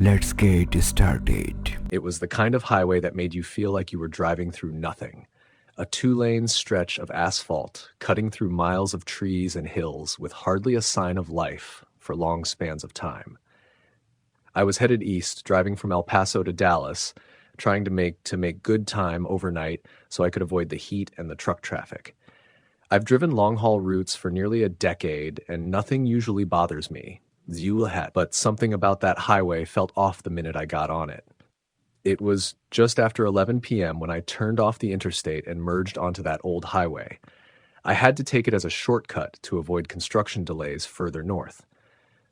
Let's get started. It was the kind of highway that made you feel like you were driving through nothing. A two-lane stretch of asphalt cutting through miles of trees and hills with hardly a sign of life for long spans of time. I was headed east, driving from El Paso to Dallas, trying to make good time overnight so I could avoid the heat and the truck traffic. I've driven long-haul routes for nearly a decade, and nothing usually bothers me. But something about that highway felt off the minute I got on it. It was just after 11 p.m. when I turned off the interstate and merged onto that old highway. I had to take it as a shortcut to avoid construction delays further north.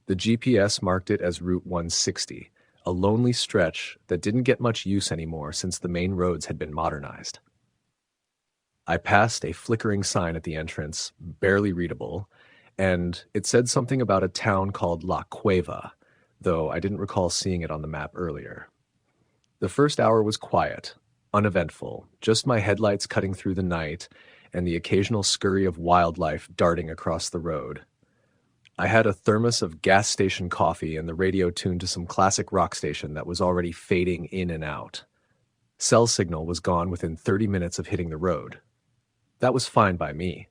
The GPS marked it as Route 160, a lonely stretch that didn't get much use anymore since the main roads had been modernized. I passed a flickering sign at the entrance, barely readable, and it said something about a town called La Cueva, though I didn't recall seeing it on the map earlier. The first hour was quiet, uneventful, just my headlights cutting through the night and the occasional scurry of wildlife darting across the road. I had a thermos of gas station coffee and the radio tuned to some classic rock station that was already fading in and out. Cell signal was gone within 30 minutes of hitting the road. That was fine by me.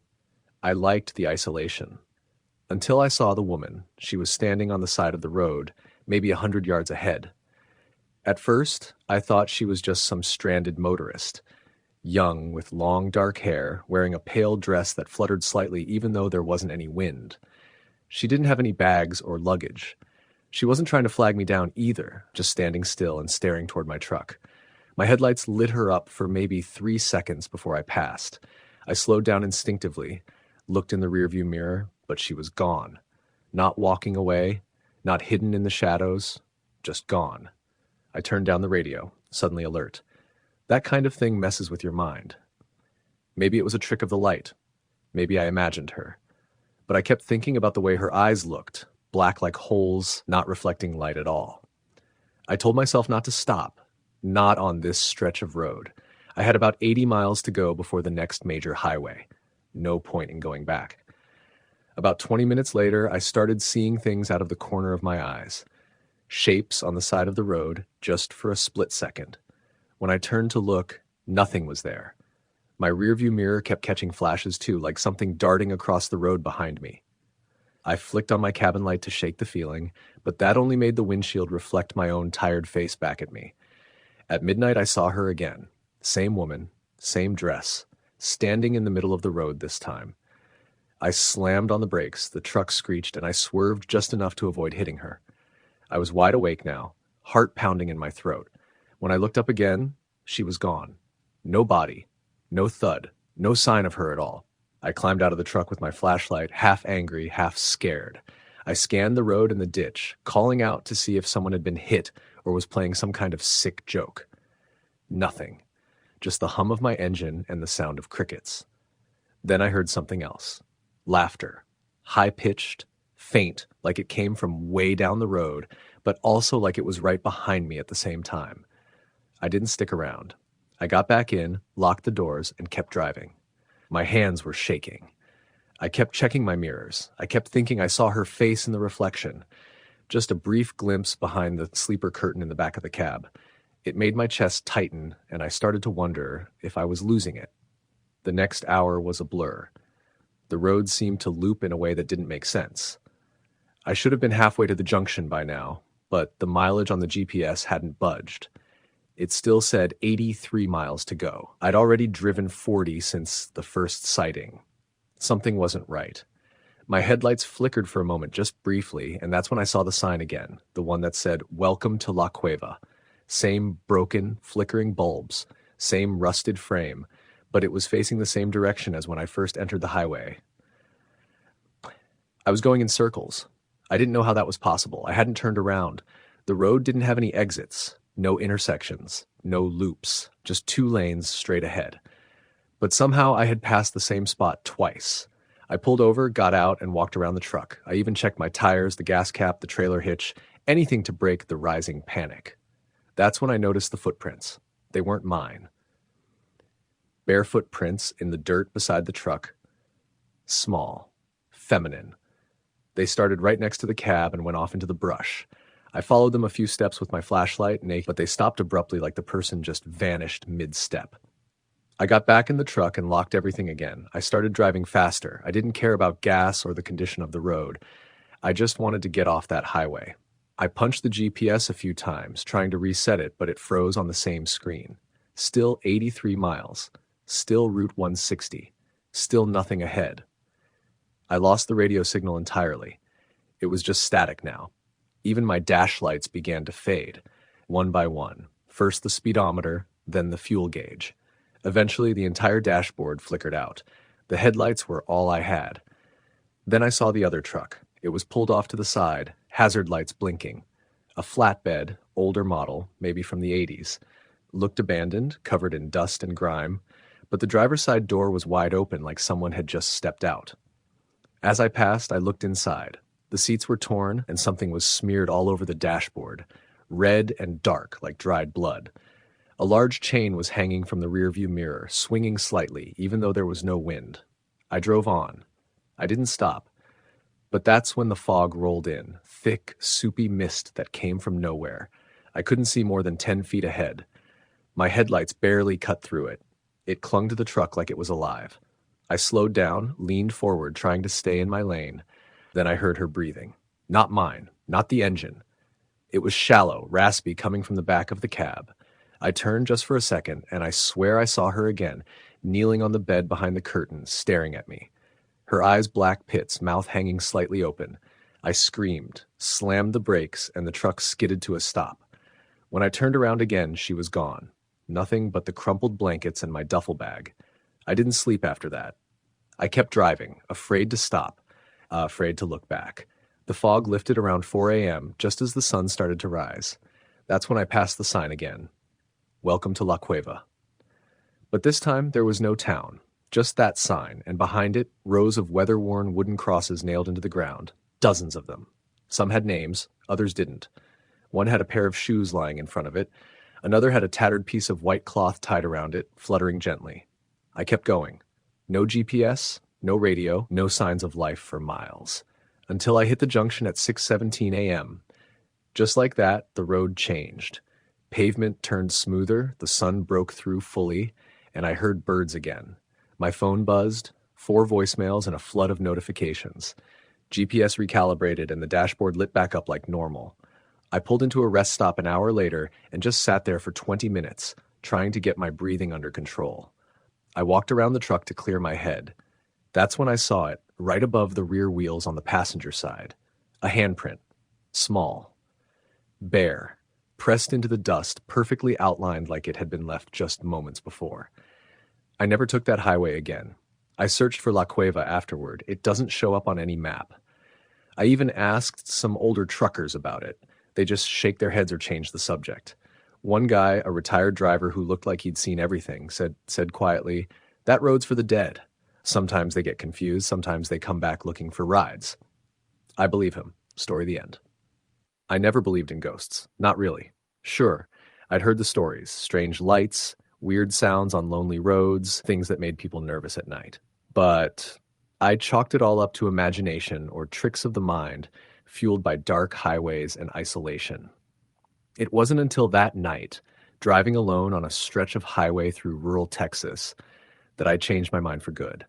I liked the isolation. Until I saw the woman. She was standing on the side of the road, maybe 100 yards ahead. At first, I thought she was just some stranded motorist, young with long dark hair, wearing a pale dress that fluttered slightly even though there wasn't any wind. She didn't have any bags or luggage. She wasn't trying to flag me down either, just standing still and staring toward my truck. My headlights lit her up for maybe 3 seconds before I passed. I slowed down instinctively, looked in the rearview mirror, but she was gone. Not walking away, not hidden in the shadows, just gone. I turned down the radio, suddenly alert. That kind of thing messes with your mind. Maybe it was a trick of the light. Maybe I imagined her. But I kept thinking about the way her eyes looked, black like holes, not reflecting light at all. I told myself not to stop, not on this stretch of road. I had about 80 miles to go before the next major highway. No point in going back. About 20 minutes later, I started seeing things out of the corner of my eyes. Shapes on the side of the road, just for a split second. When I turned to look, nothing was there. My rearview mirror kept catching flashes too, like something darting across the road behind me. I flicked on my cabin light to shake the feeling, but that only made the windshield reflect my own tired face back at me. At midnight, I saw her again. Same woman, same dress, standing in the middle of the road this time. I slammed on the brakes, the truck screeched, and I swerved just enough to avoid hitting her. I was wide awake now, heart pounding in my throat. When I looked up again, she was gone. No body, no thud, no sign of her at all. I climbed out of the truck with my flashlight, half angry, half scared. I scanned the road and the ditch, calling out to see if someone had been hit or was playing some kind of sick joke. Nothing. Just the hum of my engine and the sound of crickets. Then I heard something else. Laughter. High-pitched, faint, like it came from way down the road, but also like it was right behind me at the same time. I didn't stick around. I got back in, locked the doors, and kept driving. My hands were shaking. I kept checking my mirrors. I kept thinking I saw her face in the reflection. Just a brief glimpse behind the sleeper curtain in the back of the cab. It made my chest tighten, and I started to wonder if I was losing it. The next hour was a blur. The road seemed to loop in a way that didn't make sense. I should have been halfway to the junction by now, but the mileage on the GPS hadn't budged. It still said 83 miles to go. I'd already driven 40 since the first sighting. Something wasn't right. My headlights flickered for a moment, just briefly, and that's when I saw the sign again, the one that said, "Welcome to La Cueva." Same broken, flickering bulbs, same rusted frame, but it was facing the same direction as when I first entered the highway. I was going in circles. I didn't know how that was possible. I hadn't turned around. The road didn't have any exits, no intersections, no loops, just 2 lanes straight ahead. But somehow I had passed the same spot twice. I pulled over, got out, and walked around the truck. I even checked my tires, the gas cap, the trailer hitch, anything to break the rising panic. That's when I noticed the footprints. They weren't mine. Barefoot prints in the dirt beside the truck. Small. Feminine. They started right next to the cab and went off into the brush. I followed them a few steps with my flashlight, but they stopped abruptly like the person just vanished mid-step. I got back in the truck and locked everything again. I started driving faster. I didn't care about gas or the condition of the road. I just wanted to get off that highway. I punched the GPS a few times, trying to reset it, but it froze on the same screen. Still 83 miles. Still Route 160. Still nothing ahead. I lost the radio signal entirely. It was just static now. Even my dash lights began to fade, one by one. First the speedometer, then the fuel gauge. Eventually, the entire dashboard flickered out. The headlights were all I had. Then I saw the other truck. It was pulled off to the side, hazard lights blinking. A flatbed, older model, maybe from the 80s. Looked abandoned, covered in dust and grime, but the driver's side door was wide open like someone had just stepped out. As I passed, I looked inside. The seats were torn, and something was smeared all over the dashboard, red and dark like dried blood. A large chain was hanging from the rearview mirror, swinging slightly, even though there was no wind. I drove on. I didn't stop. But that's when the fog rolled in, thick, soupy mist that came from nowhere. I couldn't see more than 10 feet ahead. My headlights barely cut through it. It clung to the truck like it was alive. I slowed down, leaned forward, trying to stay in my lane. Then I heard her breathing. Not mine, not the engine. It was shallow, raspy, coming from the back of the cab. I turned just for a second, and I swear I saw her again, kneeling on the bed behind the curtain, staring at me. Her eyes black pits, mouth hanging slightly open. I screamed, slammed the brakes, and the truck skidded to a stop. When I turned around again, she was gone. Nothing but the crumpled blankets and my duffel bag. I didn't sleep after that. I kept driving, afraid to stop, afraid to look back. The fog lifted around 4 a.m., just as the sun started to rise. That's when I passed the sign again. Welcome to La Cueva. But this time, there was no town. Just that sign, and behind it, rows of weather-worn wooden crosses nailed into the ground. Dozens of them. Some had names, others didn't. One had a pair of shoes lying in front of it. Another had a tattered piece of white cloth tied around it, fluttering gently. I kept going. No GPS, no radio, no signs of life for miles. Until I hit the junction at 6:17 a.m. Just like that, the road changed. Pavement turned smoother, the sun broke through fully, and I heard birds again. My phone buzzed, 4 voicemails and a flood of notifications. GPS recalibrated and the dashboard lit back up like normal. I pulled into a rest stop an hour later and just sat there for 20 minutes, trying to get my breathing under control. I walked around the truck to clear my head. That's when I saw it, right above the rear wheels on the passenger side. A handprint. Small. Bare. Pressed into the dust, perfectly outlined like it had been left just moments before. I never took that highway again. I searched for La Cueva afterward. It doesn't show up on any map. I even asked some older truckers about it. They just shake their heads or change the subject. One guy, a retired driver who looked like he'd seen everything, said quietly, "That road's for the dead. Sometimes they get confused, sometimes they come back looking for rides." I believe him. Story the end. I never believed in ghosts. Not really. Sure, I'd heard the stories, strange lights, weird sounds on lonely roads, things that made people nervous at night. But I chalked it all up to imagination or tricks of the mind, fueled by dark highways and isolation. It wasn't until that night, driving alone on a stretch of highway through rural Texas, that I changed my mind for good.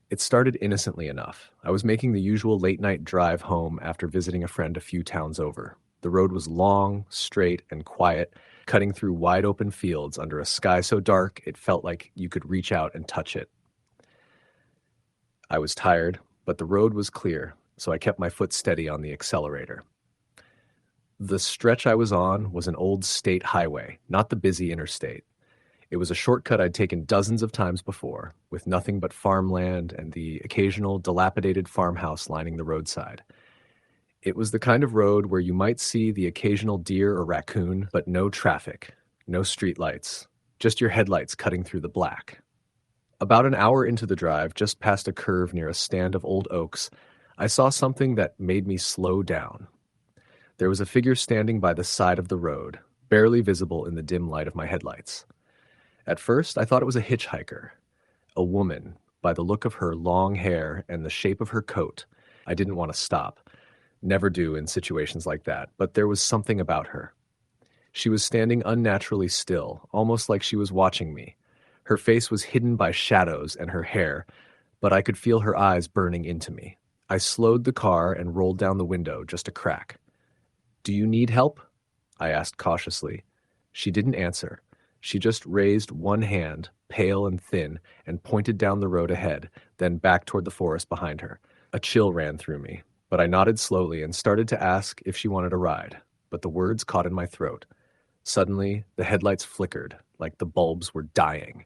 It started innocently enough. I was making the usual late-night drive home after visiting a friend a few towns over. The road was long, straight, and quiet, cutting through wide-open fields under a sky so dark it felt like you could reach out and touch it. I was tired, but the road was clear, so I kept my foot steady on the accelerator. The stretch I was on was an old state highway, not the busy interstate. It was a shortcut I'd taken dozens of times before, with nothing but farmland and the occasional dilapidated farmhouse lining the roadside. It was the kind of road where you might see the occasional deer or raccoon, but no traffic, no streetlights, just your headlights cutting through the black. About an hour into the drive, just past a curve near a stand of old oaks, I saw something that made me slow down. There was a figure standing by the side of the road, barely visible in the dim light of my headlights. At first, I thought it was a hitchhiker, a woman, by the look of her long hair and the shape of her coat. I didn't want to stop. never do in situations like that, but there was something about her. She was standing unnaturally still, almost like she was watching me. Her face was hidden by shadows and her hair, but I could feel her eyes burning into me. I slowed the car and rolled down the window just a crack. "Do you need help?" I asked cautiously. She didn't answer. She just raised one hand, pale and thin, and pointed down the road ahead, then back toward the forest behind her. A chill ran through me, but I nodded slowly and started to ask if she wanted a ride, but the words caught in my throat. Suddenly, the headlights flickered, like the bulbs were dying.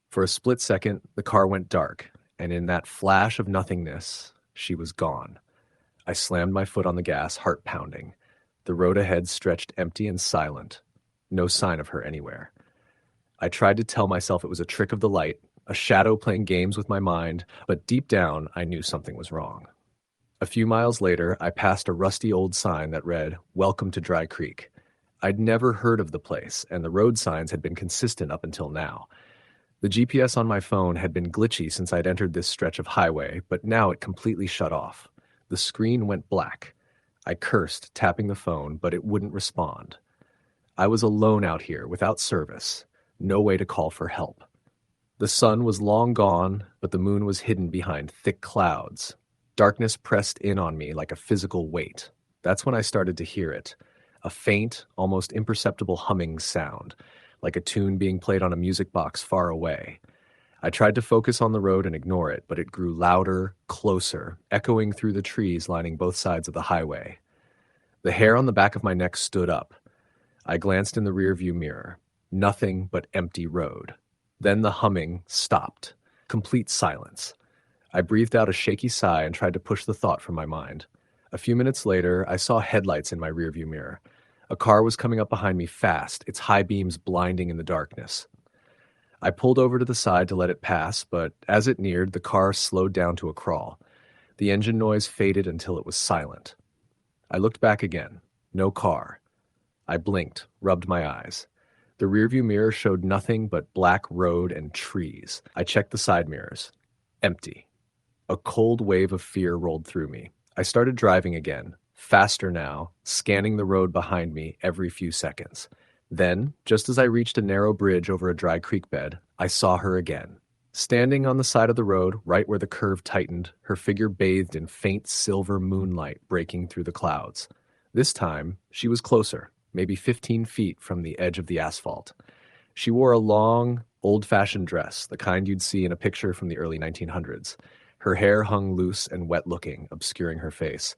For a split second, the car went dark, and in that flash of nothingness, she was gone. I slammed my foot on the gas, heart pounding. The road ahead stretched empty and silent. No sign of her anywhere. I tried to tell myself it was a trick of the light, a shadow playing games with my mind, but deep down, I knew something was wrong. A few miles later, I passed a rusty old sign that read, "Welcome to Dry Creek." I'd never heard of the place, and the road signs had been consistent up until now. The GPS on my phone had been glitchy since I'd entered this stretch of highway, but now it completely shut off. The screen went black. I cursed, tapping the phone, but it wouldn't respond. I was alone out here, without service. No way to call for help. The sun was long gone, but the moon was hidden behind thick clouds. Darkness pressed in on me like a physical weight. That's when I started to hear it. A faint, almost imperceptible humming sound, like a tune being played on a music box far away. I tried to focus on the road and ignore it, but it grew louder, closer, echoing through the trees lining both sides of the highway. The hair on the back of my neck stood up. I glanced in the rearview mirror. Nothing but empty road. Then the humming stopped. Complete silence. I breathed out a shaky sigh and tried to push the thought from my mind. A few minutes later, I saw headlights in my rearview mirror. A car was coming up behind me fast, its high beams blinding in the darkness. I pulled over to the side to let it pass, but as it neared, the car slowed down to a crawl. The engine noise faded until it was silent. I looked back again. No car. I blinked, rubbed my eyes. The rearview mirror showed nothing but black road and trees. I checked the side mirrors. Empty. A cold wave of fear rolled through me. I started driving again, faster now, scanning the road behind me every few seconds. Then, just as I reached a narrow bridge over a dry creek bed, I saw her again. Standing on the side of the road, right where the curve tightened, her figure bathed in faint silver moonlight breaking through the clouds. This time, she was closer, maybe 15 feet from the edge of the asphalt. She wore a long, old-fashioned dress, the kind you'd see in a picture from the early 1900s. Her hair hung loose and wet-looking, obscuring her face.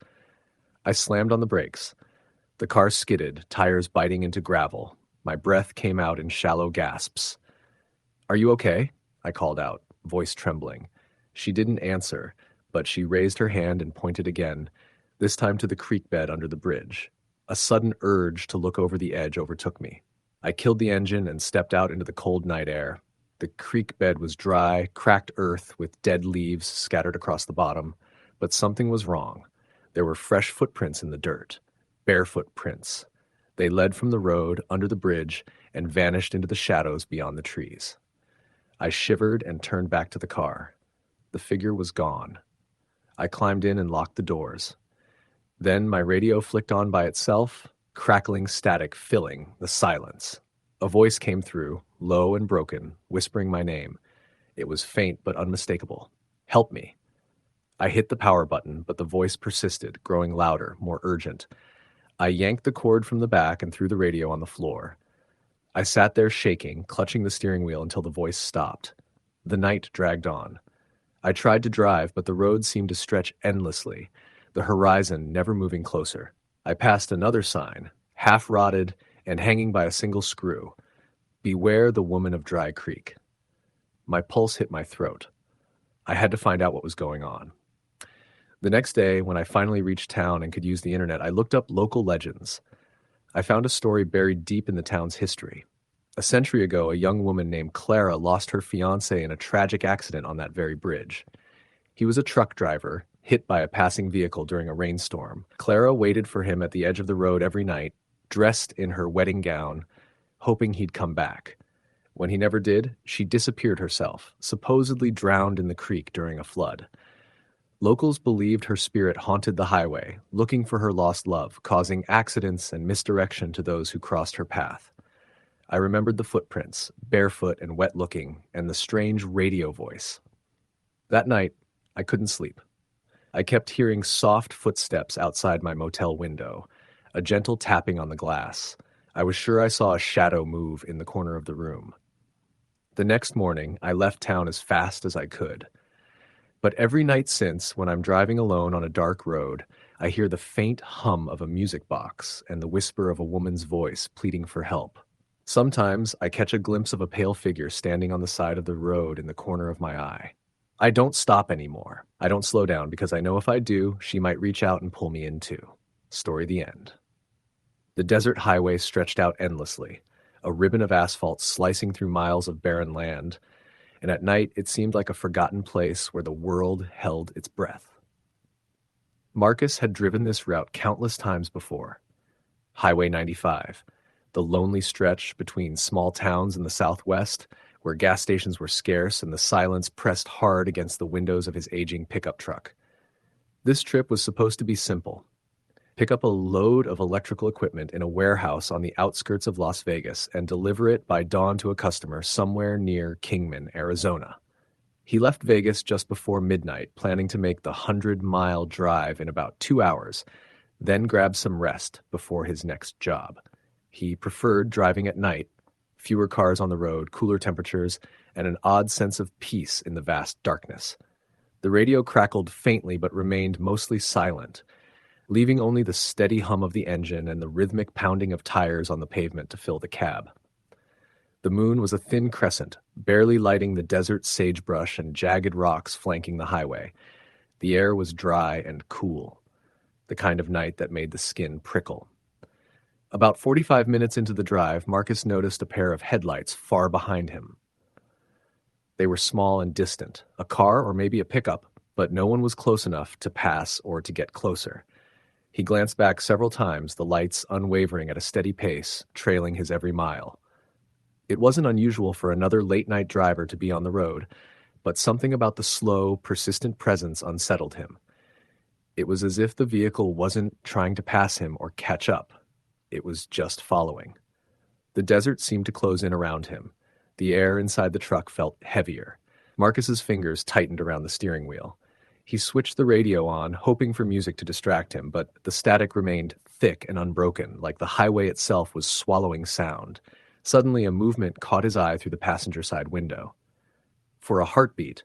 I slammed on the brakes. The car skidded, tires biting into gravel. My breath came out in shallow gasps. "Are you okay?" I called out, voice trembling. She didn't answer, but she raised her hand and pointed again, this time to the creek bed under the bridge. A sudden urge to look over the edge overtook me. I killed the engine and stepped out into the cold night air. The creek bed was dry, cracked earth with dead leaves scattered across the bottom, but something was wrong. There were fresh footprints in the dirt, barefoot prints. They led from the road, under the bridge, and vanished into the shadows beyond the trees. I shivered and turned back to the car. The figure was gone. I climbed in and locked the doors. Then my radio flicked on by itself, crackling static filling the silence. A voice came through, low and broken, whispering my name. It was faint but unmistakable. "Help me." I hit the power button, but the voice persisted, growing louder, more urgent. I yanked the cord from the back and threw the radio on the floor. I sat there shaking, clutching the steering wheel until the voice stopped. The night dragged on. I tried to drive, but the road seemed to stretch endlessly, the horizon never moving closer. I passed another sign, half-rotted and hanging by a single screw. "Beware the woman of Dry Creek." My pulse hit my throat. I had to find out what was going on. The next day, when I finally reached town and could use the internet, I looked up local legends. I found a story buried deep in the town's history. A century ago, a young woman named Clara lost her fiancé in a tragic accident on that very bridge. He was a truck driver, hit by a passing vehicle during a rainstorm. Clara waited for him at the edge of the road every night, dressed in her wedding gown, hoping he'd come back. When he never did, she disappeared herself, supposedly drowned in the creek during a flood. Locals believed her spirit haunted the highway, looking for her lost love, causing accidents and misdirection to those who crossed her path. I remembered the footprints, barefoot and wet-looking, and the strange radio voice. That night, I couldn't sleep. I kept hearing soft footsteps outside my motel window, a gentle tapping on the glass. I was sure I saw a shadow move in the corner of the room. The next morning, I left town as fast as I could. But every night since, when I'm driving alone on a dark road, I hear the faint hum of a music box and the whisper of a woman's voice pleading for help. Sometimes I catch a glimpse of a pale figure standing on the side of the road in the corner of my eye. I don't stop anymore. I don't slow down because I know if I do, she might reach out and pull me in too. Story the end. The desert highway stretched out endlessly, a ribbon of asphalt slicing through miles of barren land, and at night it seemed like a forgotten place where the world held its breath. Marcus had driven this route countless times before. Highway 95, the lonely stretch between small towns in the southwest, where gas stations were scarce and the silence pressed hard against the windows of his aging pickup truck. This trip was supposed to be simple. Pick up a load of electrical equipment in a warehouse on the outskirts of Las Vegas and deliver it by dawn to a customer somewhere near Kingman, Arizona. He left Vegas just before midnight, planning to make the 100-mile drive in about 2 hours, then grab some rest before his next job. He preferred driving at night, fewer cars on the road, cooler temperatures, and an odd sense of peace in the vast darkness. The radio crackled faintly but remained mostly silent, leaving only the steady hum of the engine and the rhythmic pounding of tires on the pavement to fill the cab. The moon was a thin crescent, barely lighting the desert sagebrush and jagged rocks flanking the highway. The air was dry and cool, the kind of night that made the skin prickle. About 45 minutes into the drive, Marcus noticed a pair of headlights far behind him. They were small and distant, a car or maybe a pickup, but no one was close enough to pass or to get closer. He glanced back several times, the lights unwavering at a steady pace, trailing his every mile. It wasn't unusual for another late-night driver to be on the road, but something about the slow, persistent presence unsettled him. It was as if the vehicle wasn't trying to pass him or catch up. It was just following. The desert seemed to close in around him. The air inside the truck felt heavier. Marcus's fingers tightened around the steering wheel. He switched the radio on, hoping for music to distract him, but the static remained thick and unbroken, like the highway itself was swallowing sound. Suddenly, a movement caught his eye through the passenger side window. For a heartbeat,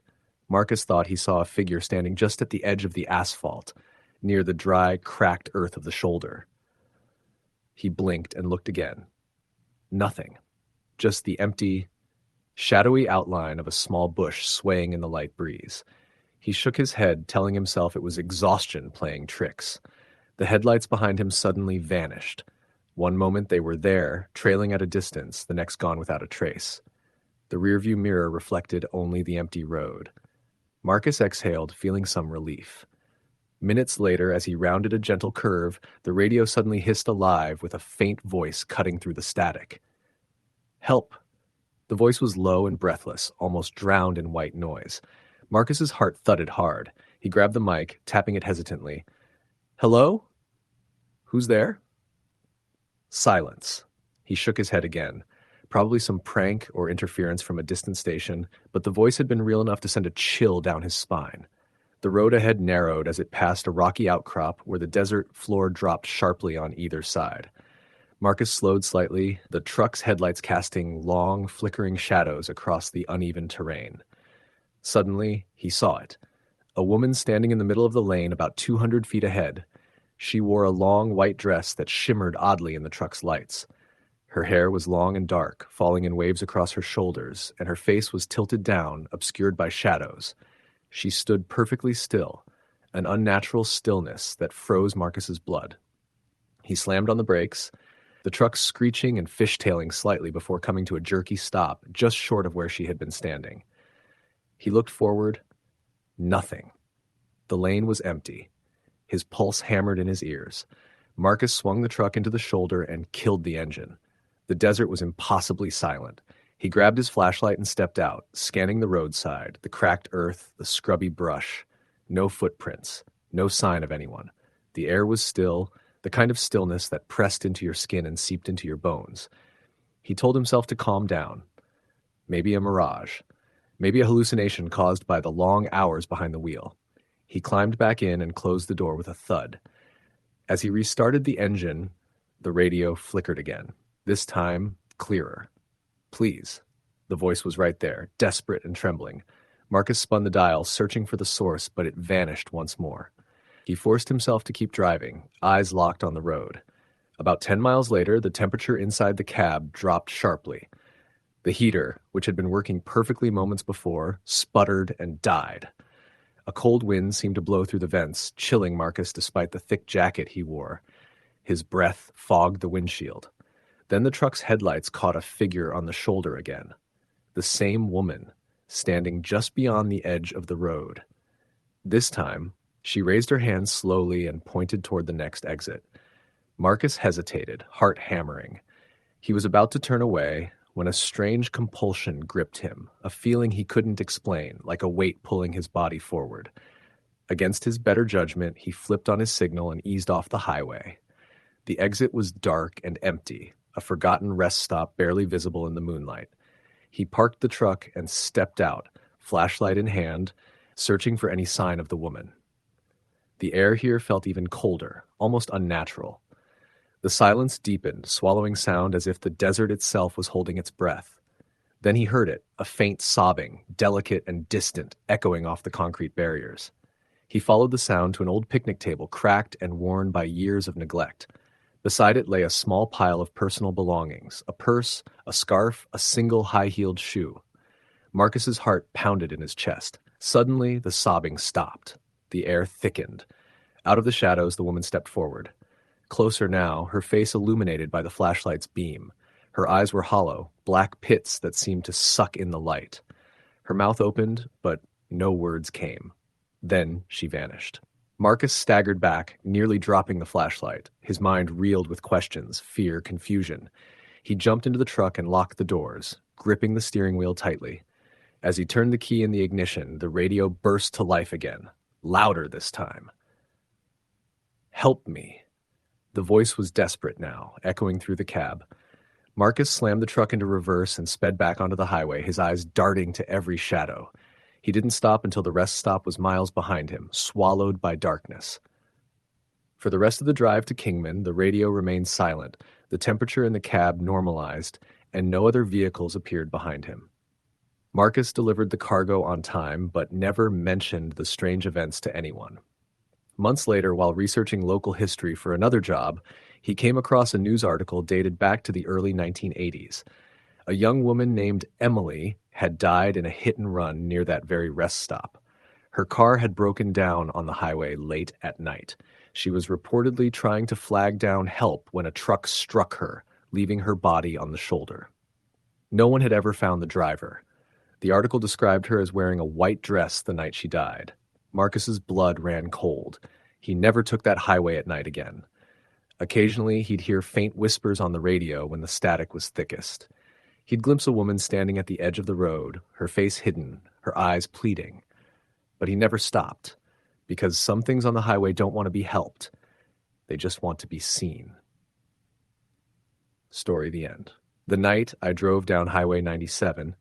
Marcus thought he saw a figure standing just at the edge of the asphalt, near the dry, cracked earth of the shoulder. He blinked and looked again. Nothing. Just the empty, shadowy outline of a small bush swaying in the light breeze. He shook his head, telling himself it was exhaustion playing tricks. The headlights behind him suddenly vanished. One moment they were there, trailing at a distance, the next gone without a trace. The rearview mirror reflected only the empty road. Marcus exhaled, feeling some relief. Minutes later, as he rounded a gentle curve, the radio suddenly hissed alive with a faint voice cutting through the static. "Help!" The voice was low and breathless, almost drowned in white noise. Marcus's heart thudded hard. He grabbed the mic, tapping it hesitantly. "Hello? Who's there?" Silence. He shook his head again. Probably some prank or interference from a distant station, but the voice had been real enough to send a chill down his spine. The road ahead narrowed as it passed a rocky outcrop where the desert floor dropped sharply on either side. Marcus slowed slightly, the truck's headlights casting long, flickering shadows across the uneven terrain. Suddenly, he saw it. A woman standing in the middle of the lane about 200 feet ahead. She wore a long white dress that shimmered oddly in the truck's lights. Her hair was long and dark, falling in waves across her shoulders, and her face was tilted down, obscured by shadows. She stood perfectly still, an unnatural stillness that froze Marcus's blood. He slammed on the brakes, the truck screeching and fishtailing slightly before coming to a jerky stop just short of where she had been standing. He looked forward. Nothing. The lane was empty. His pulse hammered in his ears. Marcus swung the truck into the shoulder and killed the engine. The desert was impossibly silent. He grabbed his flashlight and stepped out, scanning the roadside, the cracked earth, the scrubby brush. No footprints, no sign of anyone. The air was still, the kind of stillness that pressed into your skin and seeped into your bones. He told himself to calm down. Maybe a mirage. Maybe a hallucination caused by the long hours behind the wheel. He climbed back in and closed the door with a thud. As he restarted the engine, the radio flickered again, this time clearer. Please. The voice was right there, desperate and trembling. Marcus spun the dial, searching for the source, but it vanished once more. He forced himself to keep driving, eyes locked on the road. About 10 miles later, the temperature inside the cab dropped sharply. The heater, which had been working perfectly moments before, sputtered and died. A cold wind seemed to blow through the vents, chilling Marcus despite the thick jacket he wore. His breath fogged the windshield. Then the truck's headlights caught a figure on the shoulder again. The same woman, standing just beyond the edge of the road. This time, she raised her hand slowly and pointed toward the next exit. Marcus hesitated, heart hammering. He was about to turn away when a strange compulsion gripped him, a feeling he couldn't explain, like a weight pulling his body forward. Against his better judgment, he flipped on his signal and eased off the highway. The exit was dark and empty, a forgotten rest stop barely visible in the moonlight. He parked the truck and stepped out, flashlight in hand, searching for any sign of the woman. The air here felt even colder, almost unnatural. The silence deepened, swallowing sound as if the desert itself was holding its breath. Then he heard it, a faint sobbing, delicate and distant, echoing off the concrete barriers. He followed the sound to an old picnic table, cracked and worn by years of neglect. Beside it lay a small pile of personal belongings, a purse, a scarf, a single high-heeled shoe. Marcus's heart pounded in his chest. Suddenly, the sobbing stopped. The air thickened. Out of the shadows, the woman stepped forward. Closer now, her face illuminated by the flashlight's beam. Her eyes were hollow, black pits that seemed to suck in the light. Her mouth opened, but no words came. Then she vanished. Marcus staggered back, nearly dropping the flashlight. His mind reeled with questions, fear, confusion. He jumped into the truck and locked the doors, gripping the steering wheel tightly. As he turned the key in the ignition, the radio burst to life again, louder this time. "Help me." The voice was desperate now, echoing through the cab. Marcus slammed the truck into reverse and sped back onto the highway, his eyes darting to every shadow. He didn't stop until the rest stop was miles behind him, swallowed by darkness. For the rest of the drive to Kingman, the radio remained silent, the temperature in the cab normalized, and no other vehicles appeared behind him. Marcus delivered the cargo on time, but never mentioned the strange events to anyone. Months later, while researching local history for another job, he came across a news article dated back to the early 1980s. A young woman named Emily had died in a hit-and-run near that very rest stop. Her car had broken down on the highway late at night. She was reportedly trying to flag down help when a truck struck her, leaving her body on the shoulder. No one had ever found the driver. The article described her as wearing a white dress the night she died. Marcus's blood ran cold. He never took that highway at night again. Occasionally, he'd hear faint whispers on the radio when the static was thickest. He'd glimpse a woman standing at the edge of the road, her face hidden, her eyes pleading. But he never stopped, because some things on the highway don't want to be helped. They just want to be seen. Story the end. The night I drove down Highway 97,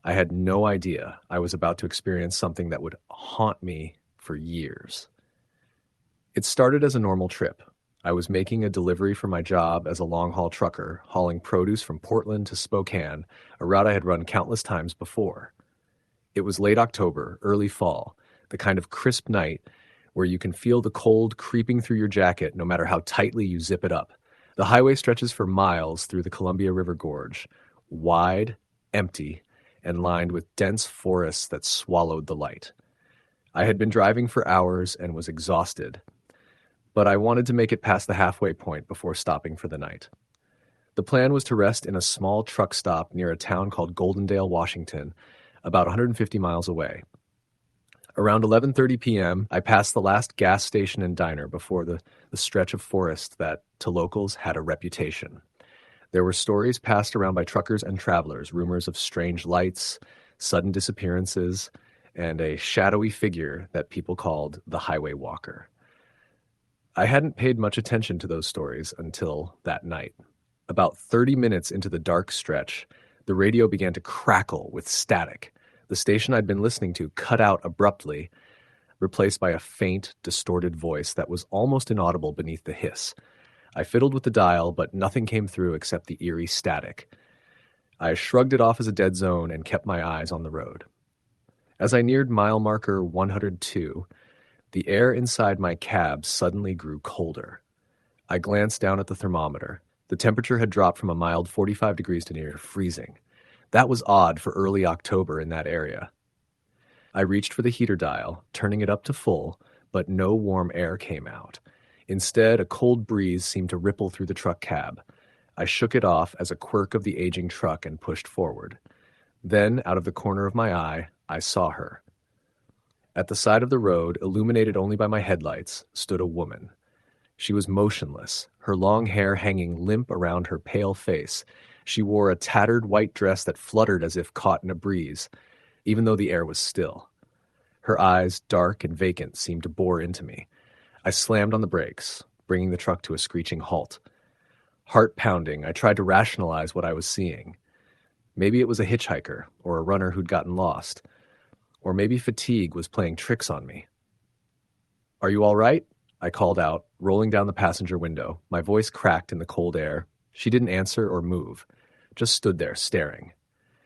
I had no idea I was about to experience something that would haunt me for years. It started as a normal trip. I was making a delivery for my job as a long-haul trucker, hauling produce from Portland to Spokane, a route I had run countless times before. It was late October, early fall, the kind of crisp night where you can feel the cold creeping through your jacket no matter how tightly you zip it up. The highway stretches for miles through the Columbia River Gorge, wide, empty, and lined with dense forests that swallowed the light. I had been driving for hours and was exhausted, but I wanted to make it past the halfway point before stopping for the night. The plan was to rest in a small truck stop near a town called Goldendale, Washington, about 150 miles away. Around 11:30 p.m., I passed the last gas station and diner before the stretch of forest that, to locals, had a reputation. There were stories passed around by truckers and travelers, rumors of strange lights, sudden disappearances, and a shadowy figure that people called the Highway Walker. I hadn't paid much attention to those stories until that night. About 30 minutes into the dark stretch, the radio began to crackle with static. The station I'd been listening to cut out abruptly, replaced by a faint, distorted voice that was almost inaudible beneath the hiss. I fiddled with the dial, but nothing came through except the eerie static. I shrugged it off as a dead zone and kept my eyes on the road. As I neared mile marker 102, the air inside my cab suddenly grew colder. I glanced down at the thermometer. The temperature had dropped from a mild 45 degrees to near freezing. That was odd for early October in that area. I reached for the heater dial, turning it up to full, but no warm air came out. Instead, a cold breeze seemed to ripple through the truck cab. I shook it off as a quirk of the aging truck and pushed forward. Then, out of the corner of my eye, I saw her. At the side of the road, illuminated only by my headlights, stood a woman. She was motionless, her long hair hanging limp around her pale face. She wore a tattered white dress that fluttered as if caught in a breeze, even though the air was still. Her eyes, dark and vacant, seemed to bore into me. I slammed on the brakes, bringing the truck to a screeching halt. Heart pounding, I tried to rationalize what I was seeing. Maybe it was a hitchhiker or a runner who'd gotten lost. Or maybe fatigue was playing tricks on me. "Are you all right?" I called out, rolling down the passenger window. My voice cracked in the cold air. She didn't answer or move, just stood there staring.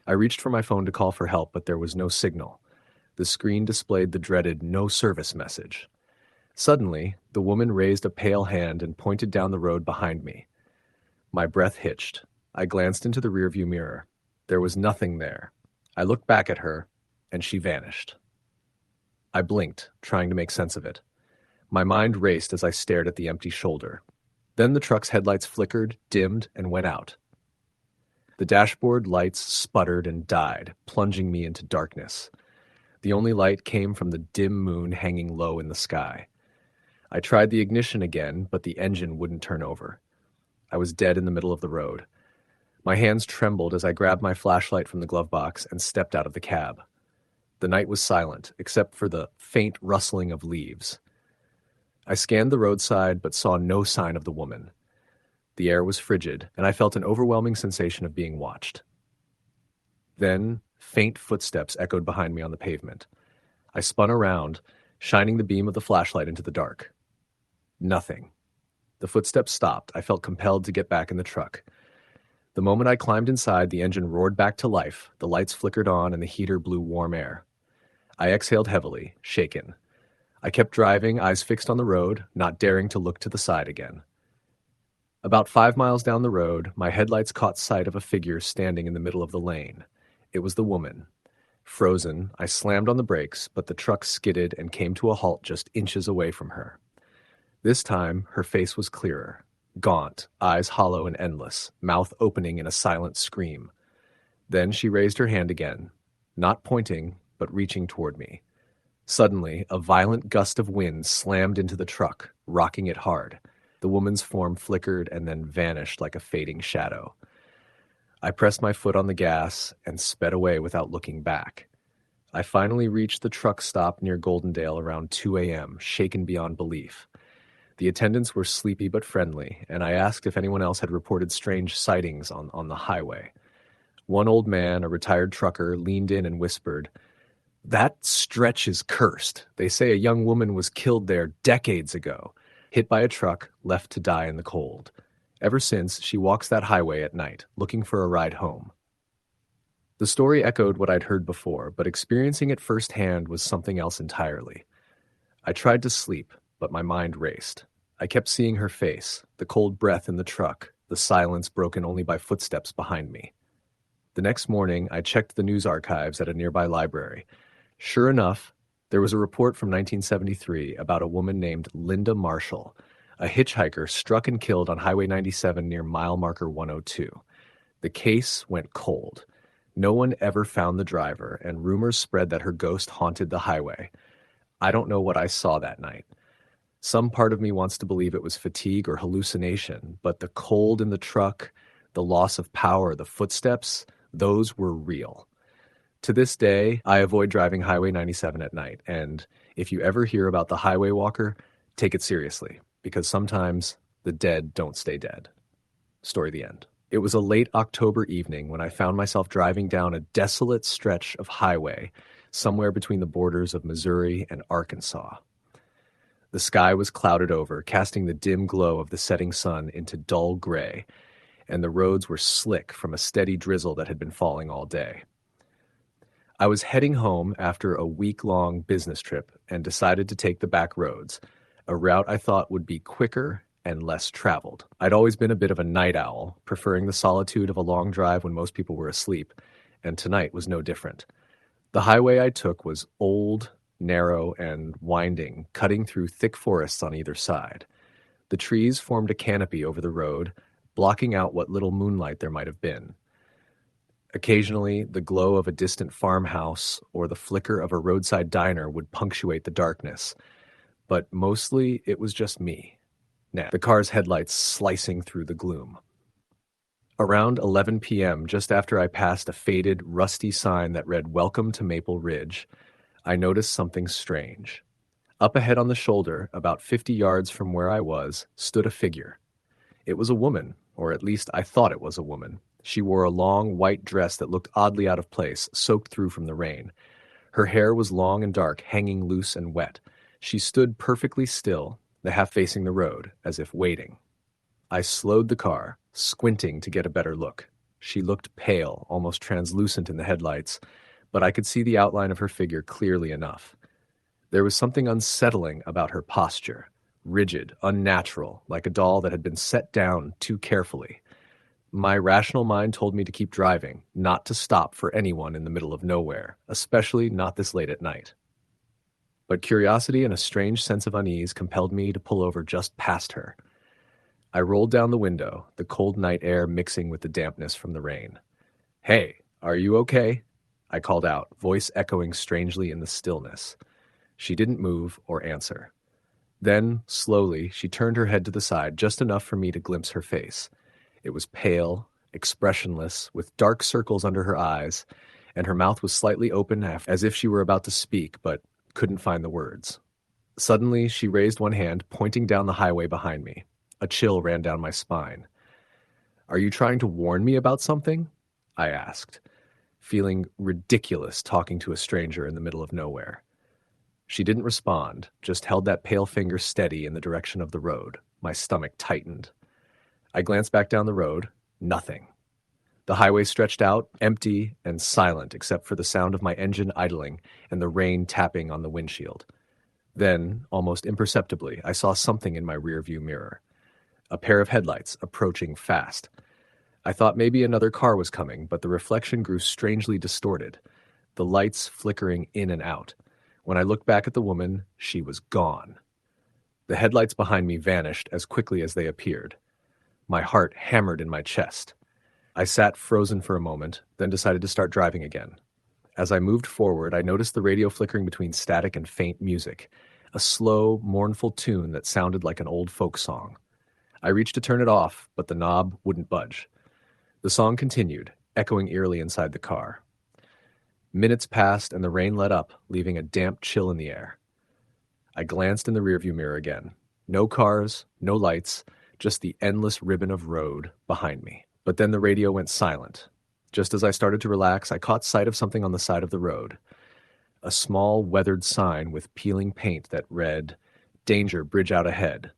I reached for my phone to call for help, but there was no signal. The screen displayed the dreaded "no service" message. Suddenly, the woman raised a pale hand and pointed down the road behind me. My breath hitched. I glanced into the rearview mirror. There was nothing there. I looked back at her, and she vanished. I blinked, trying to make sense of it. My mind raced as I stared at the empty shoulder. Then the truck's headlights flickered, dimmed, and went out. The dashboard lights sputtered and died, plunging me into darkness. The only light came from the dim moon hanging low in the sky. I tried the ignition again, but the engine wouldn't turn over. I was dead in the middle of the road. My hands trembled as I grabbed my flashlight from the glove box and stepped out of the cab. The night was silent, except for the faint rustling of leaves. I scanned the roadside but saw no sign of the woman. The air was frigid, and I felt an overwhelming sensation of being watched. Then, faint footsteps echoed behind me on the pavement. I spun around, shining the beam of the flashlight into the dark. Nothing. The footsteps stopped. I felt compelled to get back in the truck. The moment I climbed inside, the engine roared back to life, the lights flickered on, and the heater blew warm air. I exhaled heavily, shaken. I kept driving, eyes fixed on the road, not daring to look to the side again. About 5 miles down the road, my headlights caught sight of a figure standing in the middle of the lane. It was the woman. Frozen, I slammed on the brakes, but the truck skidded and came to a halt just inches away from her. This time, her face was clearer, gaunt, eyes hollow and endless, mouth opening in a silent scream. Then she raised her hand again, not pointing, but reaching toward me. Suddenly, a violent gust of wind slammed into the truck, rocking it hard. The woman's form flickered and then vanished like a fading shadow. I pressed my foot on the gas and sped away without looking back. I finally reached the truck stop near Goldendale around 2 a.m., shaken beyond belief. The attendants were sleepy but friendly, and I asked if anyone else had reported strange sightings on the highway. One old man, a retired trucker, leaned in and whispered, "That stretch is cursed. They say a young woman was killed there decades ago, hit by a truck, left to die in the cold. Ever since, she walks that highway at night, looking for a ride home." The story echoed what I'd heard before, but experiencing it firsthand was something else entirely. I tried to sleep, but my mind raced. I kept seeing her face, the cold breath in the truck, the silence broken only by footsteps behind me. The next morning, I checked the news archives at a nearby library. Sure enough, there was a report from 1973 about a woman named Linda Marshall, a hitchhiker struck and killed on Highway 97 near mile marker 102. The case went cold. No one ever found the driver, and rumors spread that her ghost haunted the highway. I don't know what I saw that night. Some part of me wants to believe it was fatigue or hallucination, but the cold in the truck, the loss of power, the footsteps, those were real. To this day, I avoid driving Highway 97 at night, and if you ever hear about the highway walker, take it seriously, because sometimes the dead don't stay dead. Story the end. It was a late October evening when I found myself driving down a desolate stretch of highway somewhere between the borders of Missouri and Arkansas. The sky was clouded over, casting the dim glow of the setting sun into dull gray, and the roads were slick from a steady drizzle that had been falling all day. I was heading home after a week-long business trip and decided to take the back roads, a route I thought would be quicker and less traveled. I'd always been a bit of a night owl, preferring the solitude of a long drive when most people were asleep, and tonight was no different. The highway I took was old, narrow, and winding, cutting through thick forests on either side. The trees formed a canopy over the road, blocking out what little moonlight there might have been. Occasionally, the glow of a distant farmhouse or the flicker of a roadside diner would punctuate the darkness, but mostly it was just me. Now, the car's headlights slicing through the gloom. Around 11 p.m., just after I passed a faded, rusty sign that read "Welcome to Maple Ridge," I noticed something strange. Up ahead on the shoulder, about 50 yards from where I was, stood a figure. It was a woman, or at least I thought it was a woman. She wore a long, white dress that looked oddly out of place, soaked through from the rain. Her hair was long and dark, hanging loose and wet. She stood perfectly still, the half facing the road, as if waiting. I slowed the car, squinting to get a better look. She looked pale, almost translucent in the headlights, but I could see the outline of her figure clearly enough. There was something unsettling about her posture, rigid, unnatural, like a doll that had been set down too carefully. My rational mind told me to keep driving, not to stop for anyone in the middle of nowhere, especially not this late at night. But curiosity and a strange sense of unease compelled me to pull over just past her. I rolled down the window, the cold night air mixing with the dampness from the rain. "Hey, are you okay?" I called out, voice echoing strangely in the stillness. She didn't move or answer. Then, slowly, she turned her head to the side just enough for me to glimpse her face. It was pale, expressionless, with dark circles under her eyes, and her mouth was slightly open as if she were about to speak, but couldn't find the words. Suddenly, she raised one hand, pointing down the highway behind me. A chill ran down my spine. "Are you trying to warn me about something?" I asked, feeling ridiculous talking to a stranger in the middle of nowhere. She didn't respond, just held that pale finger steady in the direction of the road. My stomach tightened. I glanced back down the road. Nothing. The highway stretched out, empty and silent except for the sound of my engine idling and the rain tapping on the windshield. Then, almost imperceptibly, I saw something in my rearview mirror. A pair of headlights, approaching fast. I thought maybe another car was coming, but the reflection grew strangely distorted, the lights flickering in and out. When I looked back at the woman, she was gone. The headlights behind me vanished as quickly as they appeared. My heart hammered in my chest. I sat frozen for a moment, then decided to start driving again. As I moved forward, I noticed the radio flickering between static and faint music, a slow, mournful tune that sounded like an old folk song. I reached to turn it off, but the knob wouldn't budge. The song continued, echoing eerily inside the car. Minutes passed and the rain let up, leaving a damp chill in the air. I glanced in the rearview mirror again. No cars, no lights, just the endless ribbon of road behind me. But then the radio went silent. Just as I started to relax, I caught sight of something on the side of the road. A small, weathered sign with peeling paint that read, "Danger, bridge out ahead."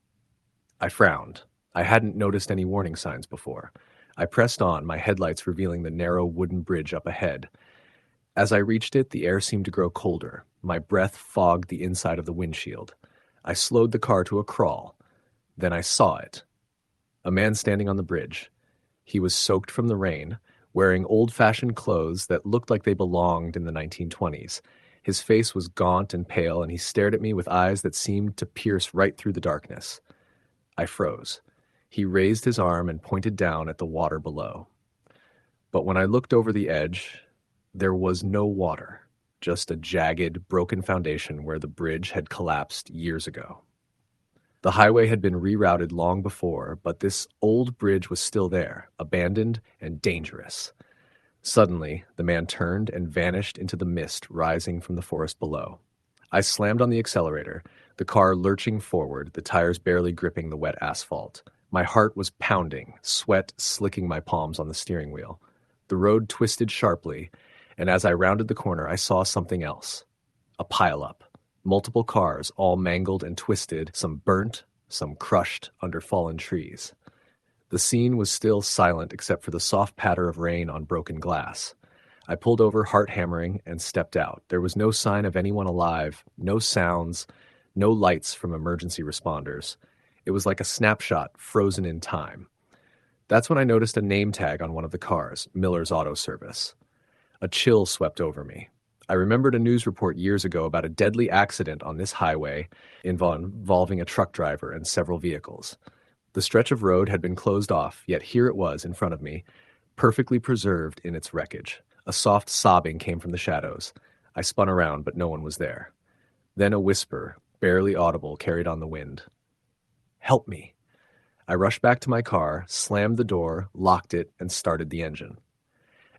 I frowned. I hadn't noticed any warning signs before. I pressed on, my headlights revealing the narrow wooden bridge up ahead. As I reached it, the air seemed to grow colder. My breath fogged the inside of the windshield. I slowed the car to a crawl. Then I saw it. A man standing on the bridge. He was soaked from the rain, wearing old-fashioned clothes that looked like they belonged in the 1920s. His face was gaunt and pale, and he stared at me with eyes that seemed to pierce right through the darkness. I froze. He raised his arm and pointed down at the water below. But when I looked over the edge, there was no water, just a jagged, broken foundation where the bridge had collapsed years ago. The highway had been rerouted long before, but this old bridge was still there, abandoned and dangerous. Suddenly, the man turned and vanished into the mist rising from the forest below. I slammed on the accelerator, the car lurching forward, the tires barely gripping the wet asphalt. My heart was pounding, sweat slicking my palms on the steering wheel. The road twisted sharply, and as I rounded the corner, I saw something else. A pileup. Multiple cars, all mangled and twisted, some burnt, some crushed under fallen trees. The scene was still silent except for the soft patter of rain on broken glass. I pulled over, heart hammering, and stepped out. There was no sign of anyone alive, no sounds, no lights from emergency responders. It was like a snapshot, frozen in time. That's when I noticed a name tag on one of the cars, Miller's Auto Service. A chill swept over me. I remembered a news report years ago about a deadly accident on this highway involving a truck driver and several vehicles. The stretch of road had been closed off, yet here it was in front of me, perfectly preserved in its wreckage. A soft sobbing came from the shadows. I spun around, but no one was there. Then a whisper, barely audible, carried on the wind. "Help me." I rushed back to my car, slammed the door, locked it, and started the engine.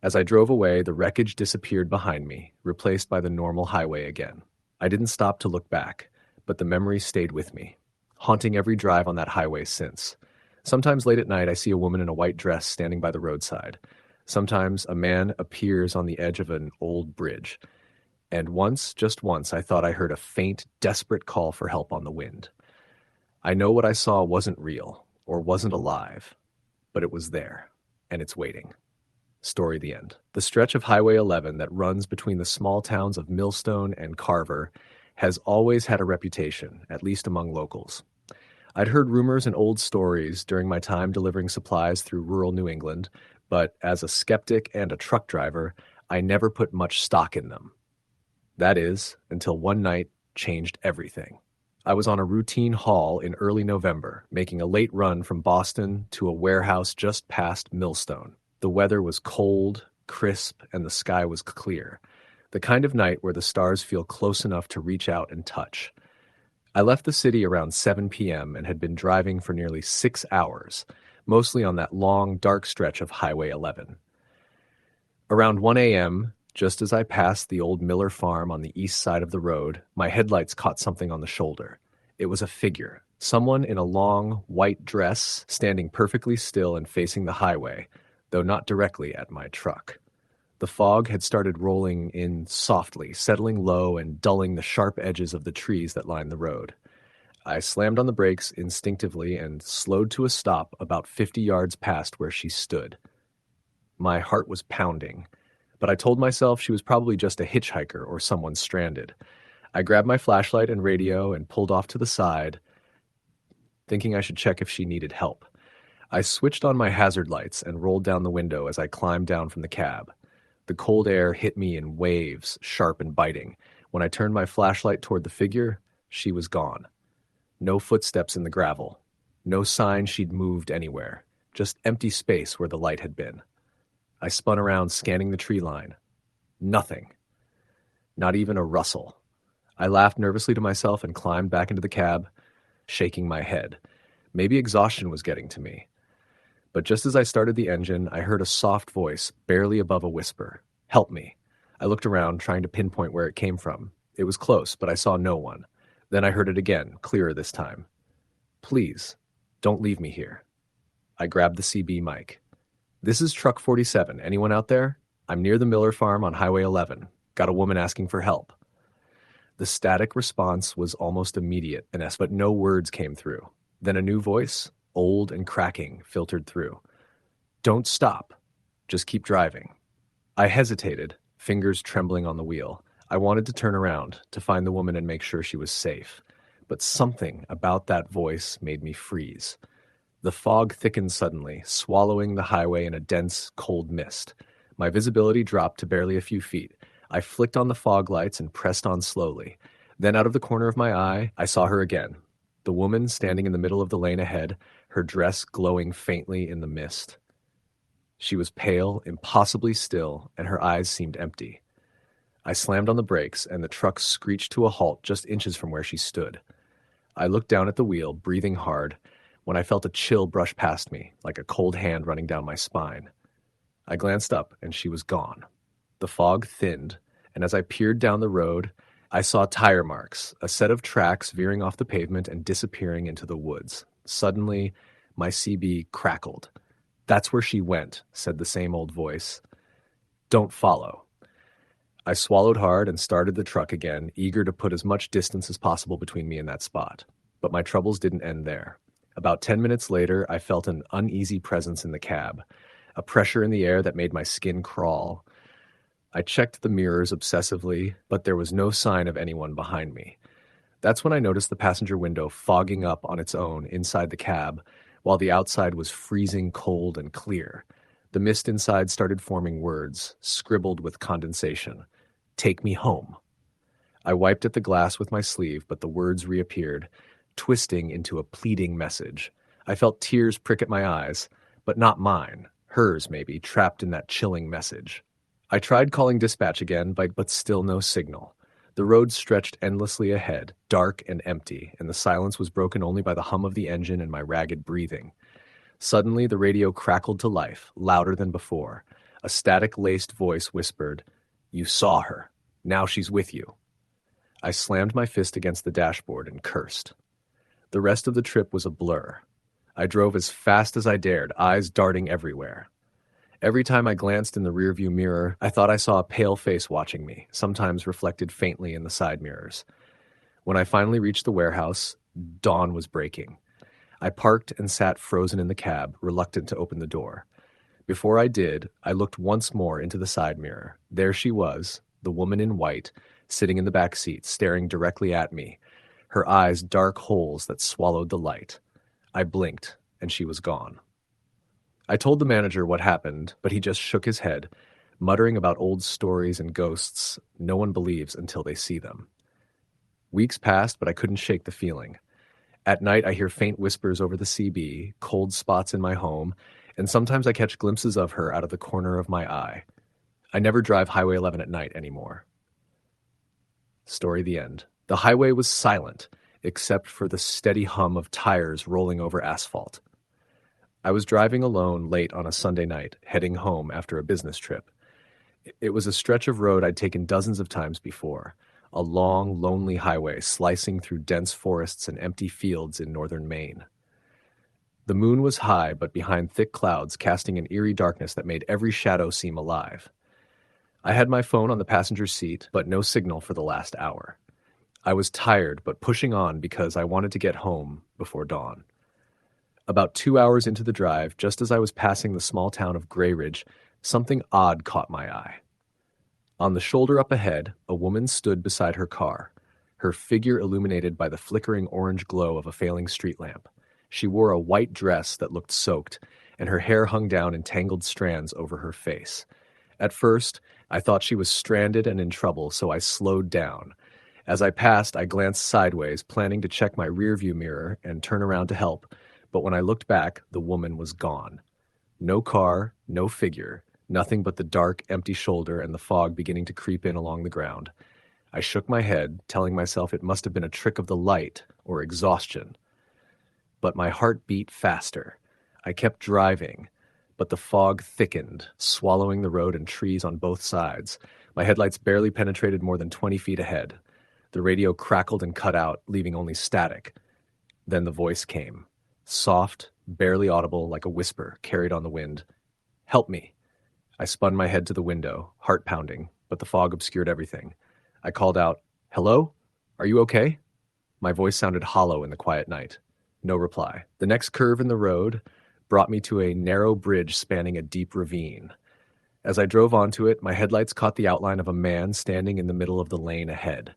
As I drove away, the wreckage disappeared behind me, replaced by the normal highway again. I didn't stop to look back, but the memory stayed with me, haunting every drive on that highway since. Sometimes late at night, I see a woman in a white dress standing by the roadside. Sometimes a man appears on the edge of an old bridge. And once, just once, I thought I heard a faint, desperate call for help on the wind. I know what I saw wasn't real, or wasn't alive, but it was there, and it's waiting. Story the end. The stretch of Highway 11 that runs between the small towns of Millstone and Carver has always had a reputation, at least among locals. I'd heard rumors and old stories during my time delivering supplies through rural New England, but as a skeptic and a truck driver, I never put much stock in them. That is, until one night changed everything. I was on a routine haul in early November, making a late run from Boston to a warehouse just past Millstone. The weather was cold, crisp, and the sky was clear. The kind of night where the stars feel close enough to reach out and touch. I left the city around 7 p.m. and had been driving for nearly 6 hours, mostly on that long, dark stretch of Highway 11. Around 1 a.m., just as I passed the old Miller farm on the east side of the road, my headlights caught something on the shoulder. It was a figure, someone in a long, white dress, standing perfectly still and facing the highway, though not directly at my truck. The fog had started rolling in softly, settling low and dulling the sharp edges of the trees that lined the road. I slammed on the brakes instinctively and slowed to a stop about 50 yards past where she stood. My heart was pounding, but I told myself she was probably just a hitchhiker or someone stranded. I grabbed my flashlight and radio and pulled off to the side, thinking I should check if she needed help. I switched on my hazard lights and rolled down the window as I climbed down from the cab. The cold air hit me in waves, sharp and biting. When I turned my flashlight toward the figure, she was gone. No footsteps in the gravel. No sign she'd moved anywhere. Just empty space where the light had been. I spun around, scanning the tree line. Nothing. Not even a rustle. I laughed nervously to myself and climbed back into the cab, shaking my head. Maybe exhaustion was getting to me. But just as I started the engine, I heard a soft voice, barely above a whisper. "Help me." I looked around, trying to pinpoint where it came from. It was close, but I saw no one. Then I heard it again, clearer this time. "Please, don't leave me here." I grabbed the CB mic. "This is Truck 47. Anyone out there? I'm near the Miller farm on Highway 11. Got a woman asking for help." The static response was almost immediate, but no words came through. Then a new voice, old and cracking, filtered through. "Don't stop. Just keep driving." I hesitated, fingers trembling on the wheel. I wanted to turn around, to find the woman and make sure she was safe. But something about that voice made me freeze. The fog thickened suddenly, swallowing the highway in a dense, cold mist. My visibility dropped to barely a few feet. I flicked on the fog lights and pressed on slowly. Then out of the corner of my eye, I saw her again. The woman standing in the middle of the lane ahead, her dress glowing faintly in the mist. She was pale, impossibly still, and her eyes seemed empty. I slammed on the brakes, and the truck screeched to a halt just inches from where she stood. I looked down at the wheel, breathing hard, when I felt a chill brush past me, like a cold hand running down my spine. I glanced up, and she was gone. The fog thinned, and as I peered down the road, I saw tire marks, a set of tracks veering off the pavement and disappearing into the woods. Suddenly, my CB crackled. "That's where she went," said the same old voice. "Don't follow." I swallowed hard and started the truck again, eager to put as much distance as possible between me and that spot. But my troubles didn't end there. About 10 minutes later, I felt an uneasy presence in the cab, a pressure in the air that made my skin crawl. I checked the mirrors obsessively, but there was no sign of anyone behind me. That's when I noticed the passenger window fogging up on its own inside the cab, while the outside was freezing cold and clear. The mist inside started forming words, scribbled with condensation. "Take me home." I wiped at the glass with my sleeve, but the words reappeared, twisting into a pleading message. I felt tears prick at my eyes, but not mine, hers maybe, trapped in that chilling message. I tried calling dispatch again, but still no signal. The road stretched endlessly ahead, dark and empty, and the silence was broken only by the hum of the engine and my ragged breathing. Suddenly, the radio crackled to life, louder than before. A static-laced voice whispered, "You saw her. Now she's with you." I slammed my fist against the dashboard and cursed. The rest of the trip was a blur. I drove as fast as I dared, eyes darting everywhere. Every time I glanced in the rearview mirror, I thought I saw a pale face watching me, sometimes reflected faintly in the side mirrors. When I finally reached the warehouse, dawn was breaking. I parked and sat frozen in the cab, reluctant to open the door. Before I did, I looked once more into the side mirror. There she was, the woman in white, sitting in the back seat, staring directly at me, her eyes dark holes that swallowed the light. I blinked, and she was gone. I told the manager what happened, but he just shook his head, muttering about old stories and ghosts no one believes until they see them. Weeks passed, but I couldn't shake the feeling. At night, I hear faint whispers over the CB, cold spots in my home, and sometimes I catch glimpses of her out of the corner of my eye. I never drive Highway 11 at night anymore. Story the end. The highway was silent, except for the steady hum of tires rolling over asphalt. I was driving alone late on a Sunday night, heading home after a business trip. It was a stretch of road I'd taken dozens of times before, a long, lonely highway slicing through dense forests and empty fields in northern Maine. The moon was high, but behind thick clouds, casting an eerie darkness that made every shadow seem alive. I had my phone on the passenger seat, but no signal for the last hour. I was tired, but pushing on because I wanted to get home before dawn. About 2 hours into the drive, just as I was passing the small town of Grey Ridge, something odd caught my eye. On the shoulder up ahead, a woman stood beside her car, her figure illuminated by the flickering orange glow of a failing street lamp. She wore a white dress that looked soaked, and her hair hung down in tangled strands over her face. At first, I thought she was stranded and in trouble, so I slowed down. As I passed, I glanced sideways, planning to check my rearview mirror and turn around to help, but when I looked back, the woman was gone. No car, no figure, nothing but the dark, empty shoulder and the fog beginning to creep in along the ground. I shook my head, telling myself it must have been a trick of the light or exhaustion. But my heart beat faster. I kept driving, but the fog thickened, swallowing the road and trees on both sides. My headlights barely penetrated more than 20 feet ahead. The radio crackled and cut out, leaving only static. Then the voice came. Soft, barely audible, like a whisper carried on the wind. "Help me." I spun my head to the window, heart pounding, but the fog obscured everything. I called out, "Hello? Are you okay?" My voice sounded hollow in the quiet night. No reply. The next curve in the road brought me to a narrow bridge spanning a deep ravine. As I drove onto it, my headlights caught the outline of a man standing in the middle of the lane ahead.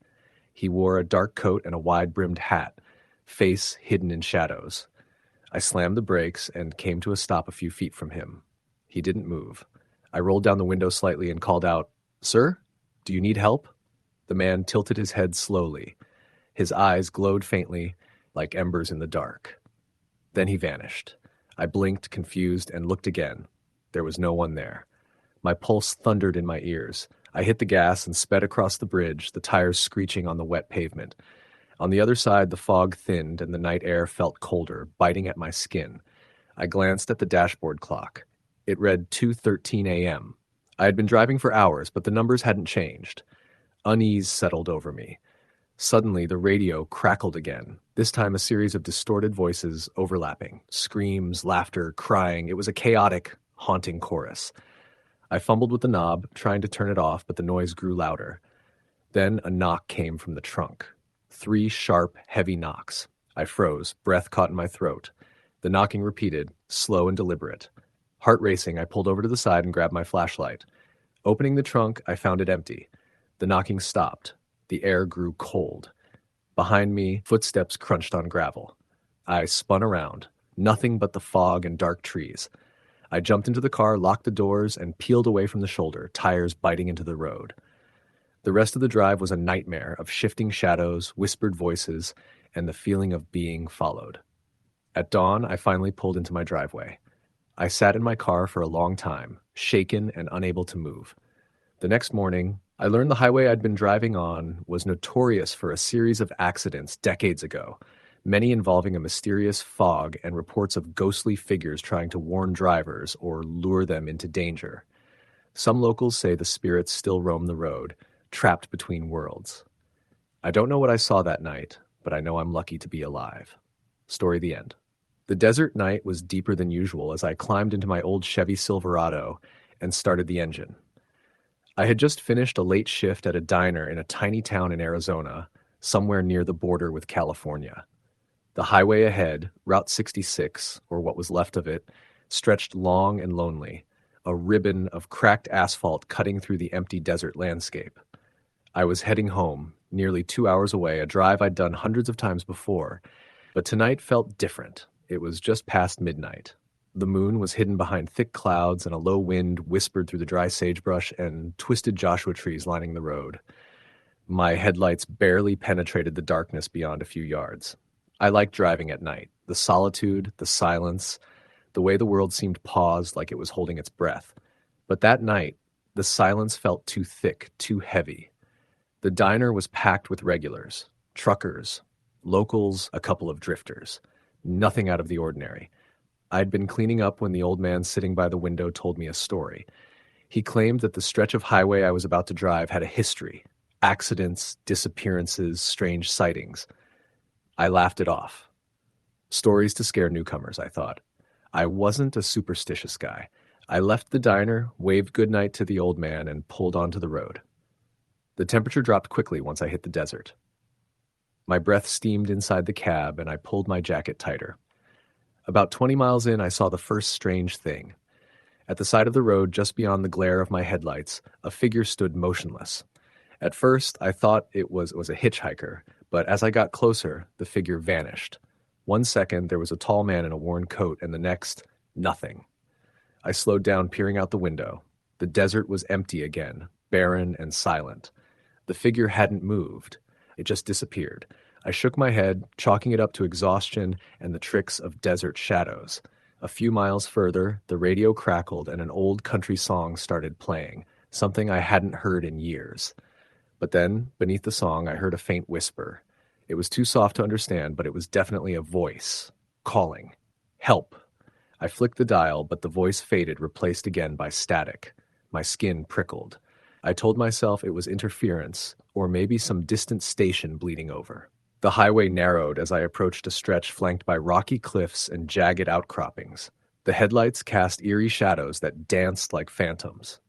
He wore a dark coat and a wide-brimmed hat, face hidden in shadows. I slammed the brakes and came to a stop a few feet from him. He didn't move. I rolled down the window slightly and called out, "Sir, do you need help?" The man tilted his head slowly. His eyes glowed faintly, like embers in the dark. Then he vanished. I blinked, confused, and looked again. There was no one there. My pulse thundered in my ears. I hit the gas and sped across the bridge, the tires screeching on the wet pavement. On the other side, the fog thinned and the night air felt colder, biting at my skin. I glanced at the dashboard clock. It read 2:13 a.m. I had been driving for hours, but the numbers hadn't changed. Unease settled over me. Suddenly, the radio crackled again, this time a series of distorted voices overlapping. Screams, laughter, crying. It was a chaotic, haunting chorus. I fumbled with the knob, trying to turn it off, but the noise grew louder. Then a knock came from the trunk. 3 sharp, heavy knocks. I froze, breath caught in my throat. The knocking repeated, slow and deliberate. Heart racing, I pulled over to the side and grabbed my flashlight. Opening the trunk, I found it empty. The knocking stopped. The air grew cold. Behind me, footsteps crunched on gravel. I spun around. Nothing but the fog and dark trees. I jumped into the car, locked the doors, and peeled away from the shoulder, tires biting into the road. The rest of the drive was a nightmare of shifting shadows, whispered voices, and the feeling of being followed. At dawn, I finally pulled into my driveway. I sat in my car for a long time, shaken and unable to move. The next morning, I learned the highway I'd been driving on was notorious for a series of accidents decades ago, many involving a mysterious fog and reports of ghostly figures trying to warn drivers or lure them into danger. Some locals say the spirits still roam the road, trapped between worlds. I don't know what I saw that night, but I know I'm lucky to be alive. Story the end. The desert night was deeper than usual as I climbed into my old Chevy Silverado and started the engine. I had just finished a late shift at a diner in a tiny town in Arizona, somewhere near the border with California. The highway ahead, Route 66, or what was left of it, stretched long and lonely, a ribbon of cracked asphalt cutting through the empty desert landscape. I was heading home, nearly 2 hours away, a drive I'd done hundreds of times before, but tonight felt different. It was just past midnight. The moon was hidden behind thick clouds, and a low wind whispered through the dry sagebrush and twisted Joshua trees lining the road. My headlights barely penetrated the darkness beyond a few yards. I liked driving at night. The solitude, the silence, the way the world seemed paused like it was holding its breath. But that night, the silence felt too thick, too heavy. The diner was packed with regulars, truckers, locals, a couple of drifters. Nothing out of the ordinary. I'd been cleaning up when the old man sitting by the window told me a story. He claimed that the stretch of highway I was about to drive had a history. Accidents, disappearances, strange sightings. I laughed it off. Stories to scare newcomers, I thought. I wasn't a superstitious guy. I left the diner, waved goodnight to the old man, and pulled onto the road. The temperature dropped quickly once I hit the desert. My breath steamed inside the cab, and I pulled my jacket tighter. About 20 miles in, I saw the first strange thing. At the side of the road, just beyond the glare of my headlights, a figure stood motionless. At first, I thought it was a hitchhiker, but as I got closer, the figure vanished. 1 second, there was a tall man in a worn coat, and the next, nothing. I slowed down, peering out the window. The desert was empty again, barren and silent. The figure hadn't moved. It just disappeared. I shook my head, chalking it up to exhaustion and the tricks of desert shadows. A few miles further, the radio crackled and an old country song started playing, something I hadn't heard in years. But then, beneath the song, I heard a faint whisper. It was too soft to understand, but it was definitely a voice, calling. Help! I flicked the dial, but the voice faded, replaced again by static. My skin prickled. I told myself it was interference, or maybe some distant station bleeding over. The highway narrowed as I approached a stretch flanked by rocky cliffs and jagged outcroppings. The headlights cast eerie shadows that danced like phantoms.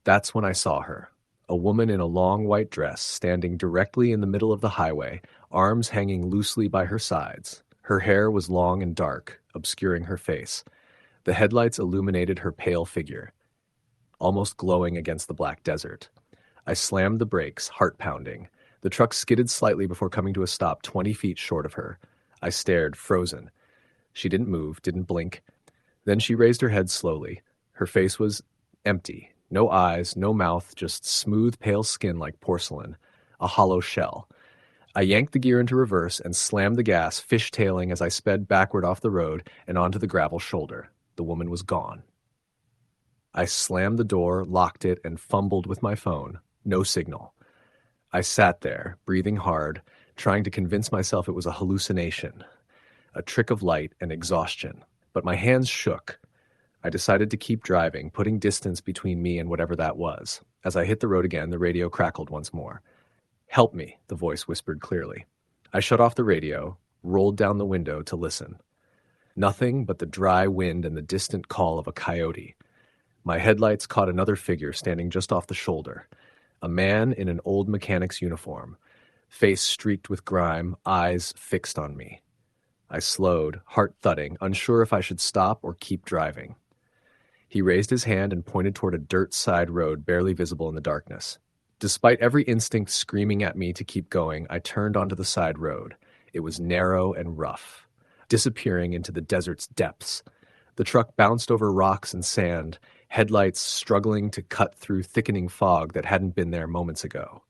That's when I saw her, a woman in a long white dress standing directly in the middle of the highway, arms hanging loosely by her sides. Her hair was long and dark, obscuring her face. The headlights illuminated her pale figure, almost glowing against the black desert. I slammed the brakes, heart pounding. The truck skidded slightly before coming to a stop 20 feet short of her. I stared, frozen. She didn't move, didn't blink. Then she raised her head slowly. Her face was empty. No eyes, no mouth, just smooth, pale skin like porcelain. A hollow shell. I yanked the gear into reverse and slammed the gas, fishtailing as I sped backward off the road and onto the gravel shoulder. The woman was gone. I slammed the door, locked it, and fumbled with my phone. No signal. I sat there, breathing hard, trying to convince myself it was a hallucination, a trick of light and exhaustion. But my hands shook. I decided to keep driving, putting distance between me and whatever that was. As I hit the road again, the radio crackled once more. "Help me," the voice whispered clearly. I shut off the radio, rolled down the window to listen. Nothing but the dry wind and the distant call of a coyote. My headlights caught another figure standing just off the shoulder. A man in an old mechanic's uniform, face streaked with grime, eyes fixed on me. I slowed, heart thudding, unsure if I should stop or keep driving. He raised his hand and pointed toward a dirt side road barely visible in the darkness. Despite every instinct screaming at me to keep going, I turned onto the side road. It was narrow and rough, disappearing into the desert's depths. The truck bounced over rocks and sand, headlights struggling to cut through thickening fog that hadn't been there moments ago.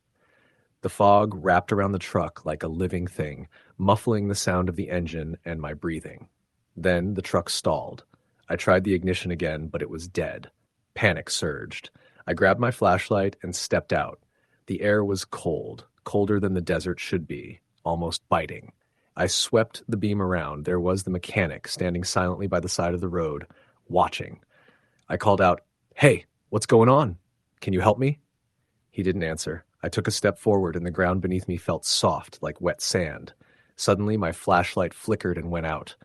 The fog wrapped around the truck like a living thing, muffling the sound of the engine and my breathing. Then the truck stalled. I tried the ignition again, but it was dead. Panic surged. I grabbed my flashlight and stepped out. The air was cold, colder than the desert should be, almost biting. I swept the beam around. There was the mechanic standing silently by the side of the road, watching. I called out, "Hey, what's going on? Can you help me?" He didn't answer. I took a step forward and the ground beneath me felt soft, like wet sand. Suddenly, my flashlight flickered and went out.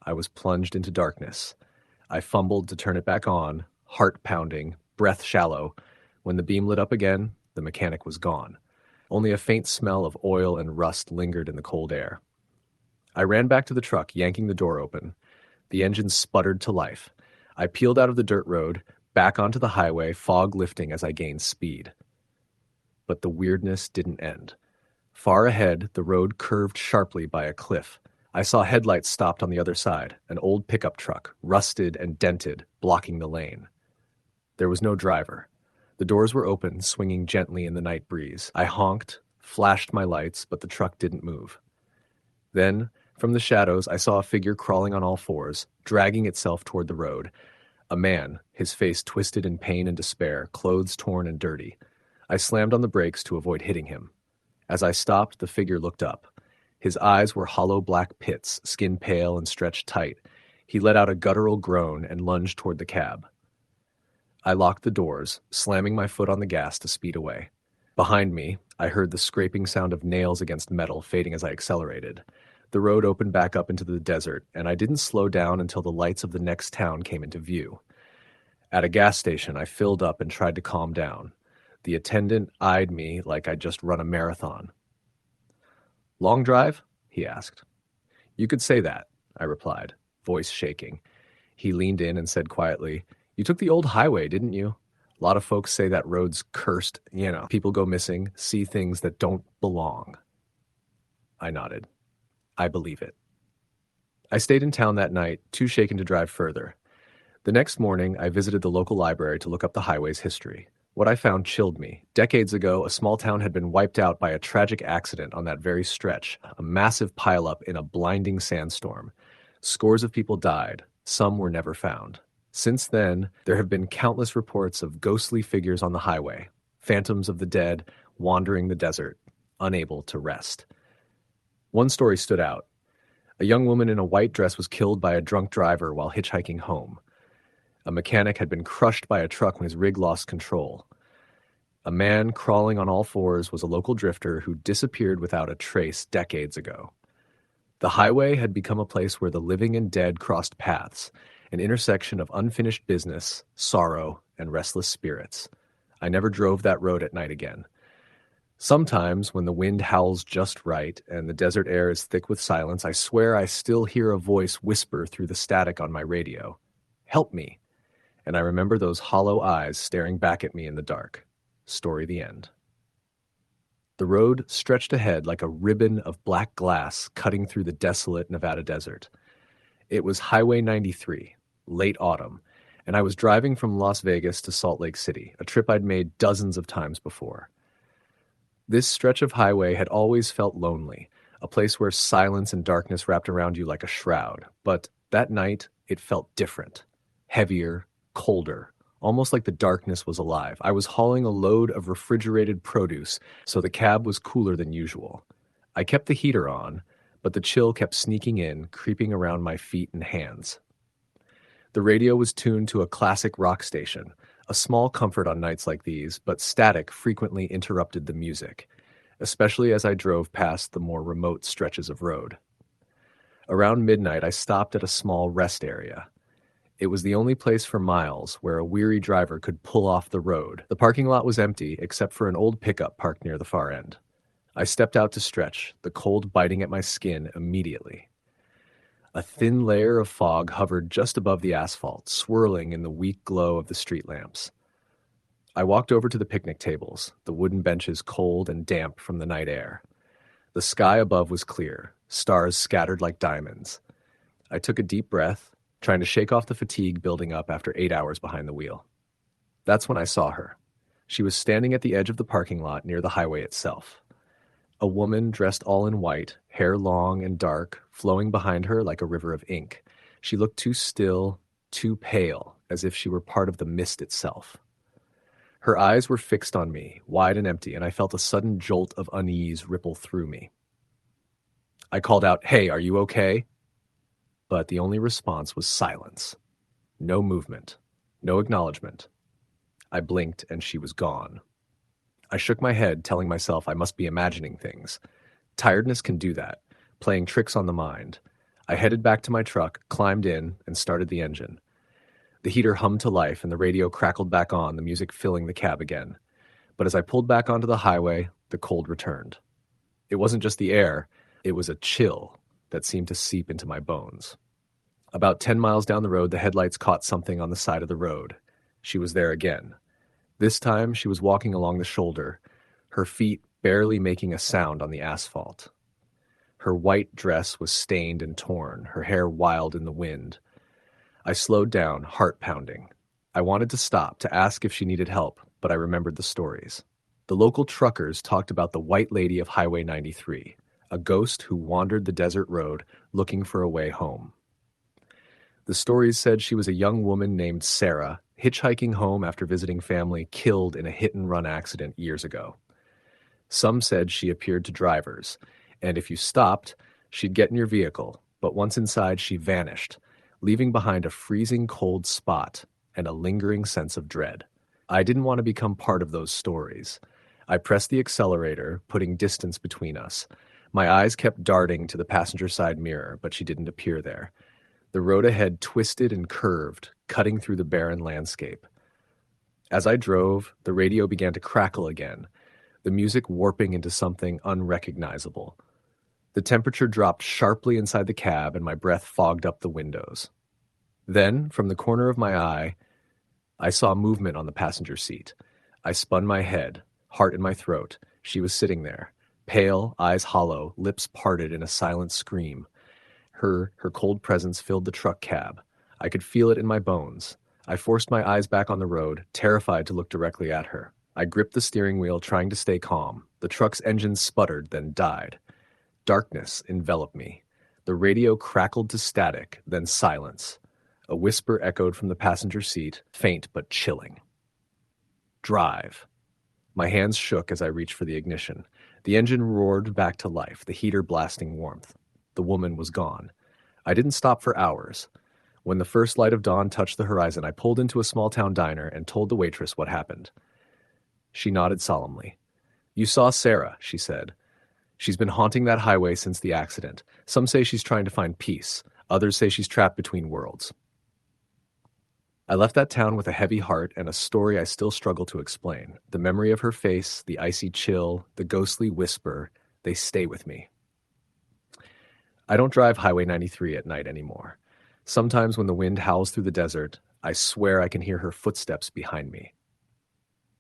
I was plunged into darkness. I fumbled to turn it back on, heart pounding, breath shallow. When the beam lit up again, the mechanic was gone. Only a faint smell of oil and rust lingered in the cold air. I ran back to the truck, yanking the door open. The engine sputtered to life. I peeled out of the dirt road, back onto the highway, fog lifting as I gained speed. But the weirdness didn't end. Far ahead, the road curved sharply by a cliff. I saw headlights stopped on the other side, an old pickup truck, rusted and dented, blocking the lane. There was no driver. The doors were open, swinging gently in the night breeze. I honked, flashed my lights, but the truck didn't move. Then, from the shadows, I saw a figure crawling on all fours, dragging itself toward the road. A man, his face twisted in pain and despair, clothes torn and dirty. I slammed on the brakes to avoid hitting him. As I stopped, the figure looked up. His eyes were hollow black pits, skin pale and stretched tight. He let out a guttural groan and lunged toward the cab. I locked the doors, slamming my foot on the gas to speed away. Behind me, I heard the scraping sound of nails against metal fading as I accelerated. The road opened back up into the desert, and I didn't slow down until the lights of the next town came into view. At a gas station, I filled up and tried to calm down. The attendant eyed me like I'd just run a marathon. "Long drive?" he asked. "You could say that," I replied, voice shaking. He leaned in and said quietly, "You took the old highway, didn't you? A lot of folks say that road's cursed. People go missing, see things that don't belong." I nodded. I believe it. I stayed in town that night, too shaken to drive further. The next morning, I visited the local library to look up the highway's history. What I found chilled me. Decades ago, a small town had been wiped out by a tragic accident on that very stretch, a massive pileup in a blinding sandstorm. Scores of people died. Some were never found. Since then, there have been countless reports of ghostly figures on the highway, phantoms of the dead wandering the desert, unable to rest. One story stood out. A young woman in a white dress was killed by a drunk driver while hitchhiking home. A mechanic had been crushed by a truck when his rig lost control. A man crawling on all fours was a local drifter who disappeared without a trace decades ago. The highway had become a place where the living and dead crossed paths, an intersection of unfinished business, sorrow, and restless spirits. I never drove that road at night again. Sometimes, when the wind howls just right and the desert air is thick with silence, I swear I still hear a voice whisper through the static on my radio, "Help me." And I remember those hollow eyes staring back at me in the dark. Story the end. The road stretched ahead like a ribbon of black glass cutting through the desolate Nevada desert. It was Highway 93, late autumn, and I was driving from Las Vegas to Salt Lake City, a trip I'd made dozens of times before. This stretch of highway had always felt lonely, a place where silence and darkness wrapped around you like a shroud. But that night, it felt different, heavier, colder, almost like the darkness was alive. I was hauling a load of refrigerated produce, so the cab was cooler than usual. I kept the heater on, but the chill kept sneaking in, creeping around my feet and hands. The radio was tuned to a classic rock station, a small comfort on nights like these, but static frequently interrupted the music, especially as I drove past the more remote stretches of road. Around midnight, I stopped at a small rest area. It was the only place for miles where a weary driver could pull off the road. The parking lot was empty except for an old pickup parked near the far end. I stepped out to stretch, the cold biting at my skin immediately. A thin layer of fog hovered just above the asphalt, swirling in the weak glow of the street lamps. I walked over to the picnic tables, the wooden benches cold and damp from the night air. The sky above was clear, stars scattered like diamonds. I took a deep breath, trying to shake off the fatigue building up after 8 hours behind the wheel. That's when I saw her. She was standing at the edge of the parking lot near the highway itself. A woman dressed all in white, hair long and dark, flowing behind her like a river of ink. She looked too still, too pale, as if she were part of the mist itself. Her eyes were fixed on me, wide and empty, and I felt a sudden jolt of unease ripple through me. I called out, "Hey, are you okay?" But the only response was silence. No movement, no acknowledgement. I blinked and she was gone. I shook my head, telling myself I must be imagining things. Tiredness can do that, playing tricks on the mind. I headed back to my truck, climbed in, and started the engine. The heater hummed to life and the radio crackled back on, the music filling the cab again. But as I pulled back onto the highway, the cold returned. It wasn't just the air, it was a chill that seemed to seep into my bones. About 10 miles down the road, the headlights caught something on the side of the road. She was there again. This time, she was walking along the shoulder, her feet barely making a sound on the asphalt. Her white dress was stained and torn, her hair wild in the wind. I slowed down, heart pounding. I wanted to stop, to ask if she needed help, but I remembered the stories. The local truckers talked about the White Lady of Highway 93, a ghost who wandered the desert road looking for a way home. The stories said she was a young woman named Sarah, hitchhiking home after visiting family, killed in a hit-and-run accident years ago. Some said she appeared to drivers, and if you stopped, she'd get in your vehicle, but once inside she vanished, leaving behind a freezing cold spot and a lingering sense of dread. I didn't want to become part of those stories. I pressed the accelerator, putting distance between us. My eyes kept darting to the passenger side mirror, but she didn't appear there. The road ahead twisted and curved, cutting through the barren landscape. As I drove, the radio began to crackle again, the music warping into something unrecognizable. The temperature dropped sharply inside the cab and my breath fogged up the windows. Then, from the corner of my eye, I saw movement on the passenger seat. I spun my head, heart in my throat. She was sitting there, pale, eyes hollow, lips parted in a silent scream. Her cold presence filled the truck cab. I could feel it in my bones. I forced my eyes back on the road, terrified to look directly at her. I gripped the steering wheel, trying to stay calm. The truck's engine sputtered, then died. Darkness enveloped me. The radio crackled to static, then silence. A whisper echoed from the passenger seat, faint but chilling. Drive. My hands shook as I reached for the ignition. The engine roared back to life, the heater blasting warmth. The woman was gone. I didn't stop for hours. When the first light of dawn touched the horizon, I pulled into a small-town diner and told the waitress what happened. She nodded solemnly. "You saw Sarah," she said. "She's been haunting that highway since the accident. Some say she's trying to find peace. Others say she's trapped between worlds." I left that town with a heavy heart and a story I still struggle to explain. The memory of her face, the icy chill, the ghostly whisper, they stay with me. I don't drive Highway 93 at night anymore. Sometimes when the wind howls through the desert, I swear I can hear her footsteps behind me.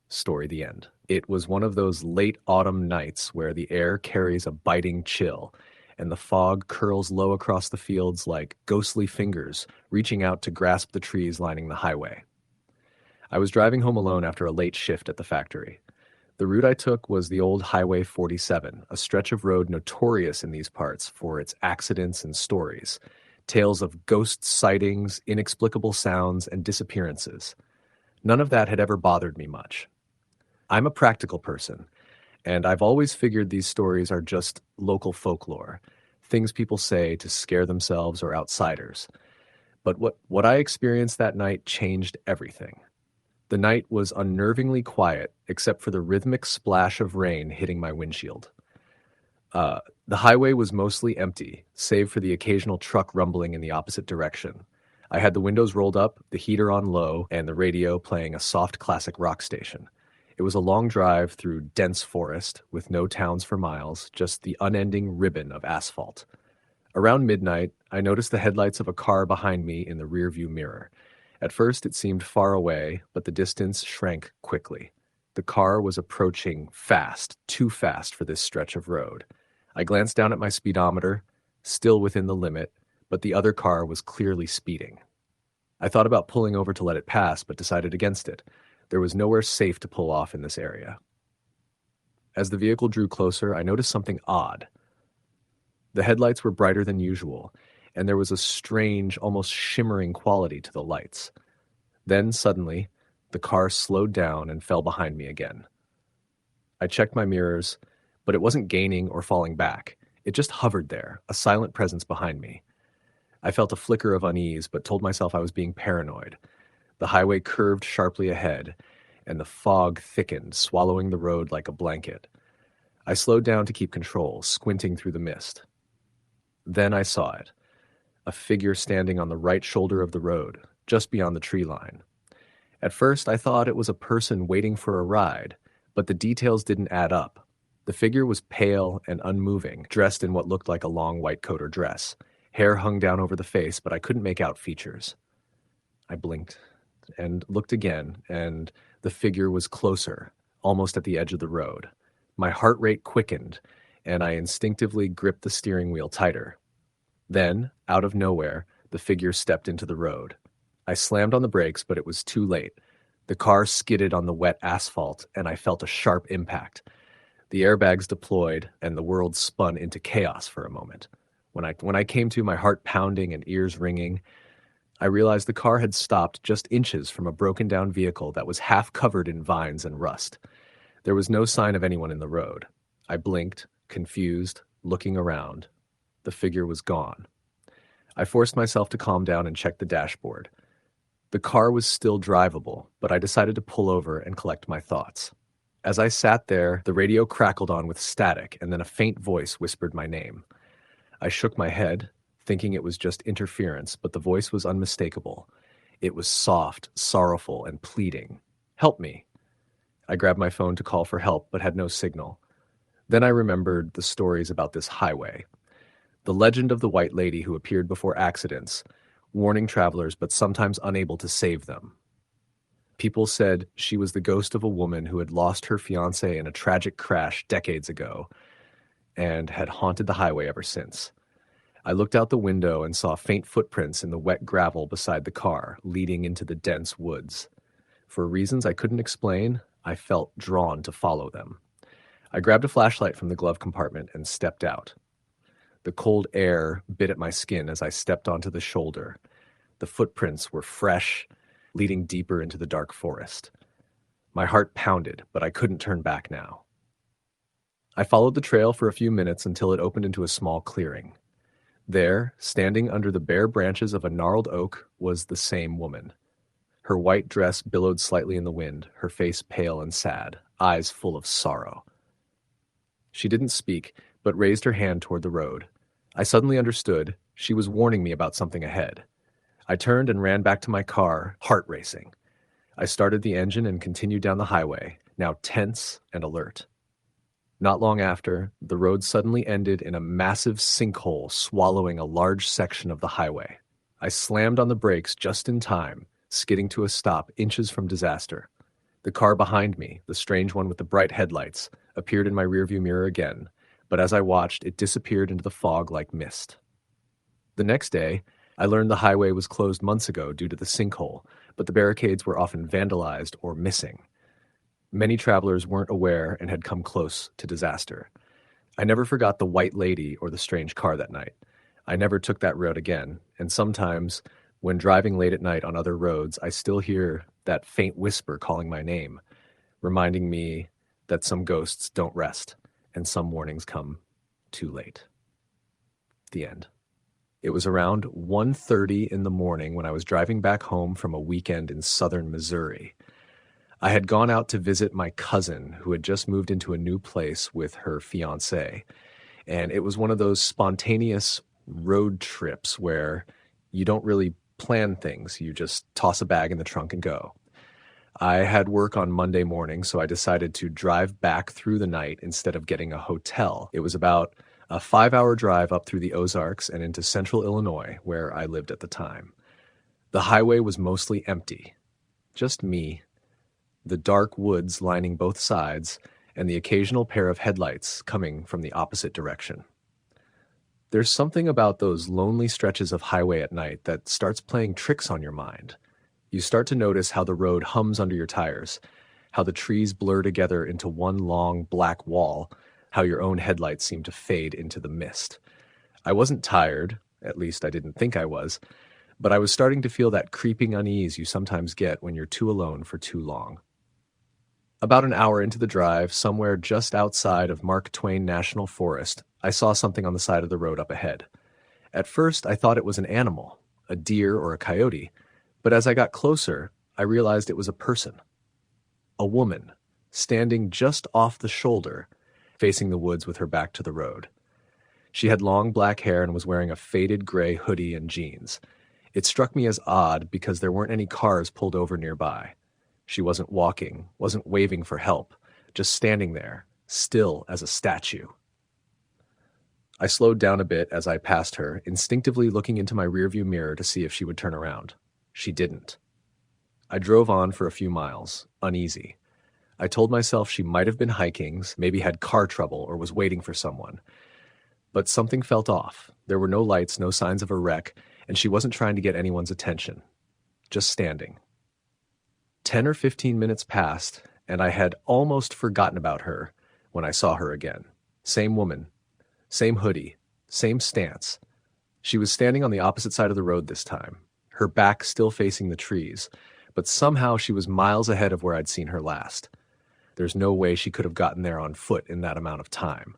Story the end. It was one of those late autumn nights where the air carries a biting chill, and the fog curls low across the fields like ghostly fingers reaching out to grasp the trees lining the highway. I was driving home alone after a late shift at the factory. The route I took was the old Highway 47, a stretch of road notorious in these parts for its accidents and stories, tales of ghost sightings, inexplicable sounds, and disappearances. None of that had ever bothered me much. I'm a practical person, and I've always figured these stories are just local folklore, things people say to scare themselves or outsiders. But what I experienced that night changed everything. The night was unnervingly quiet, except for the rhythmic splash of rain hitting my windshield. The highway was mostly empty, save for the occasional truck rumbling in the opposite direction. I had the windows rolled up, the heater on low, and the radio playing a soft classic rock station. It was a long drive through dense forest, with no towns for miles, just the unending ribbon of asphalt. Around midnight, I noticed the headlights of a car behind me in the rearview mirror. At first, it seemed far away, but the distance shrank quickly. The car was approaching fast, too fast for this stretch of road. I glanced down at my speedometer, still within the limit, but the other car was clearly speeding. I thought about pulling over to let it pass, but decided against it. There was nowhere safe to pull off in this area. As the vehicle drew closer, I noticed something odd. The headlights were brighter than usual, and there was a strange, almost shimmering quality to the lights. Then, suddenly, the car slowed down and fell behind me again. I checked my mirrors, but it wasn't gaining or falling back. It just hovered there, a silent presence behind me. I felt a flicker of unease, but told myself I was being paranoid. The highway curved sharply ahead, and the fog thickened, swallowing the road like a blanket. I slowed down to keep control, squinting through the mist. Then I saw it, a figure standing on the right shoulder of the road, just beyond the tree line. At first, I thought it was a person waiting for a ride, but the details didn't add up. The figure was pale and unmoving, dressed in what looked like a long white coat or dress. Hair hung down over the face, but I couldn't make out features. I blinked and looked again, and the figure was closer, almost at the edge of the road. My heart rate quickened, and I instinctively gripped the steering wheel tighter. Then, out of nowhere, the figure stepped into the road. I slammed on the brakes, but it was too late. The car skidded on the wet asphalt, and I felt a sharp impact. The airbags deployed, and the world spun into chaos for a moment. When I came to, my heart pounding and ears ringing, I realized the car had stopped just inches from a broken-down vehicle that was half covered in vines and rust. There was no sign of anyone in the road. I blinked, confused, looking around. The figure was gone. I forced myself to calm down and check the dashboard. The car was still drivable, but I decided to pull over and collect my thoughts. As I sat there, the radio crackled on with static, and then a faint voice whispered my name. I shook my head, thinking it was just interference, but the voice was unmistakable. It was soft, sorrowful, and pleading. "Help me." I grabbed my phone to call for help, but had no signal. Then I remembered the stories about this highway. The legend of the white lady who appeared before accidents, warning travelers but sometimes unable to save them. People said she was the ghost of a woman who had lost her fiancé in a tragic crash decades ago and had haunted the highway ever since. I looked out the window and saw faint footprints in the wet gravel beside the car, leading into the dense woods. For reasons I couldn't explain, I felt drawn to follow them. I grabbed a flashlight from the glove compartment and stepped out. The cold air bit at my skin as I stepped onto the shoulder. The footprints were fresh, leading deeper into the dark forest. My heart pounded, but I couldn't turn back now. I followed the trail for a few minutes until it opened into a small clearing. There, standing under the bare branches of a gnarled oak, was the same woman. Her white dress billowed slightly in the wind, her face pale and sad, eyes full of sorrow. She didn't speak, but raised her hand toward the road. I suddenly understood. She was warning me about something ahead. I turned and ran back to my car, heart racing. I started the engine and continued down the highway, now tense and alert. Not long after, the road suddenly ended in a massive sinkhole swallowing a large section of the highway. I slammed on the brakes just in time, skidding to a stop inches from disaster. The car behind me, the strange one with the bright headlights, appeared in my rearview mirror again, but as I watched, it disappeared into the fog like mist. The next day, I learned the highway was closed months ago due to the sinkhole, but the barricades were often vandalized or missing. Many travelers weren't aware and had come close to disaster. I never forgot the white lady or the strange car that night. I never took that road again, and sometimes, when driving late at night on other roads, I still hear that faint whisper calling my name, reminding me that some ghosts don't rest, and some warnings come too late. The end. It was around 1:30 in the morning when I was driving back home from a weekend in southern Missouri. I had gone out to visit my cousin who had just moved into a new place with her fiancé. And it was one of those spontaneous road trips where you don't really plan things. You just toss a bag in the trunk and go. I had work on Monday morning, so I decided to drive back through the night instead of getting a hotel. It was about a 5-hour drive up through the Ozarks and into central Illinois, where I lived at the time. The highway was mostly empty. Just me, the dark woods lining both sides, and the occasional pair of headlights coming from the opposite direction. There's something about those lonely stretches of highway at night that starts playing tricks on your mind. You start to notice how the road hums under your tires, how the trees blur together into one long black wall, how your own headlights seem to fade into the mist. I wasn't tired, at least I didn't think I was, but I was starting to feel that creeping unease you sometimes get when you're too alone for too long. About an hour into the drive, somewhere just outside of Mark Twain National Forest, I saw something on the side of the road up ahead. At first, I thought it was an animal, a deer or a coyote, but as I got closer, I realized it was a person. A woman, standing just off the shoulder, facing the woods with her back to the road. She had long black hair and was wearing a faded gray hoodie and jeans. It struck me as odd because there weren't any cars pulled over nearby. She wasn't walking, wasn't waving for help, just standing there, still as a statue. I slowed down a bit as I passed her, instinctively looking into my rearview mirror to see if she would turn around. She didn't. I drove on for a few miles, uneasy. I told myself she might have been hiking, maybe had car trouble or was waiting for someone. But something felt off. There were no lights, no signs of a wreck, and she wasn't trying to get anyone's attention. Just standing. 10 or 15 minutes passed, and I had almost forgotten about her when I saw her again. Same woman, same hoodie, same stance. She was standing on the opposite side of the road this time, her back still facing the trees, but somehow she was miles ahead of where I'd seen her last. There's no way she could have gotten there on foot in that amount of time.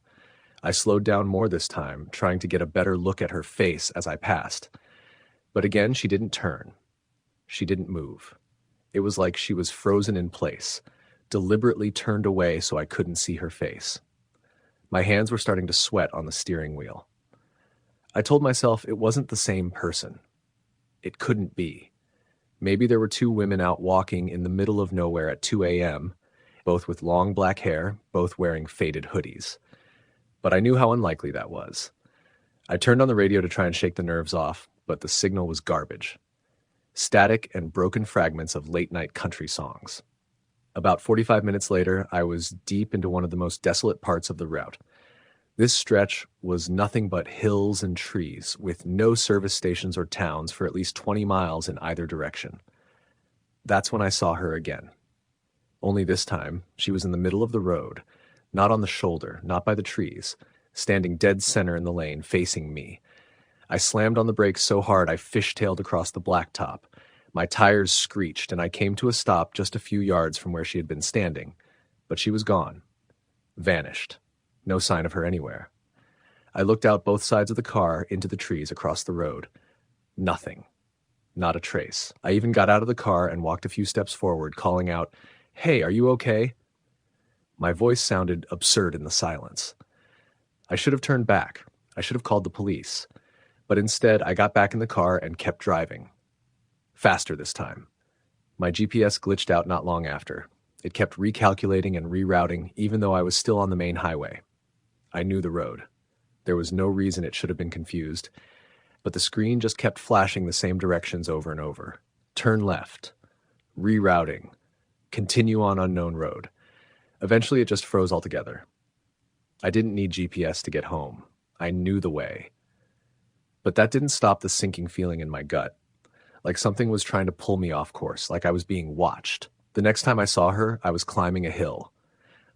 I slowed down more this time, trying to get a better look at her face as I passed. But again, she didn't turn. She didn't move. It was like she was frozen in place, deliberately turned away so I couldn't see her face. My hands were starting to sweat on the steering wheel. I told myself it wasn't the same person. It couldn't be. Maybe there were two women out walking in the middle of nowhere at 2 a.m., both with long black hair, both wearing faded hoodies. But I knew how unlikely that was. I turned on the radio to try and shake the nerves off, but the signal was garbage. Static and broken fragments of late-night country songs. About 45 minutes later, I was deep into one of the most desolate parts of the route. This stretch was nothing but hills and trees, with no service stations or towns for at least 20 miles in either direction. That's when I saw her again. Only this time, she was in the middle of the road, not on the shoulder, not by the trees, standing dead center in the lane, facing me. I slammed on the brakes so hard I fishtailed across the blacktop. My tires screeched, and I came to a stop just a few yards from where she had been standing. But she was gone. Vanished. No sign of her anywhere. I looked out both sides of the car into the trees across the road. Nothing. Not a trace. I even got out of the car and walked a few steps forward, calling out, "Hey, are you okay?" My voice sounded absurd in the silence. I should have turned back. I should have called the police. But instead, I got back in the car and kept driving. Faster this time. My GPS glitched out not long after. It kept recalculating and rerouting, even though I was still on the main highway. I knew the road. There was no reason it should have been confused, but the screen just kept flashing the same directions over and over. Turn left. Rerouting. Continue on unknown road. Eventually, it just froze altogether. I didn't need GPS to get home. I knew the way. But that didn't stop the sinking feeling in my gut. Like something was trying to pull me off course, like I was being watched. The next time I saw her, I was climbing a hill.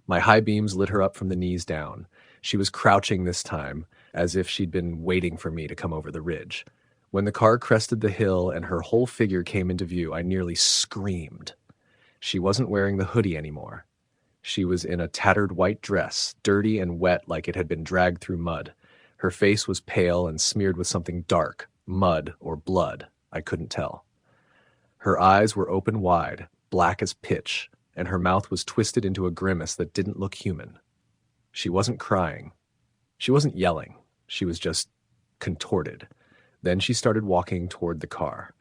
My high beams lit her up from the knees down. She was crouching this time, as if she'd been waiting for me to come over the ridge. When the car crested the hill and her whole figure came into view, I nearly screamed. She wasn't wearing the hoodie anymore. She was in a tattered white dress, dirty and wet like it had been dragged through mud. Her face was pale and smeared with something dark, mud or blood, I couldn't tell. Her eyes were open wide, black as pitch, and her mouth was twisted into a grimace that didn't look human. She wasn't crying. She wasn't yelling. She was just contorted. Then she started walking toward the car.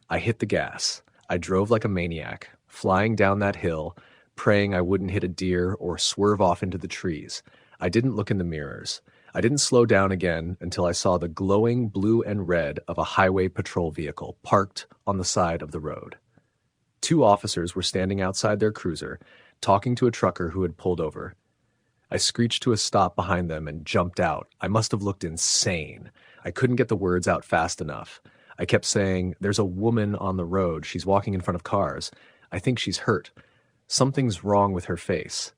I hit the gas. I drove like a maniac, flying down that hill, praying I wouldn't hit a deer or swerve off into the trees. I didn't look in the mirrors. I didn't slow down again until I saw the glowing blue and red of a highway patrol vehicle parked on the side of the road. 2 officers were standing outside their cruiser, talking to a trucker who had pulled over. I screeched to a stop behind them and jumped out. I must have looked insane. I couldn't get the words out fast enough. I kept saying, "There's a woman on the road. She's walking in front of cars. I think she's hurt. Something's wrong with her face."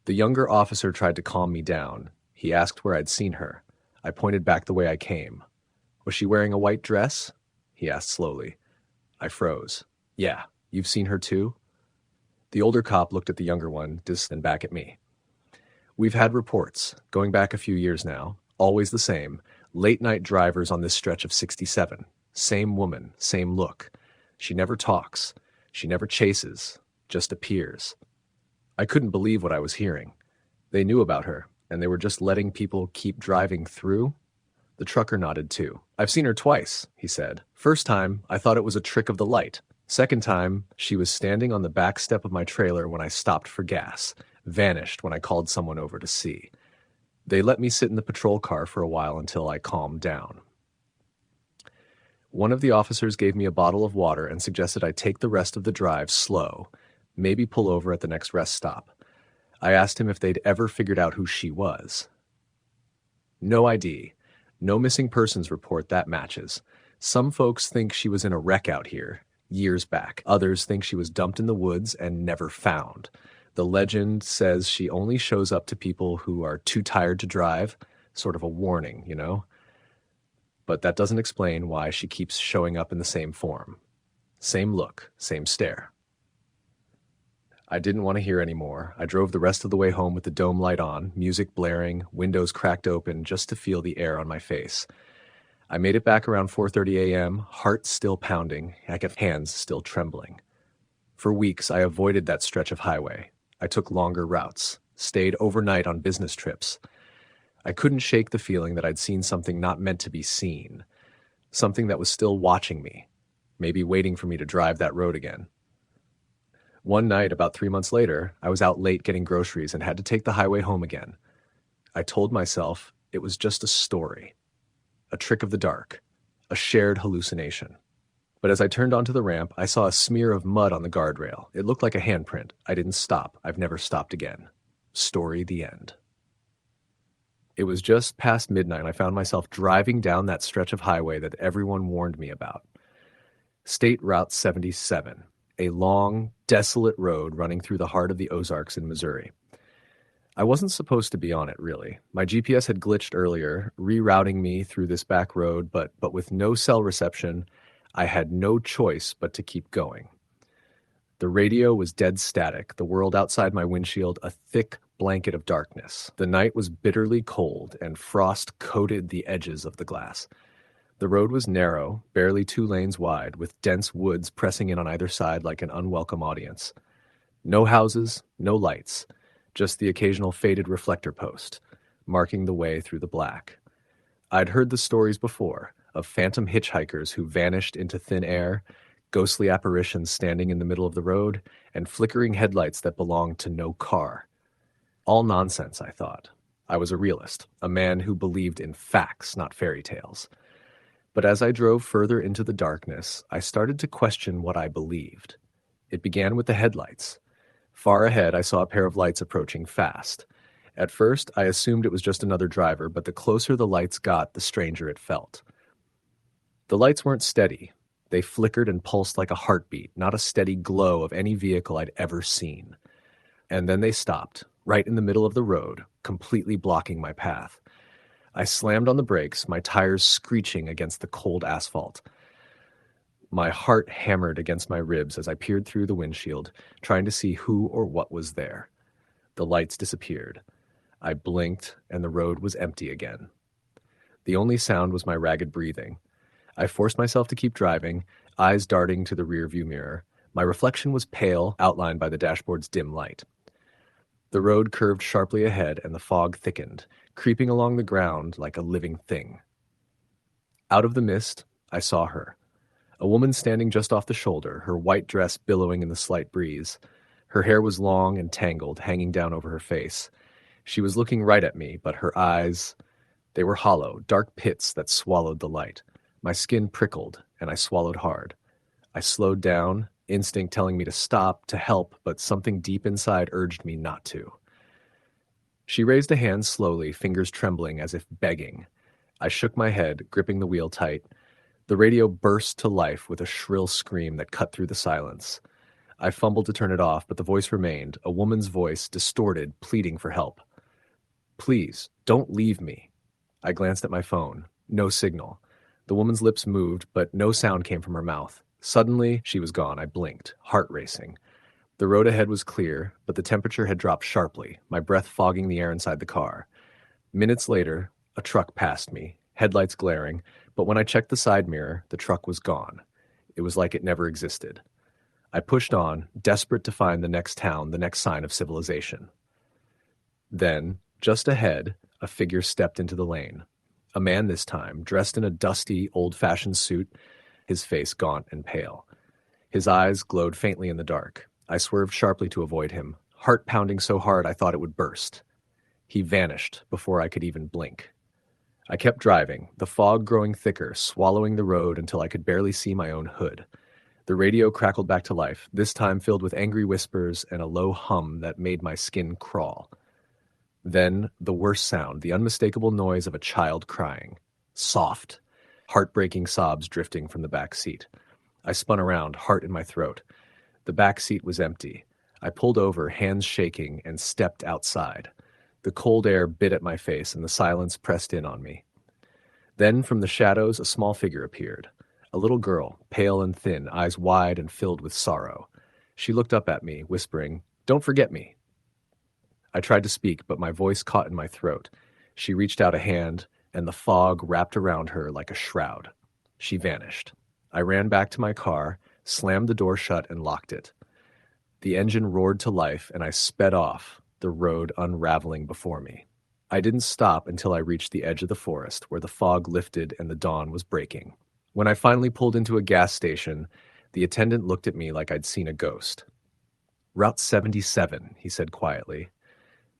The younger officer tried to calm me down. He asked where I'd seen her. I pointed back the way I came. "Was she wearing a white dress?" he asked slowly. I froze. "Yeah, you've seen her too?" The older cop looked at the younger one, then back at me. "We've had reports, going back a few years now, always the same, late-night drivers on this stretch of 67. Same woman, same look. She never talks. She never chases, just appears." I couldn't believe what I was hearing. They knew about her, and they were just letting people keep driving through? The trucker nodded too. "I've seen her twice," he said. "First time, I thought it was a trick of the light. Second time, she was standing on the back step of my trailer when I stopped for gas, vanished when I called someone over to see. They let me sit in the patrol car for a while until I calmed down." One of the officers gave me a bottle of water and suggested I take the rest of the drive slow, maybe pull over at the next rest stop. I asked him if they'd ever figured out who she was. "No ID. No missing persons report that matches. Some folks think she was in a wreck out here, years back. Others think she was dumped in the woods and never found. The legend says she only shows up to people who are too tired to drive, sort of a warning, you know? But that doesn't explain why she keeps showing up in the same form. Same look, same stare." I didn't want to hear any more. I drove the rest of the way home with the dome light on, music blaring, windows cracked open just to feel the air on my face. I made it back around 4:30 a.m., heart still pounding, hands still trembling. For weeks, I avoided that stretch of highway. I took longer routes, stayed overnight on business trips. I couldn't shake the feeling that I'd seen something not meant to be seen, something that was still watching me, maybe waiting for me to drive that road again. One night, about 3 months later, I was out late getting groceries and had to take the highway home again. I told myself it was just a story, a trick of the dark, a shared hallucination. But as I turned onto the ramp, I saw a smear of mud on the guardrail. It looked like a handprint. I didn't stop. I've never stopped again. Story the end. It was just past midnight and I found myself driving down that stretch of highway that everyone warned me about. State Route 77, a long, desolate road running through the heart of the Ozarks in Missouri. I wasn't supposed to be on it, really. My GPS had glitched earlier, rerouting me through this back road, but with no cell reception, I had no choice but to keep going. The radio was dead static, the world outside my windshield a thick blanket of darkness. The night was bitterly cold, and frost coated the edges of the glass. The road was narrow, barely 2 lanes wide, with dense woods pressing in on either side like an unwelcome audience. No houses, no lights, just the occasional faded reflector post, marking the way through the black. I'd heard the stories before, of phantom hitchhikers who vanished into thin air, ghostly apparitions standing in the middle of the road, and flickering headlights that belonged to no car. All nonsense, I thought. I was a realist, a man who believed in facts, not fairy tales. But as I drove further into the darkness, I started to question what I believed. It began with the headlights. Far ahead, I saw a pair of lights approaching fast. At first, I assumed it was just another driver, but the closer the lights got, the stranger it felt. The lights weren't steady. They flickered and pulsed like a heartbeat, not a steady glow of any vehicle I'd ever seen. And then they stopped, right in the middle of the road, completely blocking my path. I slammed on the brakes, my tires screeching against the cold asphalt. My heart hammered against my ribs as I peered through the windshield, trying to see who or what was there. The lights disappeared. I blinked, and the road was empty again. The only sound was my ragged breathing. I forced myself to keep driving, eyes darting to the rearview mirror. My reflection was pale, outlined by the dashboard's dim light. The road curved sharply ahead, and the fog thickened, creeping along the ground like a living thing. Out of the mist, I saw her. A woman standing just off the shoulder, her white dress billowing in the slight breeze. Her hair was long and tangled, hanging down over her face. She was looking right at me, but her eyes, they were hollow, dark pits that swallowed the light. My skin prickled, and I swallowed hard. I slowed down, instinct telling me to stop, to help, but something deep inside urged me not to. She raised a hand slowly, fingers trembling as if begging. I shook my head, gripping the wheel tight. The radio burst to life with a shrill scream that cut through the silence. I fumbled to turn it off, but the voice remained, a woman's voice, distorted, pleading for help. "Please, don't leave me." I glanced at my phone. No signal. The woman's lips moved, but no sound came from her mouth. Suddenly, she was gone. I blinked, heart racing. The road ahead was clear, but the temperature had dropped sharply, my breath fogging the air inside the car. Minutes later, a truck passed me, headlights glaring, but when I checked the side mirror, the truck was gone. It was like it never existed. I pushed on, desperate to find the next town, the next sign of civilization. Then, just ahead, a figure stepped into the lane. A man this time, dressed in a dusty, old-fashioned suit, his face gaunt and pale. His eyes glowed faintly in the dark. I swerved sharply to avoid him, heart pounding so hard I thought it would burst. He vanished before I could even blink. I kept driving, the fog growing thicker, swallowing the road until I could barely see my own hood. The radio crackled back to life, this time filled with angry whispers and a low hum that made my skin crawl. Then, the worst sound, the unmistakable noise of a child crying. Soft, heartbreaking sobs drifting from the back seat. I spun around, heart in my throat. The back seat was empty. I pulled over, hands shaking, and stepped outside. The cold air bit at my face, and the silence pressed in on me. Then, from the shadows, a small figure appeared. A little girl, pale and thin, eyes wide and filled with sorrow. She looked up at me, whispering, "Don't forget me." I tried to speak, but my voice caught in my throat. She reached out a hand, and the fog wrapped around her like a shroud. She vanished. I ran back to my car, slammed the door shut, and locked it. The engine roared to life, and I sped off, the road unraveling before me. I didn't stop until I reached the edge of the forest, where the fog lifted and the dawn was breaking. When I finally pulled into a gas station, the attendant looked at me like I'd seen a ghost. "Route 77, he said quietly.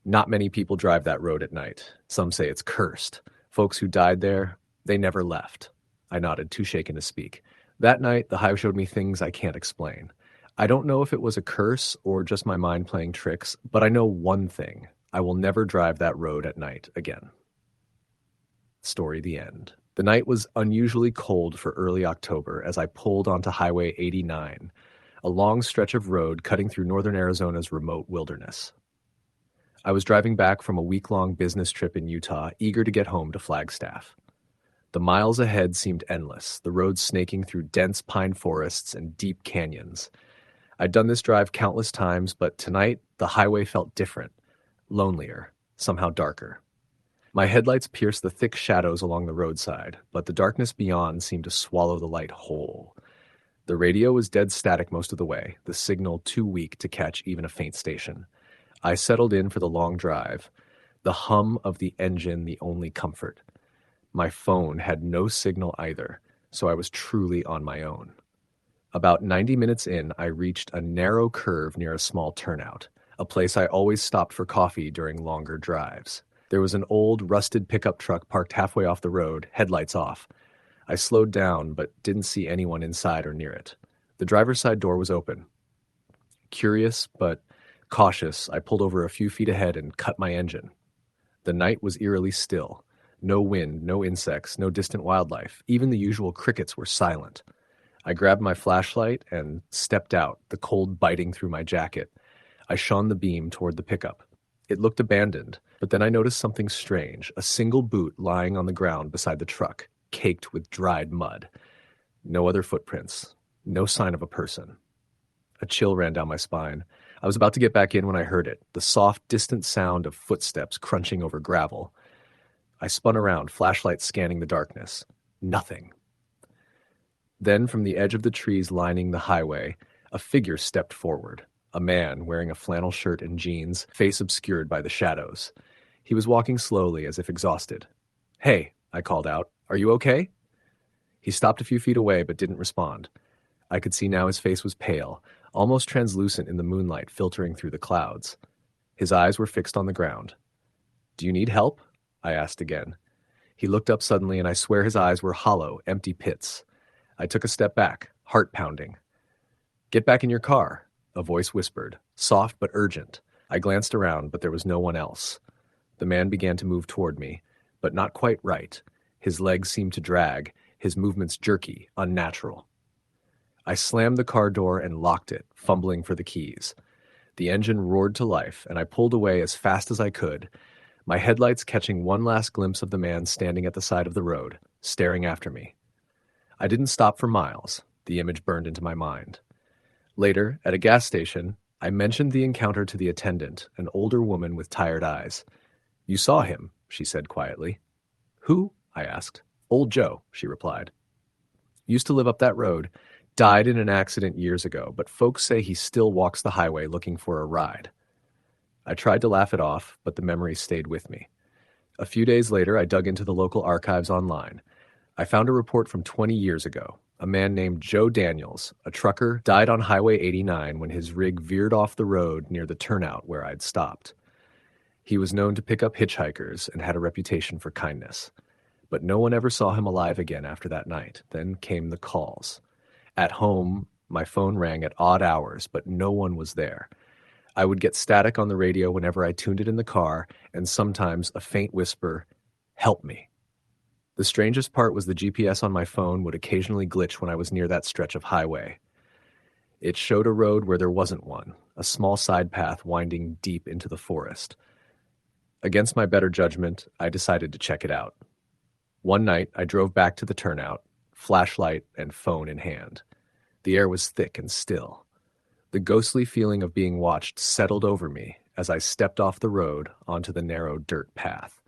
"Not many people drive that road at night. Some say it's cursed. Folks who died there, they never left." I nodded, too shaken to speak. That night, the hive showed me things I can't explain. I don't know if it was a curse or just my mind playing tricks, but I know one thing. I will never drive that road at night again. Story the end. The night was unusually cold for early October as I pulled onto Highway 89, a long stretch of road cutting through northern Arizona's remote wilderness. I was driving back from a week-long business trip in Utah, eager to get home to Flagstaff. The miles ahead seemed endless, the road snaking through dense pine forests and deep canyons. I'd done this drive countless times, but tonight the highway felt different, lonelier, somehow darker. My headlights pierced the thick shadows along the roadside, but the darkness beyond seemed to swallow the light whole. The radio was dead static most of the way, the signal too weak to catch even a faint station. I settled in for the long drive, the hum of the engine the only comfort. My phone had no signal either, so I was truly on my own. About 90 minutes in, I reached a narrow curve near a small turnout, a place I always stopped for coffee during longer drives. There was an old, rusted pickup truck parked halfway off the road, headlights off. I slowed down, but didn't see anyone inside or near it. The driver's side door was open. Curious, but cautious, I pulled over a few feet ahead and cut my engine. The night was eerily still. No wind, no insects, no distant wildlife. Even the usual crickets were silent. I grabbed my flashlight and stepped out, the cold biting through my jacket. I shone the beam toward the pickup. It looked abandoned, but then I noticed something strange, a single boot lying on the ground beside the truck, caked with dried mud. No other footprints, no sign of a person. A chill ran down my spine. I was about to get back in when I heard it, the soft, distant sound of footsteps crunching over gravel. I spun around, flashlight scanning the darkness. Nothing. Then, from the edge of the trees lining the highway, a figure stepped forward. A man wearing a flannel shirt and jeans, face obscured by the shadows. He was walking slowly, as if exhausted. "Hey," I called out. "Are you okay?" He stopped a few feet away, but didn't respond. I could see now his face was pale, almost translucent in the moonlight filtering through the clouds. His eyes were fixed on the ground. "Do you need help?" I asked again. He looked up suddenly, and I swear his eyes were hollow, empty pits. I took a step back, heart pounding. "Get back in your car," a voice whispered, soft but urgent. I glanced around, but there was no one else. The man began to move toward me, but not quite right. His legs seemed to drag, his movements jerky, unnatural. I slammed the car door and locked it, fumbling for the keys. The engine roared to life, and I pulled away as fast as I could, my headlights catching one last glimpse of the man standing at the side of the road, staring after me. I didn't stop for miles. The image burned into my mind. Later, at a gas station, I mentioned the encounter to the attendant, an older woman with tired eyes. "You saw him," she said quietly. "Who?" I asked. "Old Joe," she replied. "Used to live up that road. Died in an accident years ago, but folks say he still walks the highway looking for a ride." I tried to laugh it off, but the memory stayed with me. A few days later, I dug into the local archives online. I found a report from 20 years ago. A man named Joe Daniels, a trucker, died on Highway 89 when his rig veered off the road near the turnout where I'd stopped. He was known to pick up hitchhikers and had a reputation for kindness. But no one ever saw him alive again after that night. Then came the calls. At home, my phone rang at odd hours, but no one was there. I would get static on the radio whenever I tuned it in the car, and sometimes a faint whisper, "Help me." The strangest part was the GPS on my phone would occasionally glitch when I was near that stretch of highway. It showed a road where there wasn't one, a small side path winding deep into the forest. Against my better judgment, I decided to check it out. One night, I drove back to the turnout, flashlight and phone in hand. The air was thick and still. The ghostly feeling of being watched settled over me as I stepped off the road onto the narrow dirt path.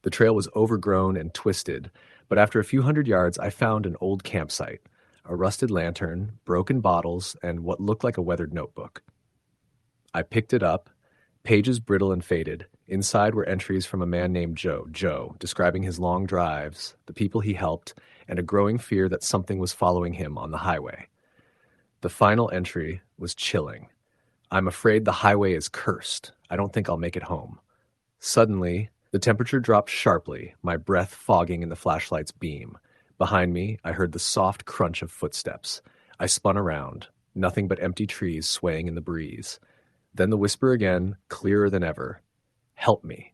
The trail was overgrown and twisted, but after a few hundred yards, I found an old campsite, a rusted lantern, broken bottles, and what looked like a weathered notebook. I picked it up, pages brittle and faded. Inside were entries from a man named Joe, describing his long drives, the people he helped, and a growing fear that something was following him on the highway. The final entry was chilling. "I'm afraid the highway is cursed. I don't think I'll make it home." Suddenly, the temperature dropped sharply, my breath fogging in the flashlight's beam. Behind me, I heard the soft crunch of footsteps. I spun around, nothing but empty trees swaying in the breeze. Then the whisper again, clearer than ever. "Help me."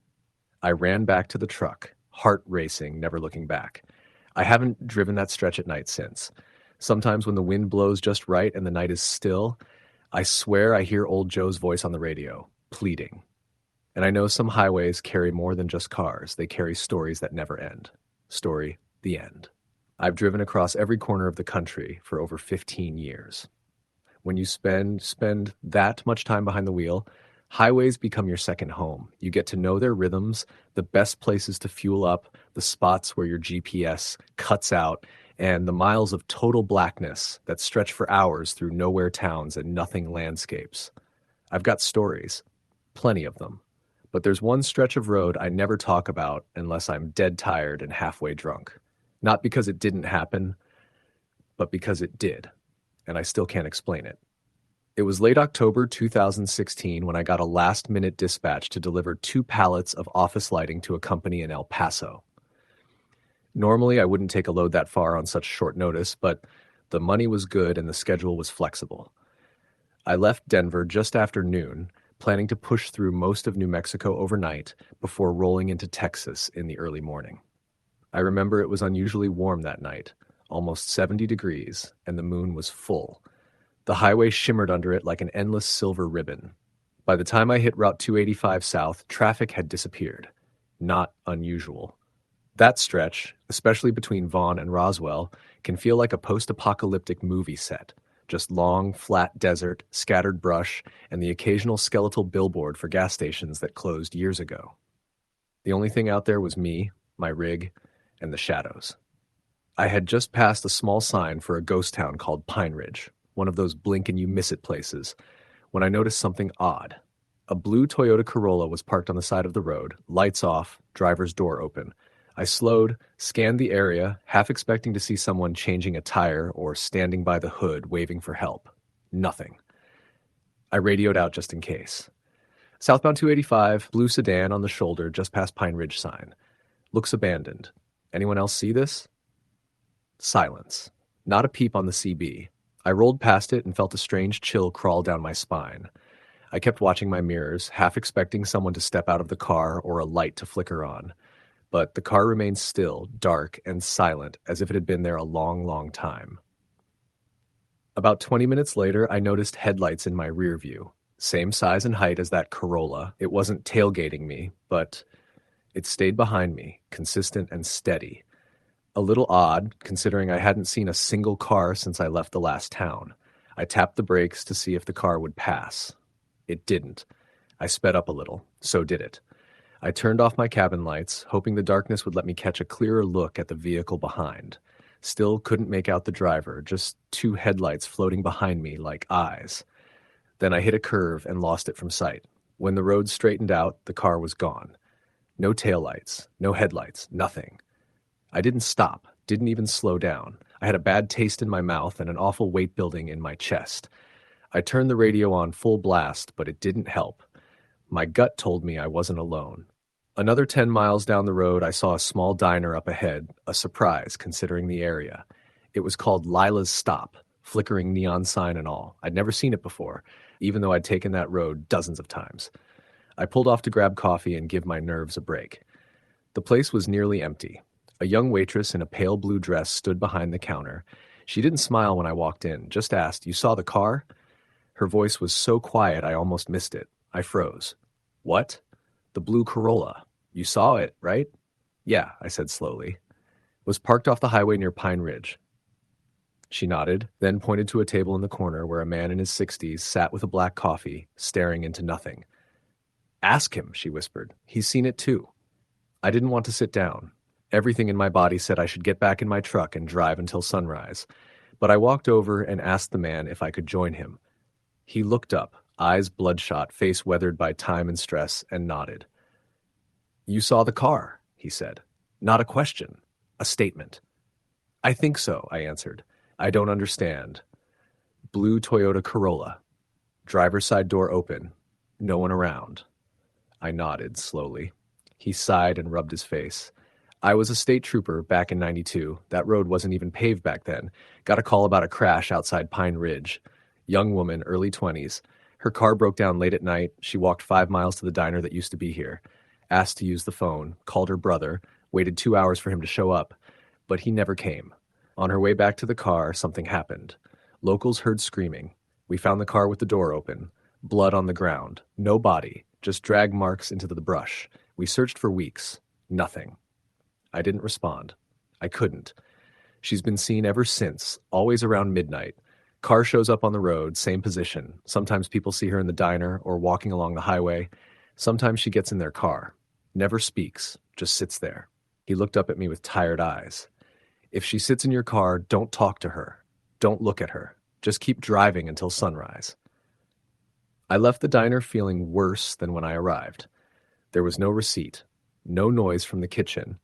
I ran back to the truck, heart racing, never looking back. I haven't driven that stretch at night since. Sometimes when the wind blows just right and the night is still, I swear I hear old Joe's voice on the radio, pleading. And I know some highways carry more than just cars. They carry stories that never end. Story, the end. I've driven across every corner of the country for over 15 years. When you spend that much time behind the wheel, highways become your second home. You get to know their rhythms, the best places to fuel up, the spots where your GPS cuts out, and the miles of total blackness that stretch for hours through nowhere towns and nothing landscapes. I've got stories, plenty of them. But there's one stretch of road I never talk about unless I'm dead tired and halfway drunk. Not because it didn't happen, but because it did, and I still can't explain it. It was late October 2016 when I got a last-minute dispatch to deliver 2 pallets of office lighting to a company in El Paso. Normally, I wouldn't take a load that far on such short notice, but the money was good and the schedule was flexible. I left Denver just after noon, planning to push through most of New Mexico overnight before rolling into Texas in the early morning. I remember it was unusually warm that night, almost 70 degrees, and the moon was full. The highway shimmered under it like an endless silver ribbon. By the time I hit Route 285 South, traffic had disappeared. Not unusual. That stretch, especially between Vaughn and Roswell, can feel like a post-apocalyptic movie set. just long, flat desert, scattered brush, and the occasional skeletal billboard for gas stations that closed years ago. The only thing out there was me, my rig, and the shadows. I had just passed a small sign for a ghost town called Pine Ridge, one of those blink and you miss it places, when I noticed something odd. A blue Toyota Corolla was parked on the side of the road, lights off, driver's door open. I slowed, scanned the area, half expecting to see someone changing a tire or standing by the hood waving for help. Nothing. I radioed out just in case. Southbound 285, blue sedan on the shoulder just past Pine Ridge sign. Looks abandoned. Anyone else see this? Silence. Not a peep on the CB. I rolled past it and felt a strange chill crawl down my spine. I kept watching my mirrors, half expecting someone to step out of the car or a light to flicker on. But the car remained still, dark, and silent, as if it had been there a long, long time. About 20 minutes later, I noticed headlights in my rear view. Same size and height as that Corolla. It wasn't tailgating me, but it stayed behind me, consistent and steady. A little odd, considering I hadn't seen a single car since I left the last town. I tapped the brakes to see if the car would pass. It didn't. I sped up a little. So did it. I turned off my cabin lights, hoping the darkness would let me catch a clearer look at the vehicle behind. Still couldn't make out the driver, just two headlights floating behind me like eyes. Then I hit a curve and lost it from sight. When the road straightened out, the car was gone. No taillights, no headlights, nothing. I didn't stop, didn't even slow down. I had a bad taste in my mouth and an awful weight building in my chest. I turned the radio on full blast, but it didn't help. My gut told me I wasn't alone. Another 10 miles down the road, I saw a small diner up ahead, a surprise considering the area. It was called Lila's Stop, flickering neon sign and all. I'd never seen it before, even though I'd taken that road dozens of times. I pulled off to grab coffee and give my nerves a break. The place was nearly empty. A young waitress in a pale blue dress stood behind the counter. She didn't smile when I walked in, just asked, "You saw the car?" Her voice was so quiet I almost missed it. I froze. "What?" "The blue Corolla. You saw it, right?" "Yeah," I said slowly. "It was parked off the highway near Pine Ridge." She nodded, then pointed to a table in the corner where a man in his 60s sat with a black coffee, staring into nothing. "Ask him," she whispered. "He's seen it too." I didn't want to sit down. Everything in my body said I should get back in my truck and drive until sunrise. But I walked over and asked the man if I could join him. He looked up, eyes bloodshot, face weathered by time and stress, and nodded. "You saw the car," he said. Not a question, a statement. "I think so," I answered. "I don't understand." Blue Toyota Corolla. Driver's side door open. No one around. I nodded slowly. He sighed and rubbed his face. I was a state trooper back in '92. That road wasn't even paved back then. Got a call about a crash outside Pine Ridge. Young woman, early 20s. Her car broke down late at night. She walked 5 miles to the diner that used to be here. Asked to use the phone. Called her brother. Waited 2 hours for him to show up. But he never came. On her way back to the car, something happened. Locals heard screaming. We found the car with the door open. Blood on the ground. No body. Just drag marks into the brush. We searched for weeks. Nothing. I didn't respond. I couldn't. She's been seen ever since, always around midnight. Car shows up on the road, same position. Sometimes people see her in the diner or walking along the highway. Sometimes she gets in their car. Never speaks, just sits there. He looked up at me with tired eyes. If she sits in your car, don't talk to her. Don't look at her. Just keep driving until sunrise. I left the diner feeling worse than when I arrived. There was no receipt, no noise from the kitchen.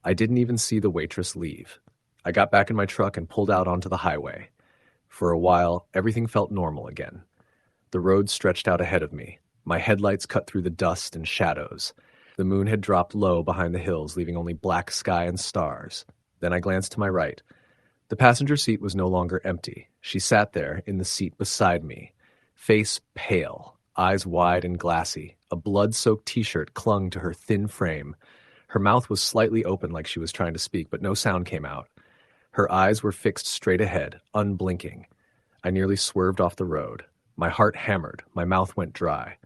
I didn't even see the waitress leave. I got back in my truck and pulled out onto the highway. For a while, everything felt normal again. The road stretched out ahead of me. My headlights cut through the dust and shadows. The moon had dropped low behind the hills, leaving only black sky and stars. Then I glanced to my right. The passenger seat was no longer empty. She sat there in the seat beside me, face pale, eyes wide and glassy. A blood-soaked t-shirt clung to her thin frame. Her mouth was slightly open like she was trying to speak, but no sound came out. Her eyes were fixed straight ahead, unblinking. I nearly swerved off the road. My heart hammered. My mouth went dry.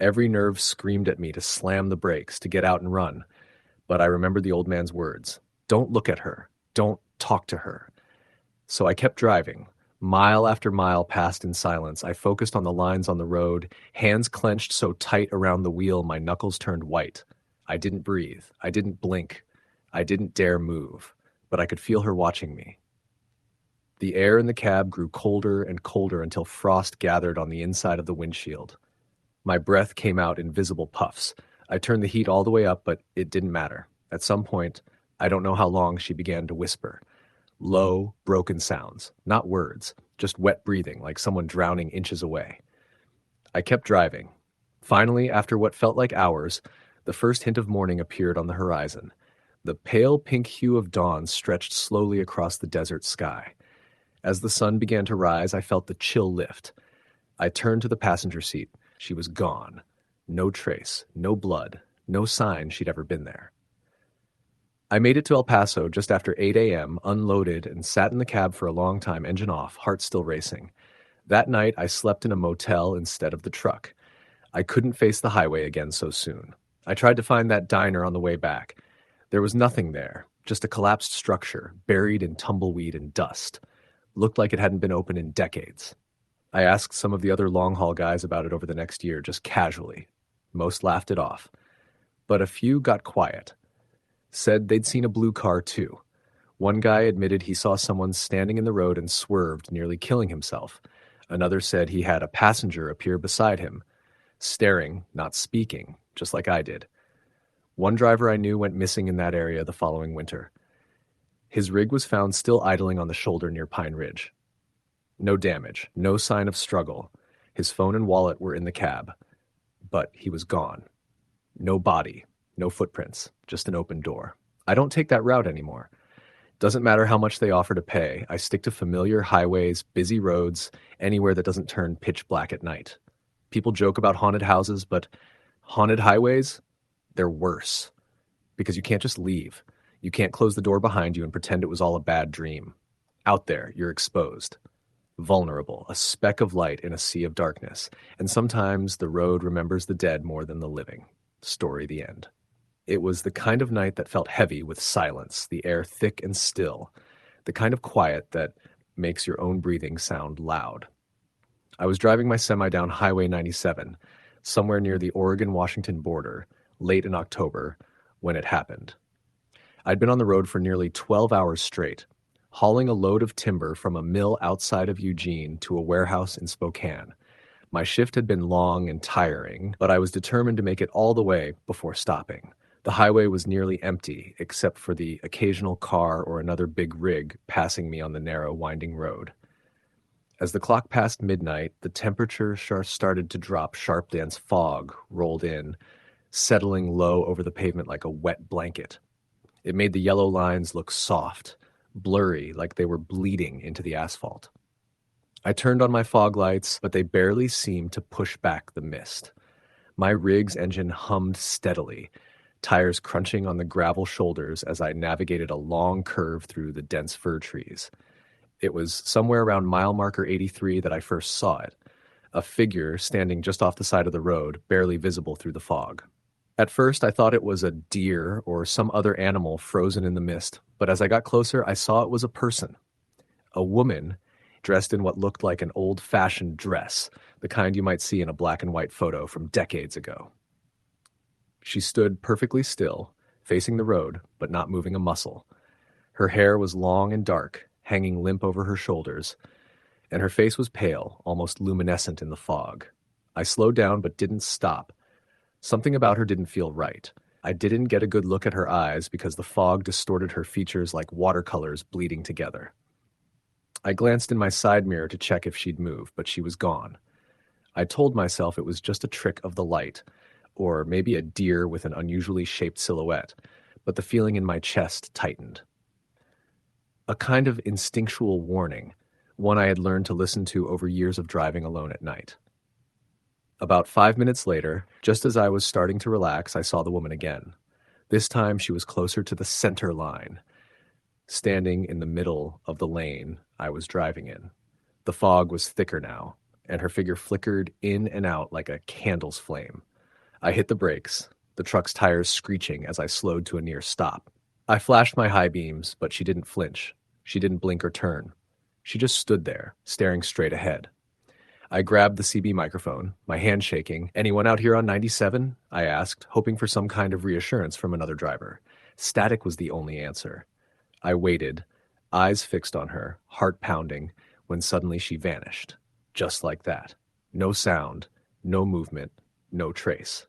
Every nerve screamed at me to slam the brakes, to get out and run. But I remembered the old man's words. Don't look at her. Don't talk to her. So I kept driving, Mile after mile passed in silence. I focused on the lines on the road, hands clenched so tight around the wheel my knuckles turned white. I didn't breathe. I didn't blink. I didn't dare move, but I could feel her watching me. The air in the cab grew colder and colder until frost gathered on the inside of the windshield. My breath came out in visible puffs. I turned the heat all the way up, but it didn't matter. At some point, I don't know how long, she began to whisper. Low, broken sounds, not words, just wet breathing like someone drowning inches away. I kept driving. Finally, after what felt like hours, the first hint of morning appeared on the horizon. The pale pink hue of dawn stretched slowly across the desert sky. As the sun began to rise, I felt the chill lift. I turned to the passenger seat. She was gone. No trace, no blood, no sign she'd ever been there. I made it to El Paso just after 8 a.m., unloaded, and sat in the cab for a long time, engine off, heart still racing. That night, I slept in a motel instead of the truck. I couldn't face the highway again so soon. I tried to find that diner on the way back. There was nothing there, just a collapsed structure, buried in tumbleweed and dust. Looked like it hadn't been open in decades. I asked some of the other long-haul guys about it over the next year, just casually. Most laughed it off. But a few got quiet. Said they'd seen a blue car, too. One guy admitted he saw someone standing in the road and swerved, nearly killing himself. Another said he had a passenger appear beside him, staring, not speaking, just like I did. One driver I knew went missing in that area the following winter. His rig was found still idling on the shoulder near Pine Ridge. No damage, no sign of struggle. His phone and wallet were in the cab. But he was gone. No body, no footprints, just an open door. I don't take that route anymore. Doesn't matter how much they offer to pay. I stick to familiar highways, busy roads, anywhere that doesn't turn pitch black at night. People joke about haunted houses, but haunted highways, they're worse. Because you can't just leave. You can't close the door behind you and pretend it was all a bad dream. Out there, you're exposed. Vulnerable, a speck of light in a sea of darkness. And sometimes the road remembers the dead more than the living. Story the end. It was the kind of night that felt heavy with silence, the air thick and still, the kind of quiet that makes your own breathing sound loud. I was driving my semi down Highway 97, somewhere near the Oregon-Washington border, late in October, when it happened. I'd been on the road for nearly 12 hours straight, hauling a load of timber from a mill outside of Eugene to a warehouse in Spokane. My shift had been long and tiring, but I was determined to make it all the way before stopping. The highway was nearly empty, except for the occasional car or another big rig passing me on the narrow, winding road. As the clock passed midnight, the temperature started to drop sharply as fog rolled in, settling low over the pavement like a wet blanket. It made the yellow lines look soft, blurry, like they were bleeding into the asphalt. I turned on my fog lights, but they barely seemed to push back the mist. My rig's engine hummed steadily, tires crunching on the gravel shoulders as I navigated a long curve through the dense fir trees. It was somewhere around mile marker 83 that I first saw it, a figure standing just off the side of the road, barely visible through the fog. At first, I thought it was a deer or some other animal frozen in the mist, but as I got closer, I saw it was a person. A woman dressed in what looked like an old-fashioned dress, the kind you might see in a black and white photo from decades ago. She stood perfectly still, facing the road, but not moving a muscle. Her hair was long and dark, hanging limp over her shoulders, and her face was pale, almost luminescent in the fog. I slowed down but didn't stop. Something about her didn't feel right. I didn't get a good look at her eyes because the fog distorted her features like watercolors bleeding together. I glanced in my side mirror to check if she'd moved, but she was gone. I told myself it was just a trick of the light, or maybe a deer with an unusually shaped silhouette, but the feeling in my chest tightened. A kind of instinctual warning, one I had learned to listen to over years of driving alone at night. About 5 minutes later, just as I was starting to relax, I saw the woman again. This time she was closer to the center line, standing in the middle of the lane I was driving in. The fog was thicker now, and her figure flickered in and out like a candle's flame. I hit the brakes, the truck's tires screeching as I slowed to a near stop. I flashed my high beams, but she didn't flinch. She didn't blink or turn. She just stood there, staring straight ahead. I grabbed the CB microphone, my hand shaking. "Anyone out here on 97?" I asked, hoping for some kind of reassurance from another driver. Static was the only answer. I waited, eyes fixed on her, heart pounding, when suddenly she vanished. Just like that. No sound, no movement, no trace.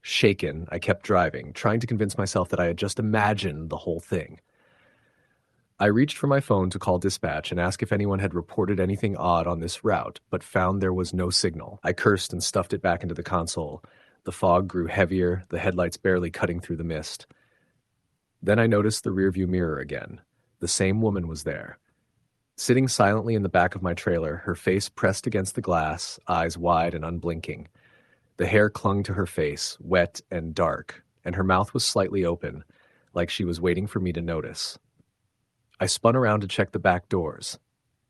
Shaken, I kept driving, trying to convince myself that I had just imagined the whole thing. I reached for my phone to call dispatch and ask if anyone had reported anything odd on this route, but found there was no signal. I cursed and stuffed it back into the console. The fog grew heavier, the headlights barely cutting through the mist. Then I noticed the rearview mirror again. The same woman was there. Sitting silently in the back of my trailer, her face pressed against the glass, eyes wide and unblinking. The hair clung to her face, wet and dark, and her mouth was slightly open, like she was waiting for me to notice. I spun around to check the back doors.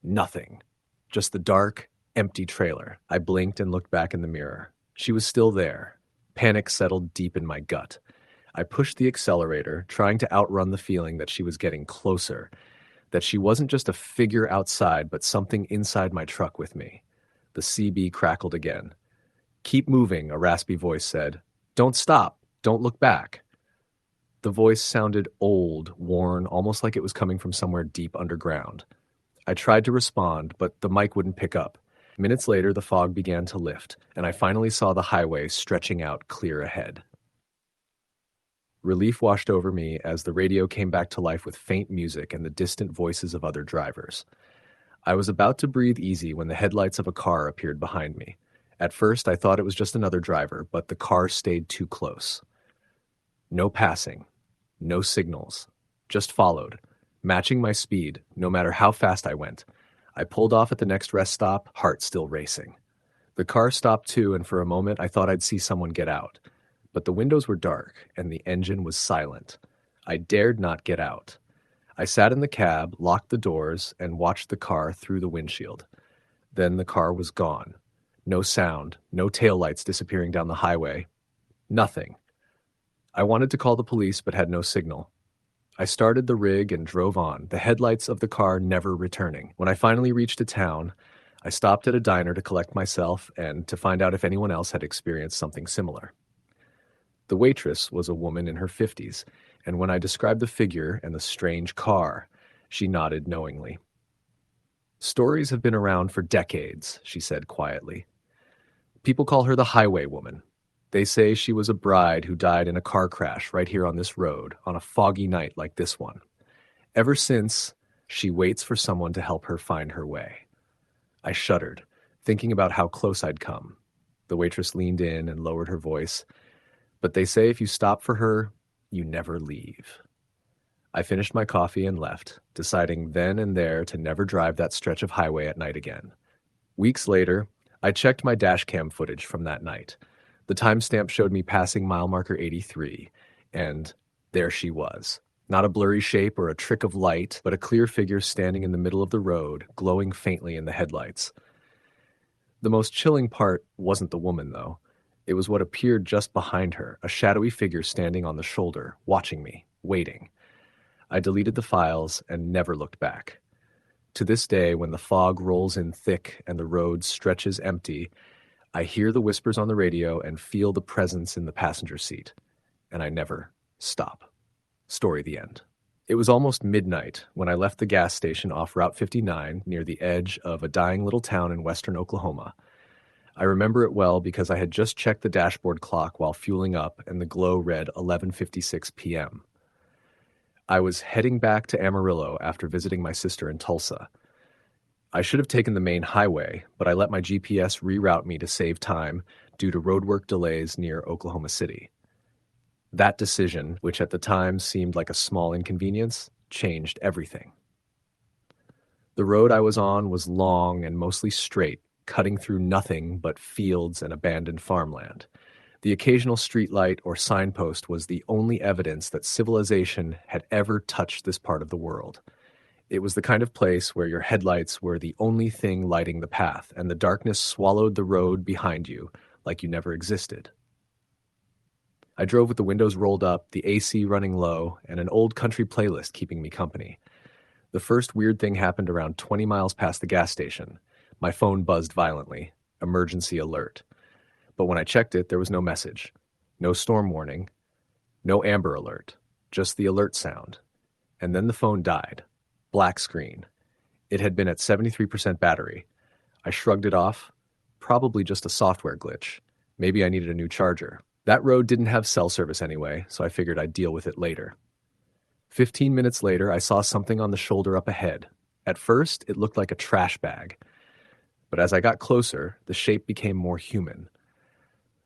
Nothing. Just the dark, empty trailer. I blinked and looked back in the mirror. She was still there. Panic settled deep in my gut. I pushed the accelerator, trying to outrun the feeling that she was getting closer, that she wasn't just a figure outside, but something inside my truck with me. The CB crackled again. "Keep moving," a raspy voice said. "Don't stop. Don't look back." The voice sounded old, worn, almost like it was coming from somewhere deep underground. I tried to respond, but the mic wouldn't pick up. Minutes later, the fog began to lift, and I finally saw the highway stretching out clear ahead. Relief washed over me as the radio came back to life with faint music and the distant voices of other drivers. I was about to breathe easy when the headlights of a car appeared behind me. At first, I thought it was just another driver, but the car stayed too close. No passing. No signals. Just followed, matching my speed, no matter how fast I went. I pulled off at the next rest stop, heart still racing. The car stopped too, and for a moment I thought I'd see someone get out. But the windows were dark, and the engine was silent. I dared not get out. I sat in the cab, locked the doors, and watched the car through the windshield. Then the car was gone. No sound, no taillights disappearing down the highway. Nothing. I wanted to call the police, but had no signal. I started the rig and drove on, the headlights of the car never returning. When I finally reached a town, I stopped at a diner to collect myself and to find out if anyone else had experienced something similar. The waitress was a woman in her 50s, and when I described the figure and the strange car, she nodded knowingly. "Stories have been around for decades," she said quietly. "People call her the Highway Woman. They say she was a bride who died in a car crash right here on this road, on a foggy night like this one. Ever since, she waits for someone to help her find her way." I shuddered, thinking about how close I'd come. The waitress leaned in and lowered her voice. "But they say if you stop for her, you never leave." I finished my coffee and left, deciding then and there to never drive that stretch of highway at night again. Weeks later, I checked my dash cam footage from that night. The timestamp showed me passing mile marker 83, and there she was. Not a blurry shape or a trick of light, but a clear figure standing in the middle of the road, glowing faintly in the headlights. The most chilling part wasn't the woman, though. It was what appeared just behind her, a shadowy figure standing on the shoulder, watching me, waiting. I deleted the files and never looked back. To this day, when the fog rolls in thick and the road stretches empty, I hear the whispers on the radio and feel the presence in the passenger seat, and I never stop. Story the end. It was almost midnight when I left the gas station off Route 59 near the edge of a dying little town in western Oklahoma. I remember it well because I had just checked the dashboard clock while fueling up and the glow read 11:56 p.m. I was heading back to Amarillo after visiting my sister in Tulsa. I should have taken the main highway, but I let my GPS reroute me to save time due to roadwork delays near Oklahoma City. That decision, which at the time seemed like a small inconvenience, changed everything. The road I was on was long and mostly straight, cutting through nothing but fields and abandoned farmland. The occasional streetlight or signpost was the only evidence that civilization had ever touched this part of the world. It was the kind of place where your headlights were the only thing lighting the path, and the darkness swallowed the road behind you like you never existed. I drove with the windows rolled up, the AC running low, and an old country playlist keeping me company. The first weird thing happened around 20 miles past the gas station. My phone buzzed violently. Emergency alert. But when I checked it, there was no message. No storm warning. No Amber Alert. Just the alert sound. And then the phone died. Black screen. It had been at 73% battery. I shrugged it off. Probably just a software glitch. Maybe I needed a new charger. That road didn't have cell service anyway, so I figured I'd deal with it later. 15 minutes later, I saw something on the shoulder up ahead. At first, it looked like a trash bag. But as I got closer, the shape became more human.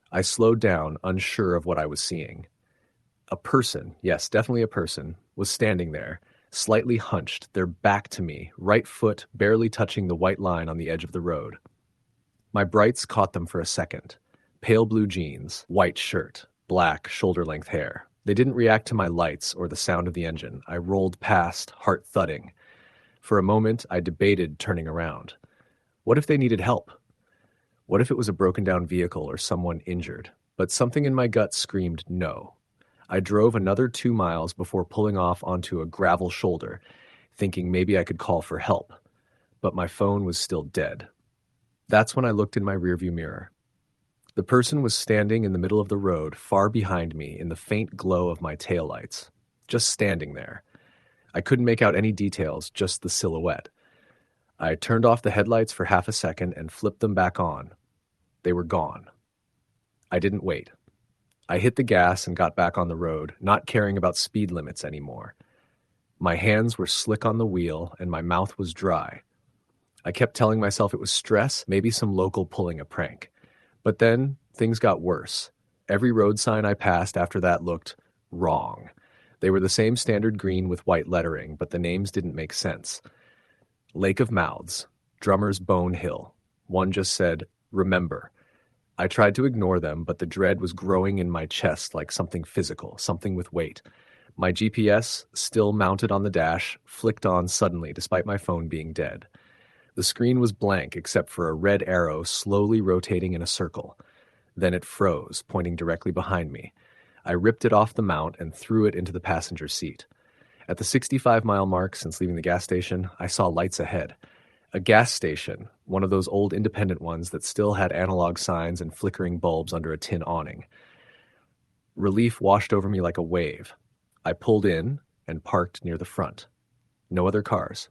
I slowed down, unsure of what I was seeing. A person, yes, definitely a person, was standing there, slightly hunched, their back to me, right foot barely touching the white line on the edge of the road. My brights caught them for a second. Pale blue jeans, white shirt, black shoulder-length hair. They didn't react to my lights or the sound of the engine. I rolled past, heart thudding. For a moment, I debated turning around. What if they needed help? What if it was a broken-down vehicle or someone injured? But something in my gut screamed no. I drove another 2 miles before pulling off onto a gravel shoulder, thinking maybe I could call for help. But my phone was still dead. That's when I looked in my rearview mirror. The person was standing in the middle of the road, far behind me in the faint glow of my taillights. Just standing there. I couldn't make out any details, just the silhouette. I turned off the headlights for half a second and flipped them back on. They were gone. I didn't wait. I hit the gas and got back on the road, not caring about speed limits anymore. My hands were slick on the wheel and my mouth was dry. I kept telling myself it was stress, maybe some local pulling a prank. But then things got worse. Every road sign I passed after that looked wrong. They were the same standard green with white lettering, but the names didn't make sense. Lake of Mouths, Drummer's Bone Hill. One just said, remember. I tried to ignore them, but the dread was growing in my chest like something physical, something with weight. My GPS, still mounted on the dash, flicked on suddenly despite my phone being dead. The screen was blank except for a red arrow slowly rotating in a circle. Then it froze, pointing directly behind me. I ripped it off the mount and threw it into the passenger seat. At the 65-mile mark since leaving the gas station, I saw lights ahead. A gas station, one of those old independent ones that still had analog signs and flickering bulbs under a tin awning. Relief washed over me like a wave. I pulled in and parked near the front. No other cars.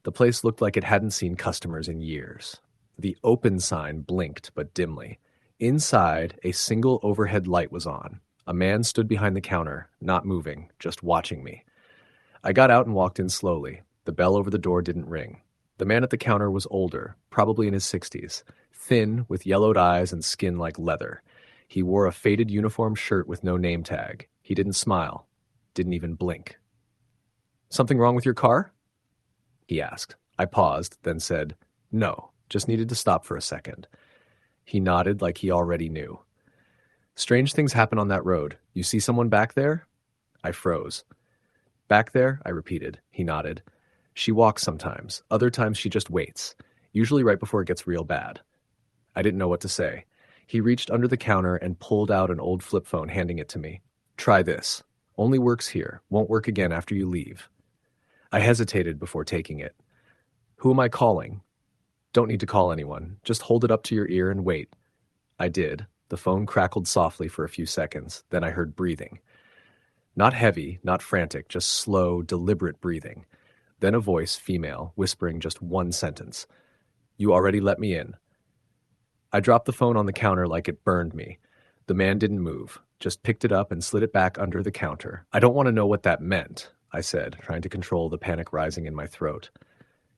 The place looked like it hadn't seen customers in years. The open sign blinked, but dimly. Inside, a single overhead light was on. A man stood behind the counter, not moving, just watching me. I got out and walked in slowly. The bell over the door didn't ring. The man at the counter was older, probably in his 60s, thin, with yellowed eyes and skin like leather. He wore a faded uniform shirt with no name tag. He didn't smile, didn't even blink. "Something wrong with your car?" he asked. I paused, then said, "No, just needed to stop for a second." He nodded like he already knew. "Strange things happen on that road. You see someone back there?" I froze. "Back there?" I repeated. He nodded. "She walks sometimes. Other times she just waits. Usually right before it gets real bad." I didn't know what to say. He reached under the counter and pulled out an old flip phone, handing it to me. "Try this. Only works here. Won't work again after you leave." I hesitated before taking it. "Who am I calling?" "Don't need to call anyone. Just hold it up to your ear and wait." I did. The phone crackled softly for a few seconds. Then I heard breathing. Not heavy, not frantic, just slow, deliberate breathing. Then a voice, female, whispering just one sentence. "You already let me in." I dropped the phone on the counter like it burned me. The man didn't move, just picked it up and slid it back under the counter. "I don't want to know what that meant," I said, trying to control the panic rising in my throat.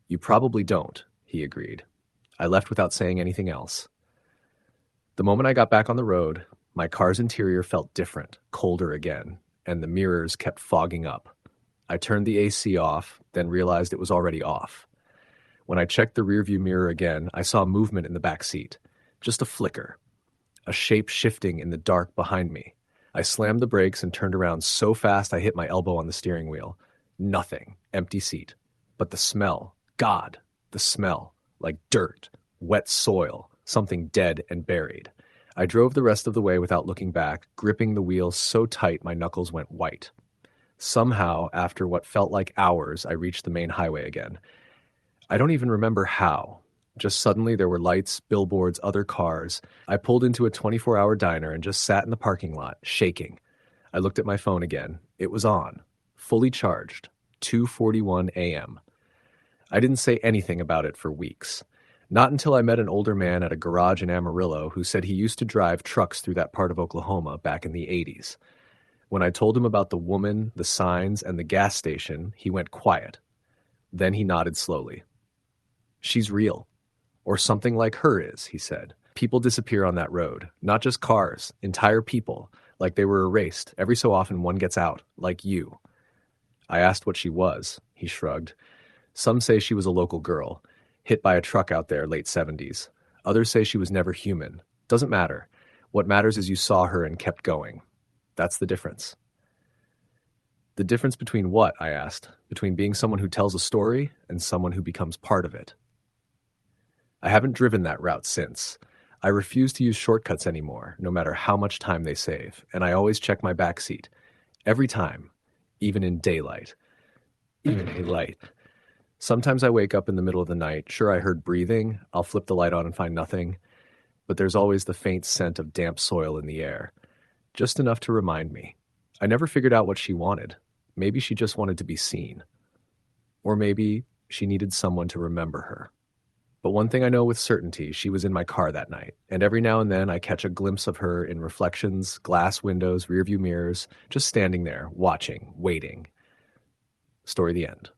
"You probably don't," he agreed. I left without saying anything else. The moment I got back on the road, my car's interior felt different, colder again, and the mirrors kept fogging up. I turned the AC off, then realized it was already off. When I checked the rearview mirror again, I saw movement in the back seat. Just a flicker. A shape shifting in the dark behind me. I slammed the brakes and turned around so fast I hit my elbow on the steering wheel. Nothing. Empty seat. But the smell. God, the smell. Like dirt. Wet soil. Something dead and buried. I drove the rest of the way without looking back, gripping the wheel so tight my knuckles went white. Somehow, after what felt like hours, I reached the main highway again. I don't even remember how. Just suddenly there were lights, billboards, other cars. I pulled into a 24-hour diner and just sat in the parking lot, shaking. I looked at my phone again. It was on, fully charged, 2:41 a.m. I didn't say anything about it for weeks. Not until I met an older man at a garage in Amarillo who said he used to drive trucks through that part of Oklahoma back in the 80s. When I told him about the woman, the signs, and the gas station, he went quiet. Then he nodded slowly. She's real. Or something like her is, he said. People disappear on that road. Not just cars, entire people, like they were erased. Every so often one gets out, like you. I asked what she was. He shrugged. Some say she was a local girl, hit by a truck out there, late 70s. Others say she was never human. Doesn't matter. What matters is you saw her and kept going. That's the difference. The difference between what, I asked? Between being someone who tells a story and someone who becomes part of it. I haven't driven that route since. I refuse to use shortcuts anymore, no matter how much time they save, and I always check my back seat. Every time, even in daylight. Sometimes I wake up in the middle of the night. Sure, I heard breathing. I'll flip the light on and find nothing. But there's always the faint scent of damp soil in the air. Just enough to remind me. I never figured out what she wanted. Maybe she just wanted to be seen. Or maybe she needed someone to remember her. But one thing I know with certainty, she was in my car that night, and every now and then I catch a glimpse of her in reflections, glass windows, rearview mirrors, just standing there, watching, waiting. Story the end.